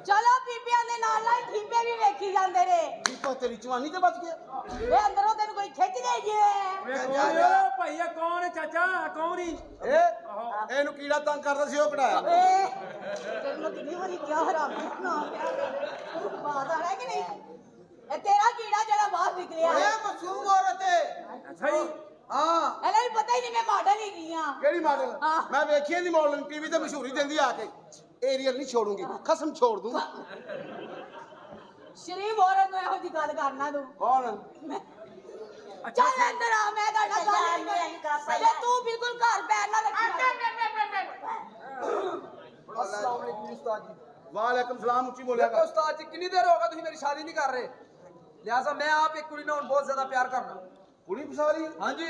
ਚਲੋ ਬੀਬੀਆਂ ਦੇ ਨਾਲ ਨਾਲ ਠੀਪੇ ਵੀ ਵੇਖੀ ਜਾਂਦੇ ਨੇ ਪੀਪਾ ਤੇਰੀ ਜਵਾਨੀ ਤੇ ਬਚ ਗਿਆ ਵੇ ਅੰਦਰੋਂ ਤੈਨੂੰ ਕੋਈ ਖਿੱਚ ਲੈ ਜੇ ਭਾਈ ਇਹ ਕੌਣ ਹੈ ਚਾਚਾ ਕੌਣ ਹੀ ਇਹਨੂੰ ਕੀੜਾ ਤੰਗ ਕਰਦਾ ਸੀ ਉਹ ਕਢਾਇਆ ਤੈਨੂੰ ਕਿੰਨੀ ਵਾਰੀ ਕਿਹਾ ਹਰਾਮ ਨਾ ਬਾਤ ਆ ਰਿਹਾ ਕਿ ਨਹੀਂ ਇਹ ਤੇਰਾ ਕੀੜਾ ਜਿਹੜਾ ਬਾਹਰ ਨਿਕਲਿਆ ਇਹ ਮਾਸੂਮ ਔਰਤ ਹੈ ਅੱਛਾ ਜੀ ਹਾਂ ਇਹਨਾਂ ਨੂੰ ਪਤਾ ਹੀ ਨਹੀਂ ਮੈਂ ਮਾਡਲ ਹੀ ਗਈ ਆ ਕਿਹੜੀ ਮਾਡਲ ਮੈਂ ਵੇਖੀ ਦੀ ਮਾਡਲ ਟੀਵੀ ਤੇ ਮਸ਼ਹੂਰੀ ਦਿੰਦੀ ਆ ਕੇ ਏਰੀਅਲ ਨਹੀਂ ਛੋੜੂੰਗੀ ਕਸਮ ਛੋੜ ਦੂੰ ਸ਼ਰੀਫ ਔਰਤ ਨੂੰ ਇਹੋ ਜੀ ਗੱਲ ਕਰਨਾ ਤੂੰ ਕੌਣ ਚੱਲ ਅੰਦਰ ਆ ਮੈਂ ਤੁਹਾਡਾ ਗੱਲ ਨਹੀਂ ਕਰਦਾ ਤੇ ਤੂੰ ਬਿਲਕੁਲ ਘਰ ਪੈਰ ਨਾ अस्सलाम वालेकुम उस्ताद जी वालेकुम सलाम ਉੱਚੀ ਬੋਲਿਆ देखो उस्ताद जी कितनी देर होगा तुम मेरी शादी नहीं कर रहे लिहाजा मैं आप एक कुड़ी ना बहुत ज्यादा प्यार करना ਕੁੜੀ ਪਸਾਰੀ हाँ जी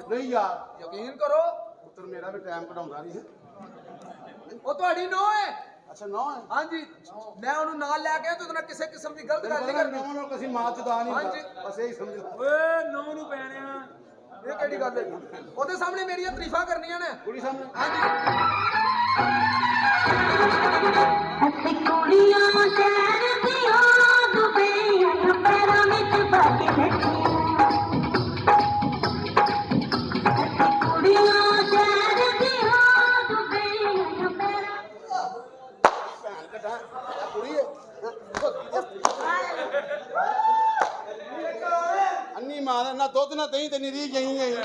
ਨਹੀਂ ਯਾਰ यकीन करो ਪੁੱਤਰ ਮੇਰਾ ਵੀ ਟਾਈਮ ਕਢਾਉਂਦਾ ਨਹੀਂ ਹੈ वो ਤੁਹਾਡੀ नो है ਅੱਛਾ ਨੌ ਹੈ हाँ जी मैं ਉਹਨੂੰ ਨਾਲ ਲੈ ਕੇ ਤੇ ਉਹਦੇ ਨਾਲ ਕਿਸੇ ਕਿਸਮ ਦੀ ਗਲਤ ਗੱਲ ਨਹੀਂ ਕਰਨੀ ਨੌ ਨੂੰ ਕਿਸੇ ਮਾਂ ਚੁਦਾ ਨਹੀਂ ਹਾਂਜੀ। ਹੁੰਦਾ ਬਸ ਇਹੀ ਸਮਝੋ ਓਏ ਨੌ ਨੂੰ ਪੈਣਿਆ ਇਹ ਕਿਹੜੀ ਗੱਲ ਹੈ ਉਹਦੇ ਸਾਹਮਣੇ ਮੇਰੀਆਂ ਤਾਰੀਫਾਂ ਕਰਨੀਆਂ ਨੇ ਕੁੜੀ ਸਾਹਮਣੇ हाँ जी ਅਸੀਂ ਕੁੜੀਆਂ ਸ਼ਹਿਰ ਦੀਆਂ ਦੁਬਈਆਂ ਪੈਰਾਂ ਵਿੱਚ ਪਾ ਕੇ ਬੈਠੀਆਂ ਅਸੀਂ ਕੁੜੀਆਂ ਸ਼ਹਿਰ ਦੀਆਂ ਦੁਬਈਆਂ ਪੈਰਾਂ ਭੈਣ ਕਟਾ ਕੁੜੀ ਹੈ ਅੰਨੀ ਮਾਂ ਦਾ ਨਾ ਦੁੱਧ ਨਾ ਦਹੀਂ ਤੇ ਨਿਰੀ ਗਈ ਗਈ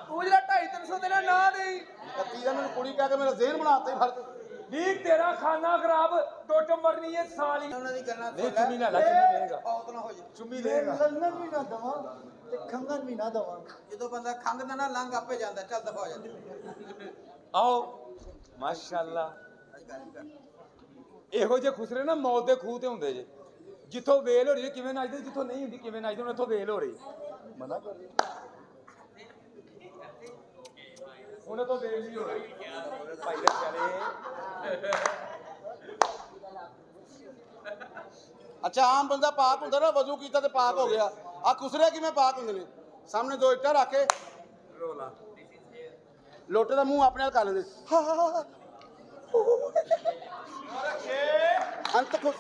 ਤੂੰ ਜਿਹੜਾ 250-300 ਦੇਣਾ ਨਾ ਦੇਈ ਕੱਤੀ ਦਾ ਮੈਨੂੰ ਕੁੜੀ ਕਹਿ ਕੇ ਮੇਰਾ ਜ਼ਹਿਨ ਬਣਾਤਾ ਹੀ ਫਰਕ ਨੀ ਤੇਰਾ ਖਾਨਾ ਖਰਾਬ ਟੁੱਟ ਮਰਨੀ ਹੈ ਸਾਲੀ ਉਹਨਾਂ ਦੀ ਕਰਨਾ ਨਹੀਂ ਚੁੰਮੀ ਨਾ ਲੈ ਚੁੰਮੀ ਲਏਗਾ ਔਤ ਨਾ ਹੋ ਜੇ ਚੁੰਮੀ ਲਏਗਾ ਲੰਗਰ ਵੀ ਨਾ ਦਵਾਂ ਤੇ ਖੰਗਰ ਵੀ ਨਾ ਦਵਾਂ ਜਦੋਂ ਬੰਦਾ ਖੰਗਦਾ ਨਾ ਲੰਘ ਆਪੇ ਜਾਂਦਾ ਚੱਲ ਦਫਾ ਹੋ ਜਾਂਦਾ ਆਓ ਮਾਸ਼ਾਅੱਲਾ ਇਹੋ ਜਿਹੇ ਖੁਸਰੇ ਨਾ ਮੌਤ ਦੇ ਖੂਹ ਤੇ ਹੁੰਦੇ ਜੇ ਜਿੱਥੋਂ ਵੇਲ ਹੋ ਰਹੀ ਹੈ ਕਿਵੇਂ ਨੱਚਦੇ ਜਿੱਥੋਂ ਨਹੀਂ ਹੁੰਦੀ ਕਿਵੇਂ ਨੱਚਦੇ ਹੁਣ ਇੱਥੋਂ ਵੇਲ ਹੋ ਰਹੀ ਮਨਾ ਕਰ ਹੁਣ ਤੋਂ ਵੇਲ ਨਹੀਂ ਹੋ ਰਹੀ ਭਾਈ ਦੇ ਚਲੇ ਅੱਛਾ ਆਮ ਬੰਦਾ ਪਾਕ ਹੁੰਦਾ ਨਾ ਵਜ਼ੂ ਕੀਤਾ ਤੇ ਪਾਕ ਹੋ ਗਿਆ ਆ ਖੁਸਰੇ ਕਿਵੇਂ ਪਾਕ ਹੁੰਦੇ ਨੇ ਸਾਹਮਣੇ ਦੋ ਇੱਟਾਂ ਰੱਖ ਕੇ ਰੋਲਾ ਲੋਟੇ ਦਾ ਮੂੰਹ ਆਪਣੇ ਨਾਲ ਕਰ ਲੈਂਦੇ ਅੰਤ ਖੁਸ਼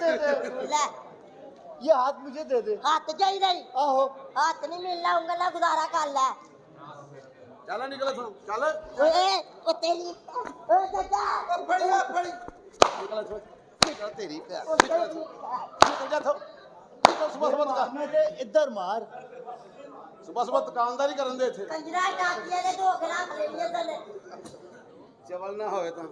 दे दे ले ये हाथ मुझे दे दे हाथ चाहिए आहो हाथ नहीं मिलना ਉਂਗਲਾਂ ਗੁਜ਼ਾਰਾ ਕਰ ਲੈ ਚੱਲ ਨਿਕਲ ਇੱਥੋਂ ਚੱਲ ਓਏ ਉਹ ਤੇਰੀ ਓ ਚਾਚਾ ਫੜੀ ਨਿਕਲ ਇੱਥੋਂ ਨਿਕਲ ਤੇਰੀ ਭੈਣ ਉਹ ਨਿਕਲ ਤੇਰੀ ਜਾ ਇੱਥੋਂ ਨਿਕਲ ਸੁਬਹ ਸੁਬਹ मारना ते इधर मार ਸੁਬਹ ਸੁਬਹ ਦੁਕਾਨਦਾਰੀ ਕਰਨ ਦੇ ਇੱਥੇ ਕੰਜਰਾ ਟਾਕੀਆਂ ਦੇ ਧੋਖ ਰੱਖ ਲੈਣੀਆਂ ਤੈਨੇ ਚਵਲ ਨਾ ਹੋਵੇ ਤਾਂ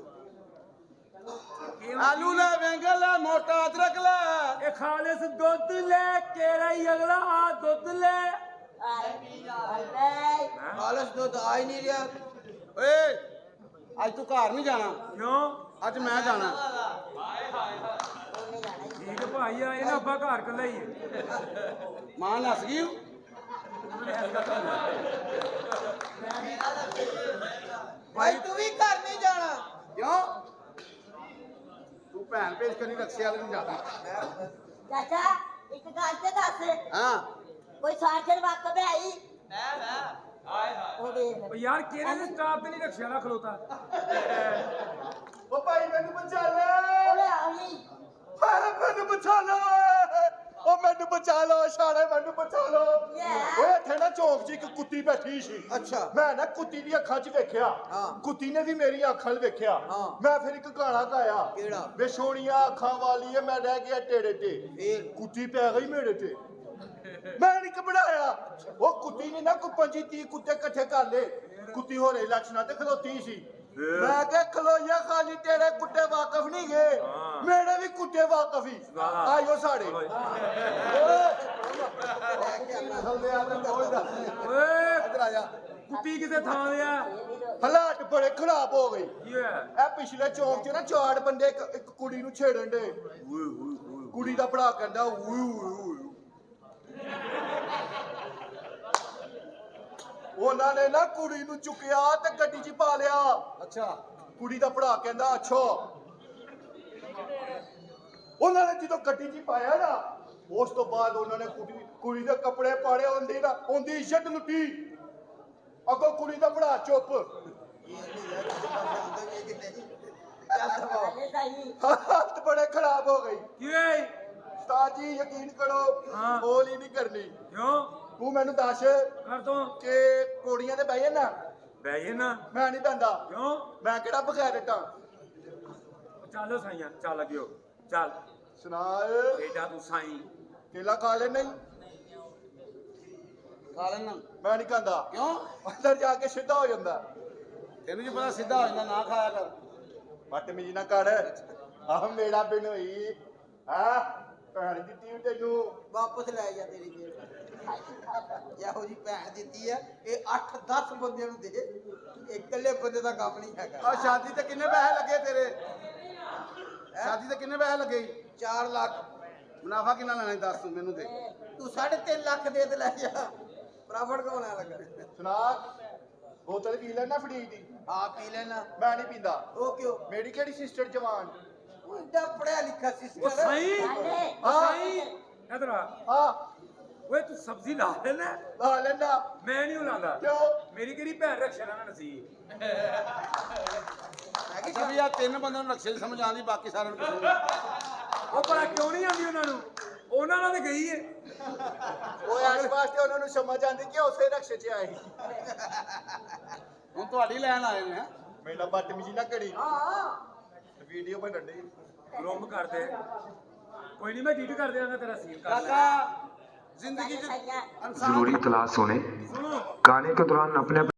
ਆਲੂ ਲੈ ਬੈਂਗਲ ਲੈ ਮੋਟਾ ਅਦਰਕ ਲੈ ਇਹ ਖਾਲਿਸ ਦੁੱਧ ਲੈ ਕੇਰਾ ਹੀ ਅਗਲਾ ਆ ਦੁੱਧ ਲੈ ਆਏ ਆਏ ਹਾਲਸ ਦੁੱਧ ਆ ਹੀ ਨਹੀਂ ਰਿਹਾ ਓਏ ਅੱਜ ਤੂੰ ਘਰ ਨਹੀਂ ਜਾਣਾ ਕਿਉਂ ਅੱਜ ਮੈਂ ਜਾਣਾ ਠੀਕ ਭਾਈ ਆਏ ਨਾ ਅੱਬਾ ਘਰ ਕੱਲਾ ਹੀ ਹੈ ਮਾਂ ਨੱਸ ਗਈ ਭਾਈ ਤੂੰ ਵੀ ਘਰ ਨਹੀਂ ਜਾਣਾ ਕਿਉਂ ਤੂੰ ਭੈਣ ਭੇਜ ਕੇ ਨਹੀਂ ਰਕਸ਼ੇ ਵਾਲੇ ਨੂੰ ਜਾਣਾ ਚਾਚਾ ਇੱਕ ਗੱਲ ਤੇ ਦੱਸ ਹਾਂ ਕੋਈ ਸਾਜਰ ਵਾਕਬ ਹੈ ਆਈ ਉਹ ਦੇਖ ਉਹ ਯਾਰ ਕਿਹੜੇ ਨੇ ਸਟਾਫ ਤੇ ਨਹੀਂ ਰਖਿਆ ਨਾ ਖਲੋਤਾ ਉਹ ਭਾਈ ਮੈਨੂੰ ਬਚਾ ਲੈ ਓਏ ਆਈ ਮੈਨੂੰ ਬਚਾ ਲਓ ਉਹ ਮੈਨੂੰ ਬਚਾ ਲਓ ਛਾੜੇ ਮੈਨੂੰ ਬਚਾ ਲਓ ਓਏ ਇੱਥੇ ਨਾ ਚੌਂਕ 'ਚ ਇੱਕ ਕੁੱਤੀ ਬੈਠੀ ਸੀ ਅੱਛਾ ਮੈਂ ਨਾ ਕੁੱਤੀ ਦੀ ਅੱਖਾਂ 'ਚ ਵੇਖਿਆ ਕੁੱਤੀ ਨੇ ਵੀ ਮੇਰੀ ਅੱਖਾਂ 'ਚ ਵੇਖਿਆ ਮੈਂ ਫਿਰ ਇੱਕ ਗਾਣਾ ਗਾਇਆ ਕਿਹੜਾ? ਵੇ ਸੋਹਣੀਆਂ ਅੱਖਾਂ ਵਾਲੀ ਏ ਮੈਂ ਰਹਿ ਗਿਆ ਟੇੜੇ ਤੇ ਫੇਰ ਕੁੱਤੀ ਪੈ ਗਈ ਮੇਰੇ ਤੇ ਮੈਂ ਨਹੀਂ ਘਬਰਾਇਆ ਉਹ ਕੁੱਤੀ ਨੇ ਨਾ ਕੋਈ 25-30 ਕੁੱਤੇ ਇਕੱਠੇ ਕਰ ਲਏ ਕੁੱਤੀ ਹੋ ਰਹੀ ਇਲੈਕਸ਼ਨਾਂ ਤੇ ਖਲੋਤੀ ਸੀ ਮੈਂ ਕਿਹਾ ਖਲੋਇਆ ਖਾਲੀ ਤੇਰੇ ਕੁੱਤੇ ਵਾਕਫ ਨਹੀਂ ਗਏ ਮੇਰੇ ਵੀ ਕੁੱਤੇ ਵਾਕਫ ਹੀ ਆਇਓ ਸਾਡੇ ਓਏ ਇੱਧਰ ਆ ਜਾ ਕੁੱਤੀ ਕਿਸੇ ਥਾਂ ਦੇ ਆ ਹਾਲਾਤ ਬੜੇ ਖਰਾਬ ਹੋ ਗਏ ਕੀ ਹੋਇਆ ਇਹ ਪਿਛਲੇ ਚੌਂਕ 'ਚ ਨਾ ਚਾਰ ਬੰਦੇ ਇੱਕ ਕੁੜੀ ਨੂੰ ਛੇੜਨ ਦੇ ਕੁੜੀ ਦਾ ਭਰਾ ਕਹਿੰਦਾ ਉਹਨਾਂ ਨੇ ਨਾ ਕੁੜੀ ਨੂੰ ਚੁੱਕਿਆ ਤੇ ਗੱਡੀ 'ਚ ਪਾ ਲਿਆ ਅੱਛਾ ਕੁੜੀ ਦਾ ਭਰਾ ਕਹਿੰਦਾ ਅੱਛਾ ਉਹਨਾਂ ਨੇ ਜਦੋਂ ਗੱਡੀ 'ਚ ਪਾਇਆ ਨਾ ਉਸ ਤੋਂ ਬਾਅਦ ਉਹਨਾਂ ਨੇ ਕੁੜੀ ਦੇ ਕੱਪੜੇ ਪਾੜੇ ਉਹਦੀ ਇੱਜ਼ਤ ਲੁੱਟੀ ਅੱਗੋਂ ਕੁੜੀ ਦਾ ਭਰਾ ਚੁੱਪ ਹਾਲਤ ਬੜੇ ਖਰਾਬ ਹੋ ਗਈ ਕੀ ਹੋਇਆ ਉਸਤਾਦ ਜੀ ਯਕੀਨ ਕਰੋ ਹਾਂ। ਬੋਲ ਹੀ ਨਹੀਂ ਕਰਨੀ ਕਿਉਂ ਤੂੰ ਮੈਨੂੰ ਦੱਸ ਕਰ ਦੋ ਕਿ ਕੋੜੀਆਂ ਤੇ ਬਹਿ ਨਾ ਬਹਿ ਜੇ ਨਾ ਮੈਂ ਨਹੀਂ ਬਹਿੰਦਾ ਕਿਉਂ ਮੈਂ ਕਿਹੜਾ ਬਗੈਰਟਾਂ ਚੱਲ ਸਾਈਆਂ ਚੱਲ ਗਿਓ ਚੱਲ ਸੁਣਾ ਬੇਟਾ ਤੂੰ ਸਾਈ ਕੇਲਾ ਖਾ ਲੈ ਨਹੀਂ ਖਾ ਲੈਣਾ ਮੈਂ ਨਹੀਂ ਖਾਂਦਾ ਕਿਉਂ ਅੰਦਰ ਜਾ ਕੇ ਸਿੱਧਾ ਹੋ ਜਾਂਦਾ ਤੈਨੂੰ ਜੀ ਪਤਾ ਸਿੱਧਾ ਹੋ ਜਾਂਦਾ ਨਾ ਖਾਇਆ ਕਰ ਬਦਤਮੀਜ਼ੀ ਨਾ ਕਰ ਆਹ ਮੇਰਾ ਬਿਨੋਈ ਹਾਂ ਭੈਣ ਦਿੱਤੀ ਤੈਨੂੰ ਵਾਪਸ ਲੈ ਜਾ ਤੇਰੀ ਜੇਬ ਇਹੋ ਜੀ ਭੈਣ ਦਿੱਤੀ ਹੈ ਇਹ 8-10 ਬੰਦਿਆਂ ਨੂੰ ਦੇ ਇਕੱਲੇ ਬੰਦੇ ਦਾ ਕੰਮ ਨਹੀਂ ਹੈਗਾ ਆ ਸ਼ਾਦੀ ਤੇ ਕਿੰਨੇ ਪੈਸੇ ਲੱਗੇ ਤੇਰੇ ਸ਼ਾਦੀ ਤੇ ਕਿੰਨੇ ਪੈਸੇ ਲੱਗੇ 4 ਲੱਖ ਮੁਨਾਫਾ ਕਿੰਨਾ ਲੈਣਾ ਦੱਸ ਤੂੰ ਮੈਨੂੰ ਦੇ ਤੂੰ 3.5 ਲੱਖ ਦੇ ਤੇ ਲੈ ਜਾ ਪ੍ਰਾਫਿਟ ਕਮਾਉਣਾ ਲੱਗਾ ਸੁਣਾ ਬੋਤਲ ਪੀ ਲੈਣਾ ਫੜੀ ਦੀ ਆ ਪੀ ਲੈਣਾ ਮੈਂ ਨਹੀਂ ਪੀਂਦਾ ਉਹ ਕਿਉਂ ਮੇਰੀ ਕਿਹੜੀ ਸਿਸਟਰ ਜਵਾਨ ਉਹ ਏਡਾ ਪੜਿਆ ਲਿਖਿਆ ਉਹ ਸਿਸਟਰ ਸਾਈ ਹਾਂ। ਸਾਈ ਇਧਰ ਆ ਹਾਂ ਓਏ ਤੂੰ ਸਬਜ਼ੀ ਲਾ ਲੈਣਾ ਲਾ ਲੈਣਾ ਮੈਂ ਨਹੀਂ ਲਾਉਂਦਾ ਕਿਉਂ ਮੇਰੀ ਕਿਹੜੀ ਭੈਣ ਰਖਸ਼ਾ ਨਾ ਨਸੀਬ ਅੱਛਾ ਵੀ ਆ ਤਿੰਨ ਬੰਦਿਆਂ ਨੂੰ ਨਕਸ਼ੇ 'ਚ ਸਮਝ ਆਉਂਦੀ ਬਾਕੀ ਸਾਰਿਆਂ ਨੂੰ ਕੁਛ ਨਹੀਂ ਉਹ ਭਲਾ ਕਿਉਂ ਨਹੀਂ ਆਉਂਦੀ ਉਹਨਾਂ ਨੂੰ ਉਹਨਾਂ ਨਾਲ ਤੇ ਗਈ ਏ ਉਹ ਇਸ ਵਾਸਤੇ ਉਹਨਾਂ ਨੂੰ ਸਮਝ ਆਂਦੀ ਕਿ ਉਸੇ ਰਕਸ਼ੇ 'ਚ ਆਏ ਹੁਣ ਤੁਹਾਡੀ ਲੈਣ ਆਏ ਨੇ ਹੈਂ? ਮੇਰਾ ਬਦਤਮੀਜ਼ੀ ਨਾ ਕਰੀ ਵੀਡੀਓ ਬਣਨ ਡਈ ਰੋਮ ਕਰਦੇ ਕੋਈ ਨਹੀਂ ਮੈਂ ਡਿਲੀਟ ਕਰ ਦਿਆਂਗਾ ਤੇਰਾ ਸੀਨ ਕਰ ਕਾਕਾ ਜ਼ਿੰਦਗੀ 'ਚ ਇਨਸਾਨ जरूरी इतला सुने ਸੁਣੋ गाने के दौरान अपने